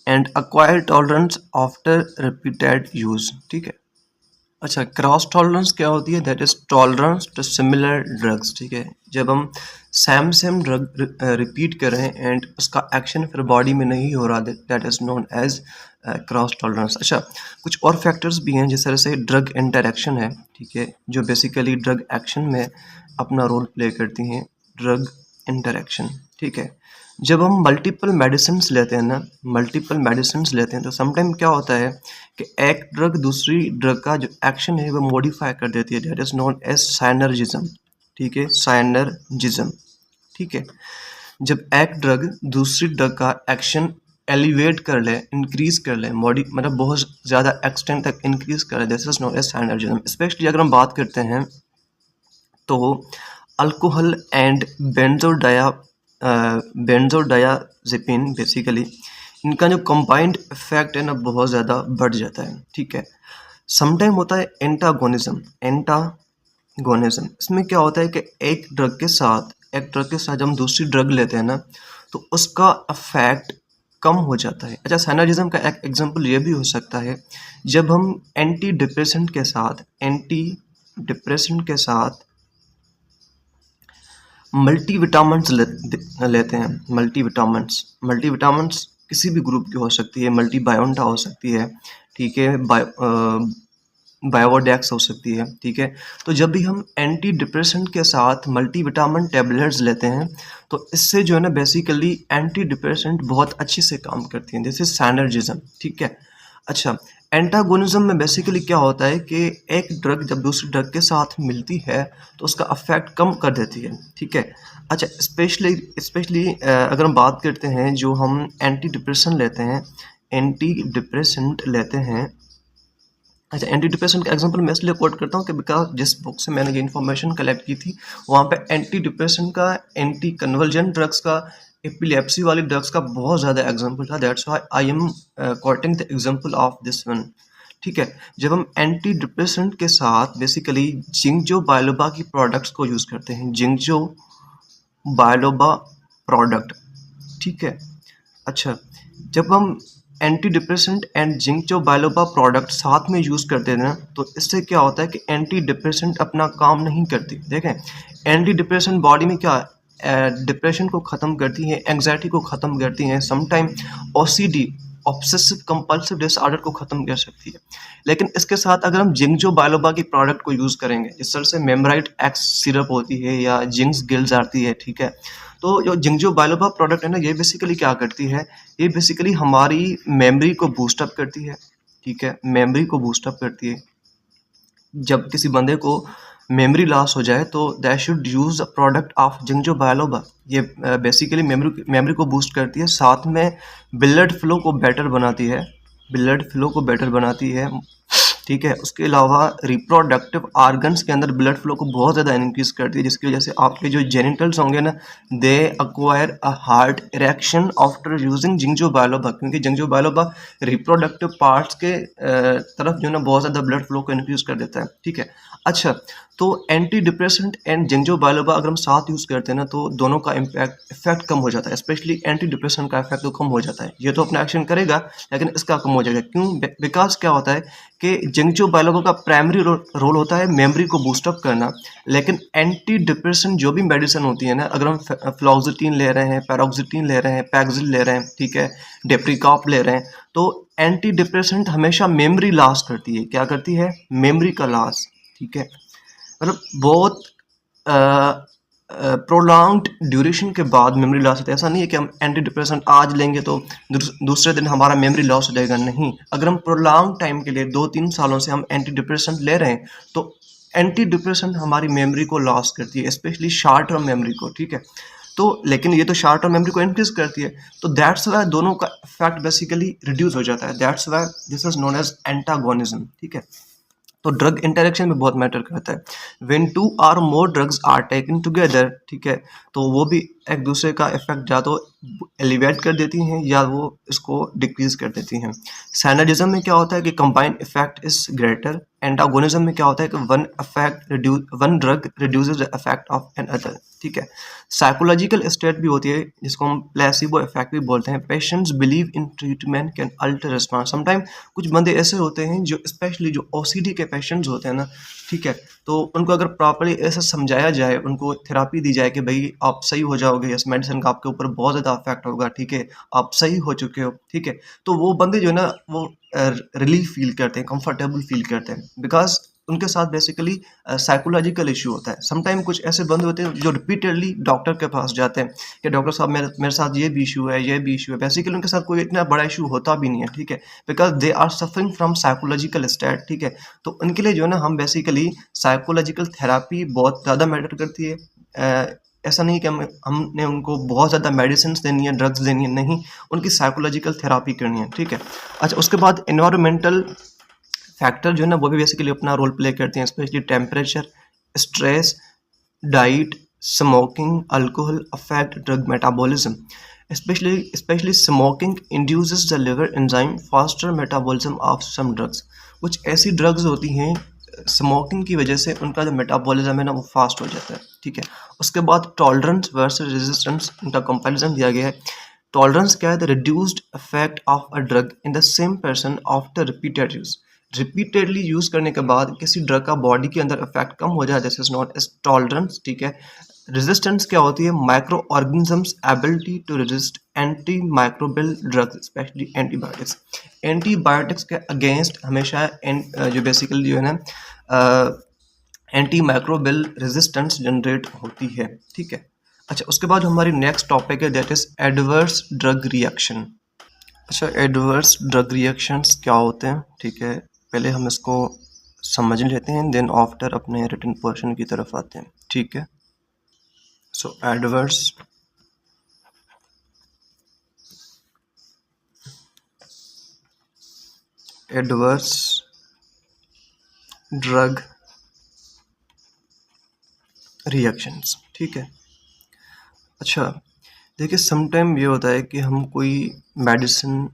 and acquired tolerance after repeated use, ठीक है। अच्छा, क्रॉस टॉलरेंस क्या होती है? That is tolerance to similar drugs, ठीक है। जब हम सेम ड्रग रिपीट कर रहे हैं एंड उसका एक्शन फिर बॉडी में नहीं हो रहा, that is known as cross tolerance. अच्छा, कुछ और फैक्टर्स भी हैं जिस तरह से ड्रग इंटरेक्शन है, ठीक है, जो बेसिकली ड्रग एक्शन में अपना रोल प्ले करती हैं। ड्रग इंटरेक्शन, ठीक है। जब हम मल्टीपल मेडिसिन लेते हैं तो समटाइम क्या होता है कि एक ड्रग दूसरी ड्रग का जो एक्शन है वो मॉडिफाई कर देती है, दैट इज नोन एज साइनर्जिज्म, ठीक है, साइनर्जिज्म, ठीक है। जब एक ड्रग दूसरी ड्रग का एक्शन एलिवेट कर ले, इंक्रीज कर ले, मतलब बहुत ज़्यादा एक्सटेंट तक इंक्रीज कर ले, this is known as synergism. Especially अगर हम बात करते हैं तो अल्कोहल एंड बेंजोडायाजेपिन, बेसिकली इनका जो कंबाइंड इफेक्ट है ना बहुत ज़्यादा बढ़ जाता है, ठीक है। समटाइम होता है एंटागोनिज्म। इसमें क्या होता है कि एक ड्रग के साथ जब हम दूसरी ड्रग लेते हैं ना तो उसका इफेक्ट कम हो जाता है। अच्छा, साइनर्जिज्म का एक एग्जांपल ये भी हो सकता है जब हम एंटी डिप्रेसेंट के साथ मल्टीविटामिन्स लेते हैं। मल्टीविटामिन्स किसी भी ग्रुप की हो सकती है, मल्टी बायोंटा हो सकती है, ठीक है, बायोडेक्स हो सकती है, ठीक है। तो जब भी हम एंटी डिप्रेसेंट के साथ मल्टीविटामिन टेबलेट्स लेते हैं तो इससे जो है ना बेसिकली एंटी डिप्रेसेंट बहुत अच्छे से काम करती हैं। दिस इज सैनर्जिज्म, ठीक है। अच्छा, एंटागोनिज्म में बेसिकली क्या होता है कि एक ड्रग जब दूसरी ड्रग के साथ मिलती है तो उसका अफेक्ट कम कर देती है, ठीक है। अच्छा, स्पेशली स्पेशली अगर हम बात करते हैं जो हम एंटी डिप्रेशन लेते हैं, एंटी डिप्रेसेंट लेते हैं। अच्छा, एंटी डिप्रेशन का एग्जांपल मैं इसलिए कोट करता हूँ कि बिकॉज जिस बुक से मैंने ये इन्फॉर्मेशन कलेक्ट की थी वहाँ पे एंटी डिप्रेशन का, एंटी कन्वर्जेंट ड्रग्स का, एपिलेप्सी वाली ड्रग्स का बहुत ज़्यादा एग्जांपल था। That's why I am quoting the example of this one, ठीक है। जब हम एंटी डिप्रेसेंट के साथ बेसिकली जिंकजो बायलोबा की प्रोडक्ट्स को यूज़ करते हैं, जिंकजो बायलोबा प्रोडक्ट, ठीक है। अच्छा, जब हम antidepressant and ginkgo biloba product साथ में यूज़ करते हैं ना तो इससे क्या होता है कि एंटी डिप्रेसेंट अपना काम नहीं करती। देखें, एंटी डिप्रेसेंट बॉडी में क्या डिप्रेशन को ख़त्म करती है, एंग्जाइटी को ख़त्म करती हैं, sometime OCD obsessive compulsive disorder को ख़त्म कर सकती है। लेकिन इसके साथ अगर हम जिंकजो बायलोबा की प्रोडक्ट को यूज़ करेंगे, जिस तरह से मेमराइट एक्स सिरप होती है या जिंक्स गिल्स आती है, ठीक है। तो जो जिंकजो बायलोबा प्रोडक्ट है ना, ये बेसिकली क्या करती है, ये बेसिकली हमारी मेमोरी को बूस्ट अप करती है, ठीक है। मेमोरी को बूस्ट अप करती है। जब किसी बंदे को मेमोरी लॉस हो जाए तो they should use a product of ginkgo biloba. ये बेसिकली मेमोरी को बूस्ट करती है, साथ में ब्लड फ्लो को बेटर बनाती है, ब्लड फ्लो को बेटर बनाती है, ठीक है। उसके अलावा रिप्रोडक्टिव ऑर्गन्स के अंदर ब्लड फ्लो को बहुत ज़्यादा इंक्रीज करती है, जिसकी वजह से आपके जो जेनिटल्स होंगे ना, they acquire a hard erection after using ginkgo biloba, क्योंकि जिंकजो बायलोबा रिप्रोडक्टिव पार्ट्स के तरफ जो है ना बहुत ज़्यादा ब्लड फ्लो को इंक्रीज कर देता है, ठीक है। अच्छा, तो एंटी डिप्रेसेंट एंड जिंकजो बायलोबा अगर हम साथ यूज़ करते हैं ना तो दोनों का इफेक्ट कम हो जाता है, स्पेशली एंटी डिप्रेशन का इफेक्ट तो कम हो जाता है। ये तो अपना एक्शन करेगा लेकिन इसका कम हो जाएगा। क्यों? बिकॉज क्या होता है कि जिंकजो बायलोबा का प्राइमरी रोल होता है मेमोरी को बूस्टअप करना, लेकिन एंटी डिप्रेशन जो भी मेडिसिन होती है ना, अगर हम फ्लोक्सिटिन ले रहे हैं, पैरोक्सिटिन ले रहे हैं, पैक्सिल ले रहे हैं, ठीक है, डेप्रिकॉप ले रहे हैं, तो एंटी डिप्रेसेंट हमेशा मेमोरी लॉस करती है। क्या करती है? मेमोरी का लॉस, ठीक है। मतलब बहुत प्रोलॉन्ग्ड ड्यूरेशन के बाद मेमोरी लॉस होता है। ऐसा नहीं है कि हम एंटी डिप्रेसेंट आज लेंगे तो दूसरे दिन हमारा मेमोरी लॉस हो जाएगा, नहीं। अगर हम प्रोलॉन्ग टाइम के लिए 2-3 सालों से हम एंटी डिप्रेसेंट ले रहे हैं तो एंटी डिप्रेसेंट हमारी मेमोरी को लॉस करती है, स्पेशली शॉर्ट टर्म मेमोरी को, ठीक है। तो लेकिन ये तो शॉर्ट टर्म मेमोरी को इंक्रीज करती है, तो दैट्स वाई दोनों का इफेक्ट बेसिकली रिड्यूस हो जाता है। That's why this is known as antagonism, ठीक है। तो ड्रग इंटरेक्शन में बहुत मैटर करता है। व्हेन 2 और मोर ड्रग्स आर टेकन टुगेदर, ठीक है, तो वो भी एक दूसरे का इफेक्ट या तो एलिवेट कर देती हैं या वो इसको डिक्रीज कर देती हैं। साइनर्जिज्म में क्या होता है कि combined effect is greater. Antagonism में क्या होता है कि one drug reduces the effect of another, ठीक है। साइकोलॉजिकल स्टेट भी होती है जिसको हम प्लेसिबो इफेक्ट भी बोलते हैं। Patients believe in treatment can alter response. Sometime कुछ बंदे ऐसे होते हैं जो स्पेशली जो ओसीडी के पेशेंट्स होते हैं ना, ठीक है, तो उनको अगर प्रॉपर्ली ऐसा समझाया जाए, उनको थेरापी दी जाए कि भाई आप सही हो जाओगे, इस मेडिसिन का आपके ऊपर बहुत ज़्यादा इफेक्ट होगा, ठीक है, आप सही हो चुके हो, ठीक है, तो वो बंदे जो है ना वो रिलीफ फील करते हैं, कंफर्टेबल फील करते हैं, बिकॉज उनके साथ बेसिकली साइकोलॉजिकल इशू होता है। समटाइम कुछ ऐसे बंदे होते हैं जो रिपीटेडली डॉक्टर के पास जाते हैं कि डॉक्टर साहब मेरे साथ ये भी इशू है, ये भी इशू है। बेसिकली उनके साथ कोई इतना बड़ा इशू होता भी नहीं है, ठीक है, because they are suffering from psychological state, ठीक है। तो उनके लिए जो है ना हम बेसिकली साइकोलॉजिकल थेरापी बहुत ज़्यादा मैटर करती है। ऐसा नहीं कि हमने उनको बहुत ज़्यादा मेडिसिन देनी है, ड्रग्स देनी है, नहीं, उनकी साइकोलॉजिकल थेरापी करनी है, ठीक है। अच्छा, उसके बाद एनवायरमेंटल फैक्टर जो है ना वो भी बेसिकली अपना रोल प्ले करते हैं, specially temperature, stress, diet, smoking, alcohol affect drug metabolism. Specially smoking induces the liver enzyme faster metabolism of some drugs. कुछ ऐसी ड्रग्स होती हैं स्मोकिंग की वजह से उनका जो मेटाबॉलिज्म है ना वो फास्ट हो जाता है, ठीक है। उसके बाद टॉलरेंस वर्सेस रेजिस्टेंस, उनका कंपैरिजन दिया गया है। टॉलरेंस क्या है? The reduced effect of a drug in the same person after repeated use. Repeatedly use करने के बाद किसी ड्रग का बॉडी के अंदर इफेक्ट कम हो जाए, this is not as tolerance, ठीक है। रेजिस्टेंस क्या होती है? Microorganisms ability to resist antimicrobial drugs, specially antibiotics. Antibiotics के अगेंस्ट हमेशा जो बेसिकली जो है ना एंटी माइक्रोबियल रेजिस्टेंस जनरेट होती है, ठीक है। अच्छा, उसके बाद जो हमारी नेक्स्ट टॉपिक है that is adverse drug reaction. अच्छा, एडवर्स ड्रग रिएक्शंस क्या होते हैं, ठीक है, पहले हम इसको समझ लेते हैं, देन आफ्टर अपने रिटन पोर्शन की तरफ आते हैं, ठीक है। सो एडवर्स ड्रग रिएक्शंस, ठीक है। अच्छा, देखिए समटाइम ये होता है कि हम कोई मेडिसिन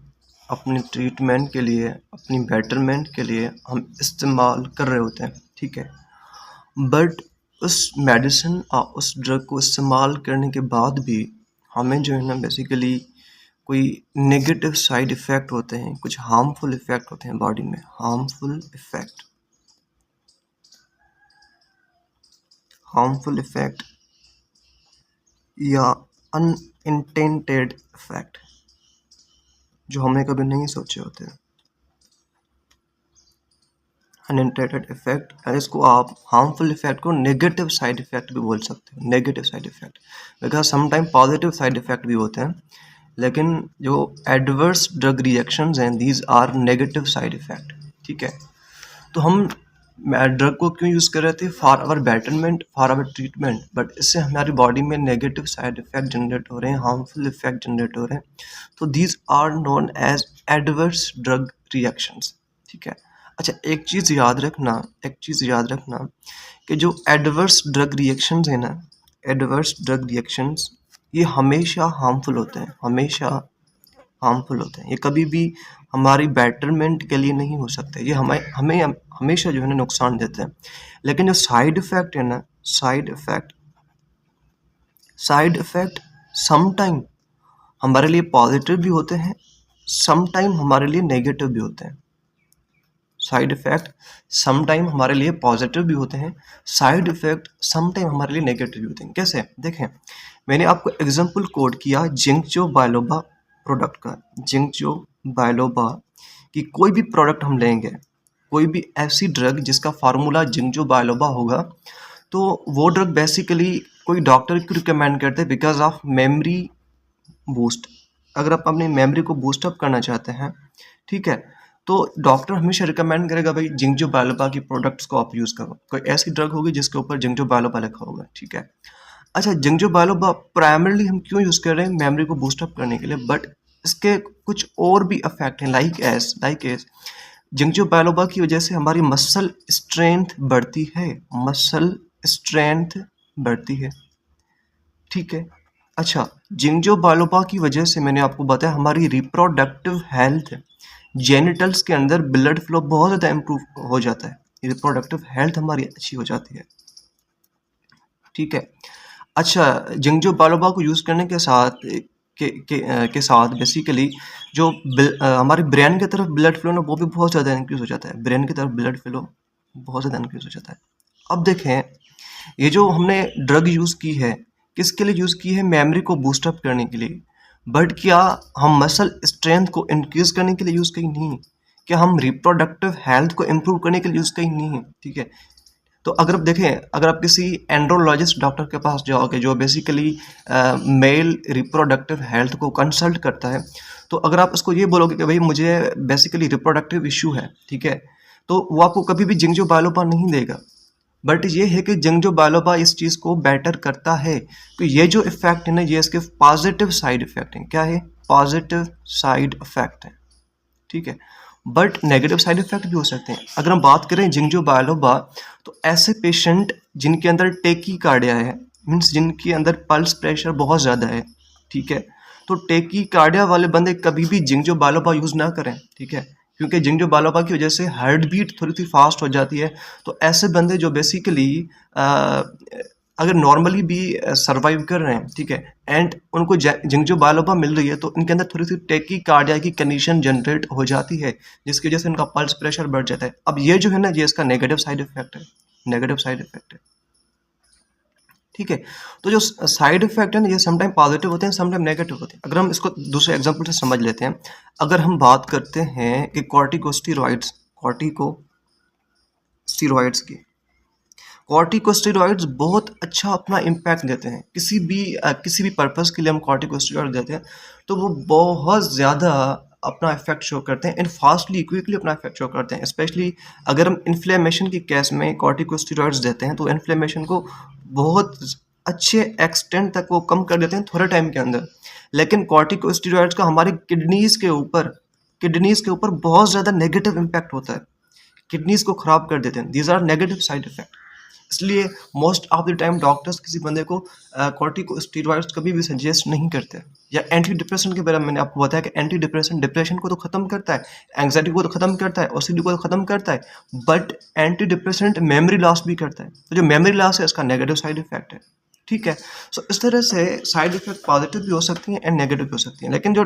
अपने ट्रीटमेंट के लिए, अपनी बेटरमेंट के लिए हम इस्तेमाल कर रहे होते हैं, ठीक है। बट उस मेडिसिन और उस ड्रग को इस्तेमाल करने के बाद भी हमें जो है ना बेसिकली कोई नेगेटिव साइड इफ़ेक्ट होते हैं, कुछ हार्मफुल इफ़ेक्ट होते हैं बॉडी में, हार्मफुल इफ़ेक्ट या अनइंटेंटेड इफ़ेक्ट जो हमने कभी नहीं सोचे होते। अनइंटेंटेड इफेक्ट, इसको आप हार्मफुल इफेक्ट को नेगेटिव साइड इफेक्ट भी बोल सकते हो, negative side effect, because sometime positive side effect भी होते हैं, लेकिन जो एडवर्स ड्रग रिएक्शंस हैं these are negative side effect, ठीक है। तो हम ड्रग को क्यों यूज़ कर रहे थे? For our betterment, for our treatment, but इससे हमारी बॉडी में नेगेटिव साइड इफेक्ट जनरेट हो रहे हैं, हार्मफुल इफेक्ट जनरेट हो रहे हैं, तो these are known as adverse drug reactions, ठीक है। अच्छा, एक चीज़ याद रखना कि जो एडवर्स ड्रग रिएक्शंस है ना, एडवर्स ड्रग रिएक्शंस ये हमेशा हार्मफुल होते हैं, ये कभी भी हमारी बेटरमेंट के लिए नहीं हो सकते, ये हमें हमें हमेशा जो है ना नुकसान देते हैं। लेकिन जो साइड इफ़ेक्ट है ना, साइड इफ़ेक्ट समटाइम हमारे लिए पॉजिटिव भी होते हैं, समटाइम हमारे लिए नेगेटिव भी होते हैं। साइड इफ़ेक्ट समटाइम हमारे लिए पॉजिटिव भी होते हैं, साइड इफ़ेक्ट समटाइम हमारे लिए नेगेटिव भी होते हैं। कैसे? देखें, मैंने आपको एग्जांपल कोट किया जिंकजो बायलोबा प्रोडक्ट का। जिंकजो बायलोबा की कोई भी प्रोडक्ट हम लेंगे, कोई भी ऐसी ड्रग जिसका फार्मूला जिंकजो बायलोबा होगा, तो वो ड्रग बेसिकली कोई डॉक्टर क्यों रिकमेंड करते हैं? Because of memory boost. अगर आप अपनी मेमोरी को बूस्टअप करना चाहते हैं, ठीक है, तो डॉक्टर हमेशा रिकमेंड करेगा भाई जिंकजो बायलोबा की प्रोडक्ट्स को आप यूज़ करो। कोई ऐसी ड्रग होगी जिसके ऊपर जिंकजो बायलोबा लिखा होगा, ठीक है। अच्छा, जिंकजो बायलोबा प्राइमरली हम क्यों यूज़ कर रहे हैं? मेमोरी को बूस्टअप करने के लिए, बट इसके कुछ और भी इफेक्ट हैं, लाइक एस जिंकजो बायलोबा की वजह से हमारी मसल स्ट्रेंथ बढ़ती है, ठीक है। अच्छा, जिंकजो बायलोबा की वजह से मैंने आपको बताया हमारी रिप्रोडक्टिव हेल्थ, जेनिटल्स के अंदर ब्लड फ्लो बहुत ज़्यादा इम्प्रूव हो जाता है, रिप्रोडक्टिव हेल्थ हमारी अच्छी हो जाती है, ठीक है। अच्छा, जिंकजो बायलोबा को यूज़ करने के साथ बेसिकली जो हमारे ब्रेन की तरफ ब्लड फ्लो ना वो भी बहुत ज़्यादा इंक्रीज हो जाता है, ब्रेन की तरफ ब्लड फ्लो बहुत ज़्यादा इंक्रीज हो जाता है। अब देखें, ये जो हमने ड्रग यूज़ की है किसके लिए यूज़ की है? मेमोरी को बूस्टअप करने के लिए, बट क्या हम मसल स्ट्रेंथ को इंक्रीज करने के लिए यूज़ कहीं नहीं, क्या हम रिप्रोडक्टिव हेल्थ को इम्प्रूव करने के लिए यूज़ कहीं नहीं है, ठीक है। तो अगर आप देखें, अगर आप किसी एंड्रोलॉजिस्ट डॉक्टर के पास जाओगे जो बेसिकली मेल रिप्रोडक्टिव हेल्थ को कंसल्ट करता है, तो अगर आप उसको ये बोलोगे कि भाई मुझे बेसिकली रिप्रोडक्टिव इशू है, ठीक है, तो वो आपको कभी भी जिंकजो बायलोबा नहीं देगा। बट ये है कि जिंकजो बायलोबा इस चीज़ को बेटर करता है, तो ये जो इफेक्ट है ना ये इसके पॉजिटिव साइड इफेक्ट हैं। क्या है? पॉजिटिव साइड इफेक्ट है, ठीक है। बट नेगेटिव साइड इफेक्ट भी हो सकते हैं। अगर हम बात करें जिंकजो बायलोबा, तो ऐसे पेशेंट जिनके अंदर टेकीकार्डिया है, मीन्स जिनके अंदर पल्स प्रेशर बहुत ज़्यादा है, ठीक है, तो टेकीकार्डिया वाले बंदे कभी भी जिंकजो बायलोबा यूज़ ना करें, ठीक है, क्योंकि जिंकजो बायलोबा की वजह से हार्ट बीट थोड़ी सी फास्ट हो जाती है। तो ऐसे बंदे जो बेसिकली अगर नॉर्मली भी सर्वाइव कर रहे हैं, ठीक है, एंड उनको जिंकजो बायलोबा मिल रही है, तो इनके अंदर थोड़ी सी टेकीकार्डिया की कंडीशन जनरेट हो जाती है, जिसकी वजह से इनका पल्स प्रेशर बढ़ जाता है। अब ये जो है ना ये इसका नेगेटिव साइड इफेक्ट है, ठीक है। तो जो साइड इफेक्ट है ना, ये समटाइम पॉजिटिव होते हैं, समटाइम नेगेटिव होते हैं। अगर हम इसको दूसरे एग्जांपल से समझ लेते हैं, अगर हम बात करते हैं कि कॉर्टिकोस्टेरॉइड्स की, कॉर्टिकोस्टेरॉइड्स बहुत अच्छा अपना इम्पैक्ट देते हैं। किसी भी पर्पस के लिए हम कॉर्टिकोस्टेरॉइड देते हैं तो वो बहुत ज़्यादा अपना इफेक्ट शो करते हैं एंड फास्टली क्विकली अपना इफेक्ट शो करते हैं। स्पेशली अगर हम इन्फ्लेमेशन की केस में कॉर्टिकोस्टेरॉइड्स देते हैं तो इन्फ्लेमेशन को बहुत अच्छे एक्सटेंट तक वो कम कर देते हैं थोड़े टाइम के अंदर। लेकिन कॉर्टिकोस्टेरॉइड्स का हमारे किडनीज के ऊपर बहुत ज़्यादा नेगेटिव इम्पैक्ट होता है, किडनीज को खराब कर देते हैं। These are negative side effect. इसलिए most of the time doctors किसी बंदे को कॉर्टिकोस्टेरॉइड्स कभी भी सजेस्ट नहीं करते। या एंटी डिप्रेशन के बारे में मैंने आपको बताया कि एंटी डिप्रेशन को तो खत्म करता है, एंग्जाइटी को तो खत्म करता है, ओसीडी को तो खत्म करता है, but anti depressant memory loss भी करता है। तो जो मेमोरी लॉस है इसका नेगेटिव साइड इफेक्ट है। ठीक है। सो इस तरह से साइड इफेक्ट पॉजिटिव भी हो सकती हैं एंड नेगेटिव भी हो सकती हैं। लेकिन जो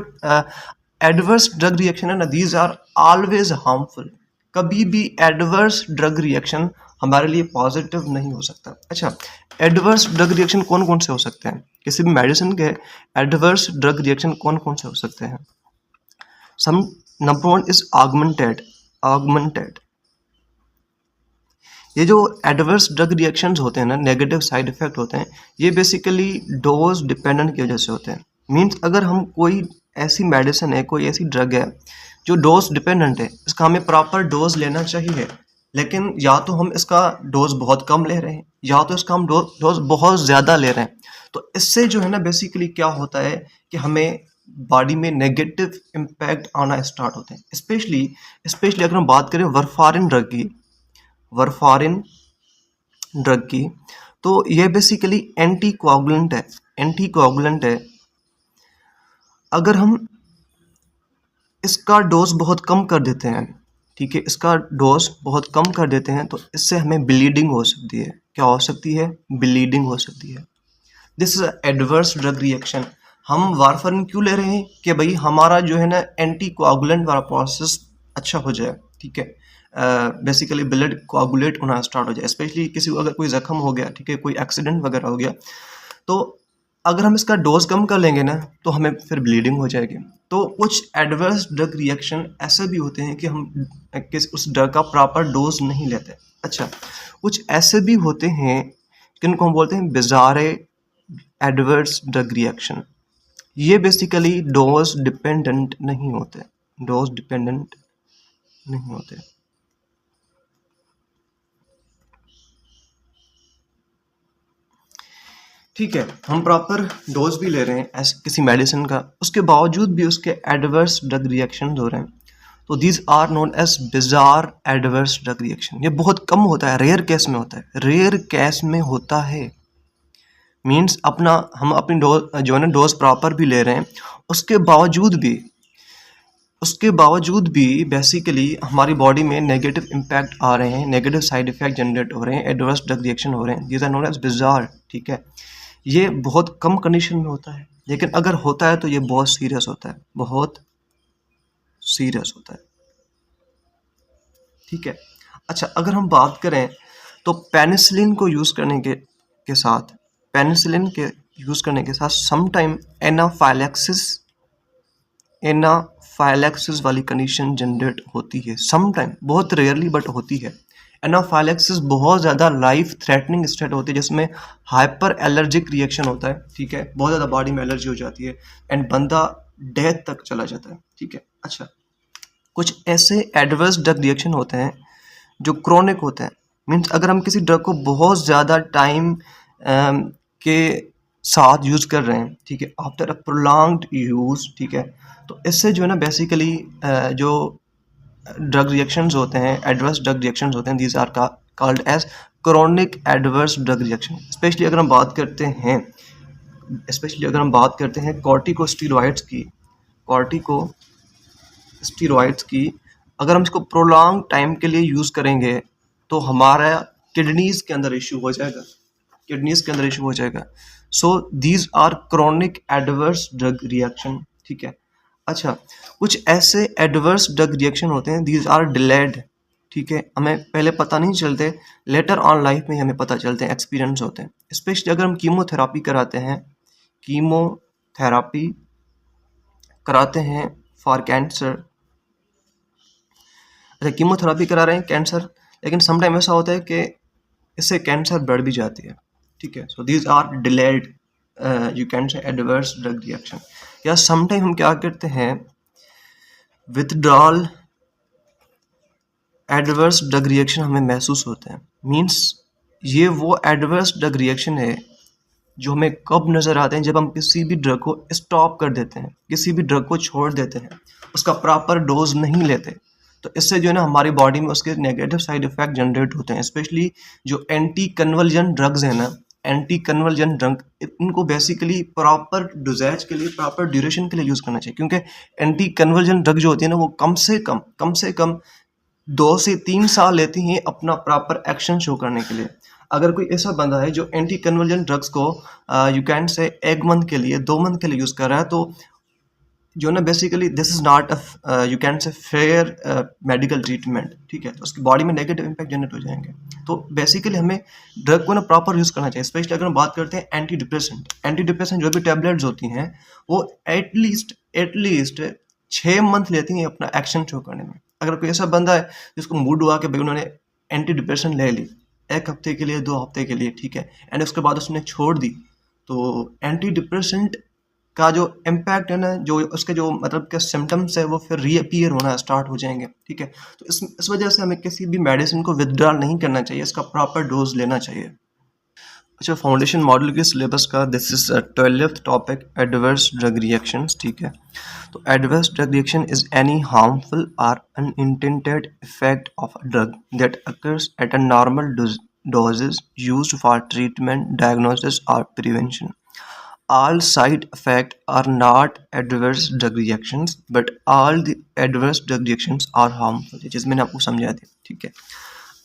एडवर्स ड्रग रिएक्शन है ना, दीज आर ऑलवेज हार्मफुल। कभी भी एडवर्स ड्रग रिएक्शन हमारे लिए पॉजिटिव नहीं हो सकता। अच्छा, एडवर्स ड्रग रिएक्शन कौन कौन से हो सकते हैं? किसी भी मेडिसिन के एडवर्स ड्रग रिएक्शन कौन कौन से हो सकते हैं? सम नंबर वन इज ऑगमेंटेड। ये जो एडवर्स ड्रग रिएक्शंस होते हैं ना, नेगेटिव साइड इफेक्ट होते हैं, ये बेसिकली डोज डिपेंडेंट की वजह से होते हैं। मीन्स अगर हम कोई ऐसी मेडिसिन है, कोई ऐसी ड्रग है जो डोज डिपेंडेंट है, इसका हमें प्रॉपर डोज लेना चाहिए, लेकिन या तो हम इसका डोज बहुत कम ले रहे हैं या तो इसका हम डोज बहुत ज़्यादा ले रहे हैं। तो इससे जो है ना बेसिकली क्या होता है कि हमें बॉडी में नेगेटिव इम्पैक्ट आना स्टार्ट होते हैं। स्पेशली अगर हम बात करें वरफारिन ड्रग की, तो ये बेसिकली एंटी कोआगुलेंट है। अगर हम इसका डोज बहुत कम कर देते हैं, ठीक है, इसका डोज बहुत कम कर देते हैं, तो इससे हमें ब्लीडिंग हो सकती है। क्या हो सकती है? ब्लीडिंग हो सकती है। This is adverse drug reaction. हम वारफारिन क्यों ले रहे हैं? कि भाई हमारा जो है ना एंटी कोआगुलेंट वाला प्रोसेस अच्छा हो जाए, ठीक है, बेसिकली ब्लड कोआगुलेट होना स्टार्ट हो जाए। स्पेशली किसी को अगर कोई जख्म हो गया, ठीक है, कोई एक्सीडेंट वगैरह हो गया, तो अगर हम इसका डोज कम कर लेंगे ना तो हमें फिर ब्लीडिंग हो जाएगी। तो कुछ एडवर्स ड्रग रिएक्शन ऐसे भी होते हैं कि हम उस ड्रग का प्रॉपर डोज नहीं लेते। अच्छा, कुछ ऐसे भी होते हैं जिनको हम बोलते हैं बिजारे एडवर्स ड्रग रिएक्शन। ये बेसिकली डोज डिपेंडेंट नहीं होते। ठीक है, हम प्रॉपर डोज भी ले रहे हैं ऐसे किसी मेडिसिन का, उसके बावजूद भी उसके एडवर्स ड्रग रिएक्शन हो रहे हैं, तो these are known as bizarre adverse drug reaction. ये बहुत कम होता है, रेयर केस में होता है। मीन्स हम अपनी डोज जो है ना डोज प्रॉपर भी ले रहे हैं, उसके बावजूद भी बेसिकली हमारी बॉडी में नेगेटिव इम्पैक्ट आ रहे हैं, नेगेटिव साइड इफेक्ट जनरेट हो रहे हैं, एडवर्स ड्रग रिएक्शन हो रहे हैं। These are known as bizarre. ठीक है, ये बहुत कम कंडीशन में होता है, लेकिन अगर होता है तो ये बहुत सीरियस होता है। ठीक है। अच्छा, अगर हम बात करें तो पेनिसिलिन यूज़ करने के साथ समटाइम एनाफाइलैक्सिस वाली कंडीशन जनरेट होती है। समटाइम, बहुत रेयरली बट होती है। एनाफाइलैक्सिस बहुत ज़्यादा लाइफ थ्रेटनिंग स्टेट होती है, जिसमें हाइपर एलर्जिक रिएक्शन होता है। ठीक है, बहुत ज़्यादा बॉडी में एलर्जी हो जाती है एंड बंदा डेथ तक चला जाता है। ठीक है। अच्छा, कुछ ऐसे एडवर्स ड्रग रिएक्शन होते हैं जो क्रोनिक होते हैं। मीन्स अगर हम किसी ड्रग को बहुत ज़्यादा टाइम के साथ यूज़ कर रहे हैं, ठीक है, आफ्टर अ प्रोलॉन्ग्ड यूज़, ठीक है, तो इससे जो है ना बेसिकली जो ड्रग रिएक्शंस होते हैं, एडवर्स ड्रग रिएक्शंस होते हैं, these are called as chronic adverse drug reaction. Specially अगर हम बात करते हैं कॉर्टिकोस्टेरॉइड्स की, अगर हम इसको प्रोलॉन्ग टाइम के लिए यूज़ करेंगे तो हमारा किडनीज़ के अंदर इशू हो जाएगा। So these are chronic adverse drug reaction. ठीक है। अच्छा, कुछ ऐसे एडवर्स ड्रग रिएक्शन होते हैं, दीज आर डिलेड। ठीक है, हमें पहले पता नहीं चलते, लेटर ऑन लाइफ में हमें पता चलते हैं, एक्सपीरियंस होते हैं। स्पेशली अगर हम कीमोथेरापी कराते हैं, कीमोथेरापी कराते हैं फॉर कैंसर, अच्छा कीमोथेरापी करा रहे हैं कैंसर, लेकिन समटाइम ऐसा होता है कि इससे कैंसर बढ़ भी जाती है, ठीक है। So these are delayed you can say adverse drug reaction. या समटाइम हम क्या करते हैं, विथड्रॉल एडवर्स ड्रग रिएक्शन हमें महसूस होते हैं। मीन्स ये वो एडवर्स ड्रग रिएक्शन है जो हमें कब नज़र आते हैं, जब हम किसी भी ड्रग को स्टॉप कर देते हैं, किसी भी ड्रग को छोड़ देते हैं, उसका प्रॉपर डोज नहीं लेते। तो इससे जो है ना हमारी बॉडी में उसके नेगेटिव साइड इफेक्ट जनरेट होते हैं। स्पेशली जो एंटी कन्वर्जन ड्रग्स हैं ना, एंटी कन्वर्जन ड्रग, इनको बेसिकली प्रॉपर डोजेज के लिए, प्रॉपर ड्यूरेशन के लिए यूज़ करना चाहिए। क्योंकि एंटी कन्वर्जन ड्रग जो होती है ना, वो कम से कम 2 से 3 साल लेती हैं अपना प्रॉपर एक्शन शो करने के लिए। अगर कोई ऐसा बंदा है जो एंटी कन्वर्जन ड्रग्स को यू कैन से 1 मंथ के लिए, 2 मंथ के लिए यूज़ कर रहा है, तो जो ना basically this is not a you can से फेयर मेडिकल ट्रीटमेंट, ठीक है। तो उसकी बॉडी में नेगेटिव इम्पैक्ट जनरेट हो जाएंगे। तो बेसिकली हमें ड्रग को ना प्रॉपर यूज़ करना चाहिए। स्पेशली अगर हम बात करते हैं एंटी डिप्रेसेंट जो भी टैबलेट्स होती हैं, वो एटलीस्ट 6 मंथ लेती हैं अपना एक्शन शो करने में। अगर कोई ऐसा बंदा है जिसको मूड हुआ कि भाई उन्होंने एंटी डिप्रेशन ले ली 1 हफ्ते के लिए, 2 हफ्ते के लिए, ठीक है, एंड उसके बाद उसने छोड़ दी, तो एंटी डिप्रेसेंट का जो इम्पैक्ट है ना, जो उसके जो मतलब के सिम्टम्स है, वो फिर रीअपीयर होना स्टार्ट हो जाएंगे, ठीक है। तो इस वजह से हमें किसी भी मेडिसिन को विथड्रॉल नहीं करना चाहिए, इसका प्रॉपर डोज लेना चाहिए। अच्छा, फाउंडेशन मॉडल के सिलेबस का this is 12th topic, adverse drug reactions, ठीक है। तो adverse drug reaction is any harmful or unintended effect of a drug that occurs at a normal doses used for treatment, diagnosis or prevention. All side effects are not adverse drug reactions, but all the adverse drug reactions are harmful, जिसमें मैंने आपको समझा दिया, ठीक है।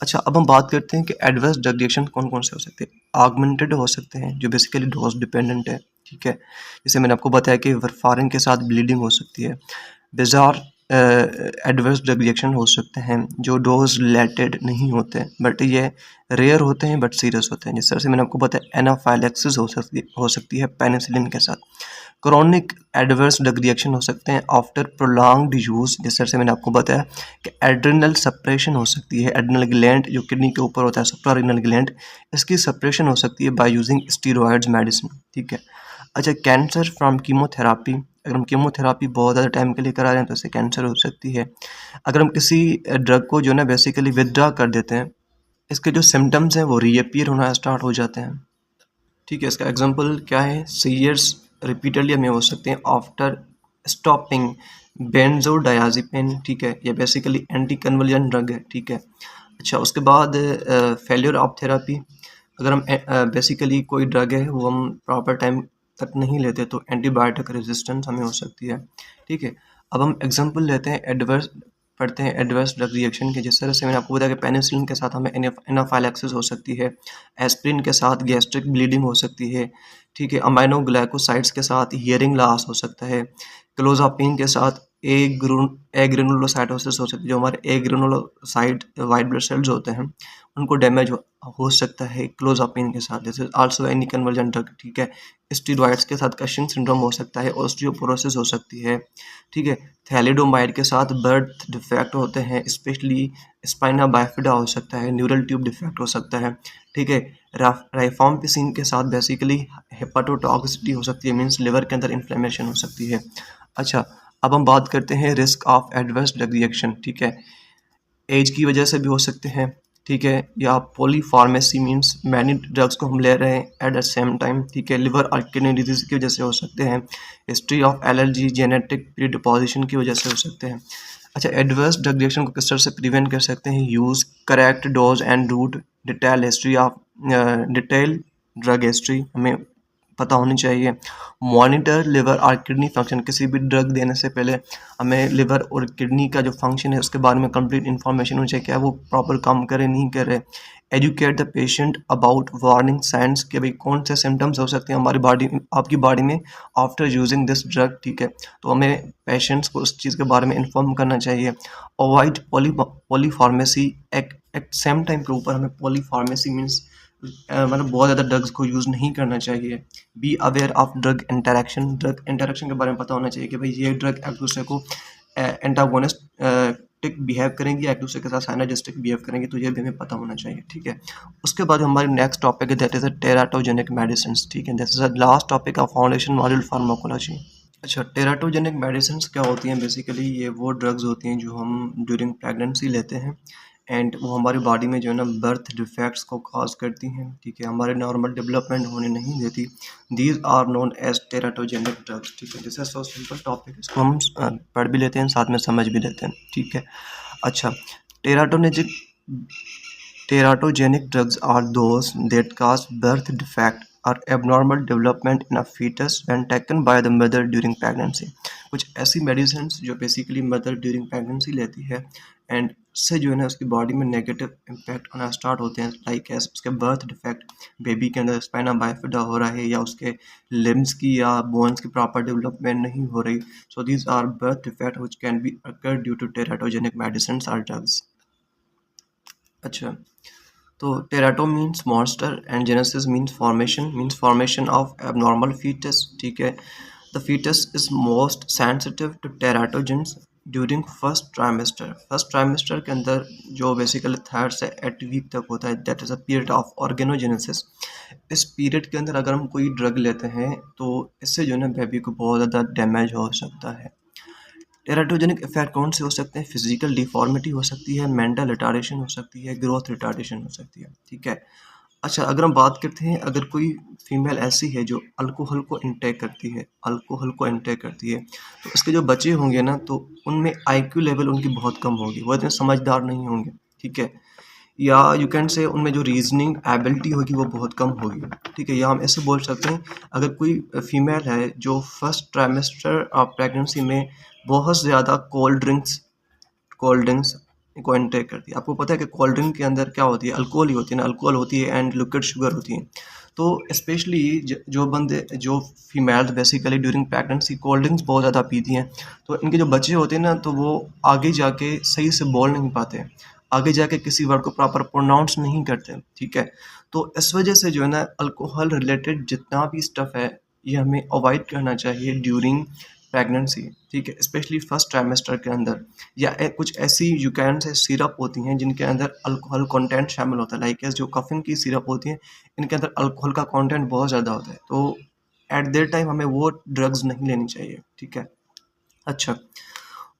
अच्छा, अब हम बात करते हैं कि एडवर्स ड्रग रिएक्शन कौन कौन से हो सकते हैं। ऑगमेंटेड हो सकते हैं, जो बेसिकली डोज डिपेंडेंट है, ठीक है। जैसे मैंने आपको बताया कि वारफारिन के साथ ब्लीडिंग हो सकती है। बिजार एडवर्स ड्रग रिएक्शन हो सकते हैं जो डोज रिलेटेड नहीं होते, बट ये रेयर होते हैं बट सीरियस होते हैं। जिस तरह से मैंने आपको बताया एनाफाइलैक्सिस हो सकती है पेनिसिलिन के साथ। क्रॉनिक एडवर्स ड्रग रिएक्शन हो सकते हैं आफ्टर प्रोलॉन्ग्ड यूज़। जिस तरह से मैंने आपको बताया कि एड्रिनल सप्रेशन हो सकती है, एड्रिनल ग्लैंड जो किडनी के ऊपर होता है, सुप्रारेनल ग्लैंड, इसकी सप्रेशन हो सकती है बाय यूजिंग स्टीरॉयड्स मेडिसिन, ठीक है। अच्छा, कैंसर फ्रॉम कीमोथेरापी, अगर हम कीमोथेरापी बहुत ज़्यादा टाइम के लिए करा रहे हैं तो इससे कैंसर हो सकती है। अगर हम किसी ड्रग को जो ना बेसिकली विथड्रॉ कर देते हैं, इसके जो सिम्टम्स हैं वो रीअपीयर होना स्टार्ट हो जाते हैं, ठीक है। इसका एग्जांपल क्या है, सीवियर्स रिपीटेडली हमें हो सकते हैं आफ्टर स्टॉपिंग बेंजोडायाज़ेपिन, ठीक है। ये बेसिकली एंटी कन्वर्जन ड्रग है, ठीक है। अच्छा, उसके बाद फेलियर ऑफ थेरापी, अगर हम बेसिकली कोई ड्रग है वो हम प्रॉपर टाइम तक नहीं लेते तो एंटीबायोटिक रेजिस्टेंस हमें हो सकती है, ठीक है। अब हम एग्जांपल लेते हैं एडवर्स, पढ़ते हैं एडवर्स ड्रग रिएक्शन के। जिस तरह से मैंने आपको बताया कि पेनिसिलिन के साथ हमें एनाफाइलैक्सिस हो सकती है, एस्प्रिन के साथ गैस्ट्रिक ब्लीडिंग हो सकती है, ठीक है। अमाइनो ग्लाइकोसाइड्स के साथ हियरिंग लॉस हो सकता है, क्लोजापिन के साथ एग्रेनुलोसाइटोसिस हो सकती है, जो हमारे एग्रेनुलोसाइट वाइट ब्लड सेल्स होते हैं उनको डैमेज हो सकता है क्लोजापिन के साथ। This is also any conversion drug, ठीक है। स्टीरॉयड्स के साथ कशिंग सिंड्रोम हो सकता है, ऑस्टियोपोरोसिस हो सकती है, ठीक है। थैलिडोमाइड के साथ बर्थ डिफेक्ट होते हैं, स्पेशली स्पाइना बाइफिडा हो सकता है, न्यूरल ट्यूब डिफेक्ट हो सकता है, ठीक है। राइफॉम्पिसिन के साथ बेसिकली हेपाटोटॉक्सिसिटी हो सकती है, मीन्स लिवर के अंदर इन्फ्लेमेशन हो सकती है। अच्छा, अब हम बात करते हैं risk of adverse drug reaction, ठीक है। एज की वजह से भी हो सकते हैं, ठीक है, या पॉलीफार्मेसी मीन्स मैनी ड्रग्स को हम ले रहे हैं एट द सेम टाइम, ठीक है। लिवर और किडनी डिजीज की वजह से हो सकते हैं, history of allergy, genetic pre deposition की वजह से हो सकते हैं। अच्छा, एडवर्स ड्रग रिएक्शन को किस तरह से प्रिवेंट कर सकते हैं, use correct dose and route, detail drug history हमें पता होनी चाहिए। मॉनिटर लिवर और किडनी फंक्शन, किसी भी ड्रग देने से पहले हमें लिवर और किडनी का जो फंक्शन है उसके बारे में कंप्लीट इन्फॉर्मेशन होनी चाहिए, क्या वो प्रॉपर काम करे नहीं कर रहे। Educate the patient about warning science, कि भाई कौन से सिम्टम्स हो सकते हैं हमारी बॉडी, आपकी बॉडी में आफ्टर यूजिंग दिस ड्रग, ठीक है। तो हमें पेशेंट्स को उस चीज़ के बारे में इन्फॉर्म करना चाहिए। Avoid polypharmacy, at same time के ऊपर हमें पॉलीफार्मेसी मीन्स मतलब बहुत ज़्यादा ड्रग्स को यूज़ नहीं करना चाहिए। Be aware of drug interaction, drug interaction के बारे में पता होना चाहिए कि भाई ये ड्रग एक दूसरे को एंटागोनिस्टिक बिहेव करेंगी, एक दूसरे के साथ साइनर्जिस्टिक बिहेव करेंगी, तो ये भी हमें पता होना चाहिए, ठीक है। उसके बाद हमारी नेक्स्ट टॉपिक है that is a teratogenic medicine, ठीक है। This is the last topic of foundation module pharmacology. अच्छा, टेराटोजेनिक मेडिसिन्स क्या होती हैं? बेसिकली ये वो ड्रग्स होती हैं जो हम ड्यूरिंग प्रेगनेंसी लेते हैं एंड वो हमारी बॉडी में जो है ना बर्थ डिफेक्ट्स को कॉज करती हैं, ठीक है, हमारे नॉर्मल डेवलपमेंट होने नहीं देती। These are known as teratogenic drugs, ठीक है। This is so simple topic, इसको हम पढ़ भी लेते हैं, साथ में समझ भी लेते हैं, ठीक है। अच्छा, teratogenic Teratogenic drugs are those that cause birth defect or abnormal development in a fetus when taken by the mother during pregnancy। कुछ ऐसी मेडिसिन जो बेसिकली मदर ड्यूरिंग प्रेगनेंसी लेती है एंड से जो है ना उसकी बॉडी में नेगेटिव इम्पैक्ट होना स्टार्ट होते हैं, लाइक एज उसके बर्थ डिफेक्ट, बेबी के अंदर स्पाइना बाइफिडा हो रहा है या उसके लिम्स की या बोन्स की प्रॉपर डेवलपमेंट नहीं हो रही। So these are birth defect which can be occur due to teratogenic medicine or drugs. अच्छा, तो terato means monster and genesis means formation of abnormal fetus, ठीक है। The fetus is most sensitive to teratogens during first trimester. First trimester के अंदर जो बेसिकली 3rd से 8th वीक तक होता है, that is a period of organogenesis. इस पीरियड के अंदर अगर हम कोई ड्रग लेते हैं तो इससे जो है ना बेबी को बहुत ज़्यादा डैमेज हो सकता है। टेराटोजेनिक इफेक्ट कौन से हो सकते हैं? फिजिकल डिफॉर्मिटी हो सकती है, मेंटल रिटार्डेशन हो सकती है, ग्रोथ रिटार्डेशन हो सकती है, ठीक है। अच्छा, अगर हम बात करते हैं, अगर कोई फीमेल ऐसी है जो अल्कोहल को इंटेक करती है तो उसके जो बच्चे होंगे ना तो उनमें आईक्यू लेवल उनकी बहुत कम होगी, वो इतने समझदार नहीं होंगे, ठीक है। या यू कैन से उनमें जो रीजनिंग एबिलिटी होगी वो बहुत कम होगी, ठीक है। या हम ऐसे बोल सकते हैं, अगर कोई फीमेल है जो फर्स्ट ट्राइमेस्टर ऑफ प्रेगनेंसी में बहुत ज़्यादा कोल्ड ड्रिंक्स को इंटेक करती है। आपको पता है कि कोल्ड ड्रिंक के अंदर क्या होती है? अल्कोहल ही होती है ना, अल्कोहल होती है एंड लिक्विड शुगर होती है। तो स्पेशली जो females basically during pregnancy cold drinks बहुत ज़्यादा पीती हैं, तो इनके जो बच्चे होते हैं ना तो वो आगे जाके सही से बोल नहीं पाते, आगे जाके किसी वर्ड को प्रॉपर प्रोनाउंस नहीं करते, ठीक है। तो इस वजह से जो है ना अल्कोहल रिलेटेड जितना भी स्टफ़ है ये हमें अवॉइड करना चाहिए ड्यूरिंग प्रेगनेंसी, ठीक है, स्पेशली फर्स्ट ट्राइमेस्टर के अंदर। या कुछ ऐसी यू कैन से सिरप होती हैं जिनके अंदर अल्कोहल कंटेंट शामिल होता है, लाइक जो कफिन की सिरप होती है इनके अंदर अल्कोहल का कंटेंट बहुत ज़्यादा होता है, तो एट दैट टाइम हमें वो ड्रग्स नहीं लेनी चाहिए, ठीक है। अच्छा,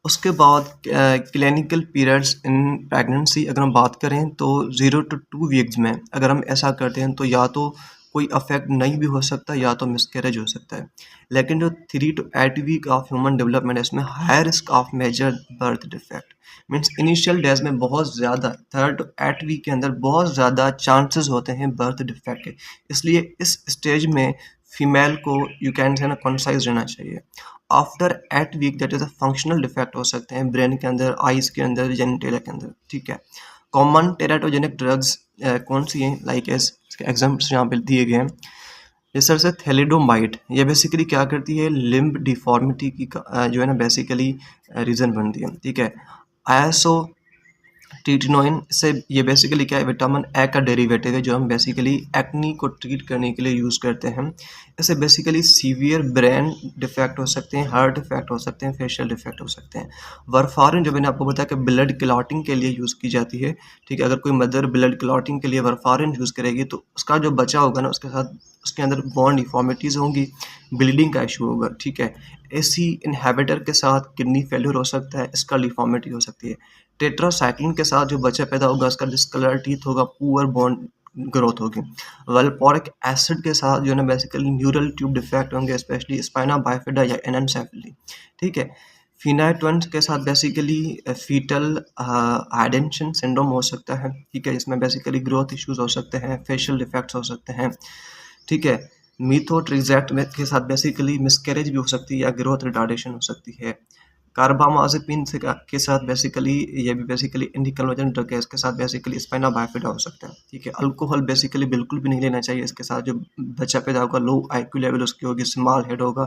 उसके बाद क्लिनिकल पीरियड्स इन प्रेगनेंसी अगर हम बात करें तो 0 to 2 वीक्स में अगर हम ऐसा करते हैं तो या तो कोई अफेक्ट नहीं भी हो सकता या तो मिसकैरेज हो सकता है। लेकिन जो 3 to 8 week of human development है इसमें high risk of major birth defect means initial days में बहुत ज़्यादा 3rd to 8th वीक के अंदर बहुत ज़्यादा चांसेस होते हैं बर्थ डिफेक्ट के। इसलिए इस स्टेज में फीमेल को यू कैन से ना कॉन्साइज रहना चाहिए। After 8 week that is a functional defect हो सकते हैं ब्रेन के अंदर, आइज़ के अंदर, जेनिटेलिया के अंदर, ठीक है। कॉमन टेराटोजेनिक ड्रग्स कौन सी हैं? लाइक इसके एग्जाम्पल्स यहाँ पे दिए गए हैं। जैसे से थैलिडोमाइड, ये बेसिकली क्या करती है? लिम्ब डिफॉर्मिटी की जो है ना बेसिकली रीज़न बनती है, ठीक है। आयसो ट्रीटिनोइन से ये बेसिकली क्या है? विटामिन ए का डेरिवेटिव है जो हम बेसिकली एक्नी को ट्रीट करने के लिए यूज़ करते हैं। इससे बेसिकली सीवियर ब्रेन डिफेक्ट हो सकते हैं, हार्ट डिफेक्ट हो सकते हैं, फेशियल डिफेक्ट हो सकते हैं। वारफारिन जो मैंने आपको बताया कि ब्लड क्लॉटिंग के लिए यूज़ की जाती है, ठीक है। अगर कोई मदर ब्लड क्लॉटिंग के लिए वारफारिन यूज़ करेगी तो उसका जो बच्चा होगा ना उसके साथ उसके अंदर बोन डिफॉर्मिटीज़ होंगी, ब्लीडिंग का इशू होगा, ठीक है। एसी इनहेबिटर के साथ किडनी फेलियर हो सकता है, इसका डिफॉर्मिटी हो सकती है। टेट्रासाइक्लिन के साथ जो बच्चा पैदा होगा उसका डिस्कलर टीथ होगा, पुअर बोन ग्रोथ होगी। वल्पोरिक एसिड के साथ जो है ना बेसिकली न्यूरल ट्यूब डिफेक्ट होंगे, स्पेशली स्पाइना बाइफिडा या एनेन्सेफली, ठीक है। फिनाइटोन के साथ बेसिकली फीटल हाइडेंशन सिंड्रोम हो सकता है, ठीक है, इसमें बेसिकली ग्रोथ इश्यूज हो सकते हैं, फेशियल डिफेक्ट्स हो सकते हैं, ठीक है। मिथ और ट्रिग्जैक्ट के साथ बेसिकली मिसकैरेज भी हो सकती है या ग्रोथ रिटार्डेशन हो सकती है। कार्बामाज़ेपिन के साथ बेसिकली ये भी बेसिकली एंटीकन्वर्जेंट ड्रग है, इसके साथ बेसिकली स्पाइना बाइफिदा हो सकता है, ठीक है। अल्कोहल बेसिकली बिल्कुल भी नहीं लेना चाहिए इसके साथ। जो बच्चा पैदा होगा लो आईक्यू लेवल उसकी होगी, स्मॉल हेड होगा,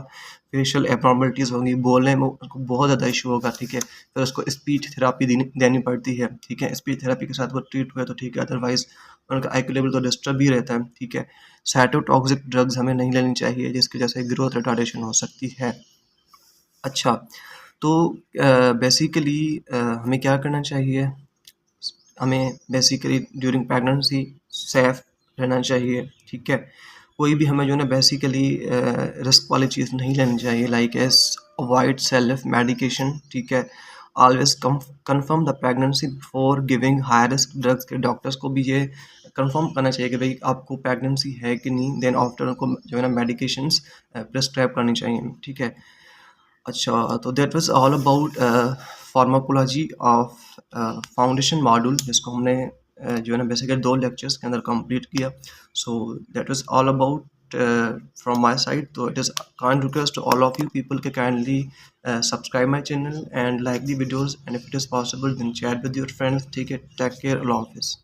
फेशियल एब्नॉर्मलिटीज़ होंगी, बोलने में उसको बहुत ज़्यादा इशू होगा, ठीक है। फिर उसको स्पीच थेरापी देनी पड़ती है, ठीक है। स्पीच थेरापी के साथ वो ट्रीट हुआ तो ठीक है, अदरवाइज़ उनका आईक्यू लेवल तो डिस्टर्ब ही रहता है, ठीक है। साइटोटॉक्सिक ड्रग्स हमें नहीं लेनी चाहिए जिसकी वजह से ग्रोथ रिटार्डेशन हो सकती है। अच्छा, तो बेसिकली हमें क्या करना चाहिए? हमें बेसिकली ड्यूरिंग प्रेगनेंसी सेफ रहना चाहिए, ठीक है। कोई भी हमें जो है ना बेसिकली रिस्क वाली चीज़ नहीं लेनी चाहिए, like S avoid self medication, ठीक है। Always confirm the pregnancy before giving high risk drugs के डॉक्टर्स को भी ये कंफर्म करना चाहिए कि भाई आपको प्रेगनेंसी है कि नहीं, देन आफ्टर उनको जो है ना मेडिकेशंस प्रिस्क्राइब करनी चाहिए, ठीक है। अच्छा, तो that was all about pharmacology of foundation module, जिसको हमने जो है ना बेसिकली 2 लेक्चर्स के अंदर कंप्लीट किया। So that was all about from my side. तो it is kind request to all of you people के kindly subscribe my channel and like the videos, and if it is possible then share with your friends, ठीक है। टेक केयर, अल्लाह हाफ़िज़।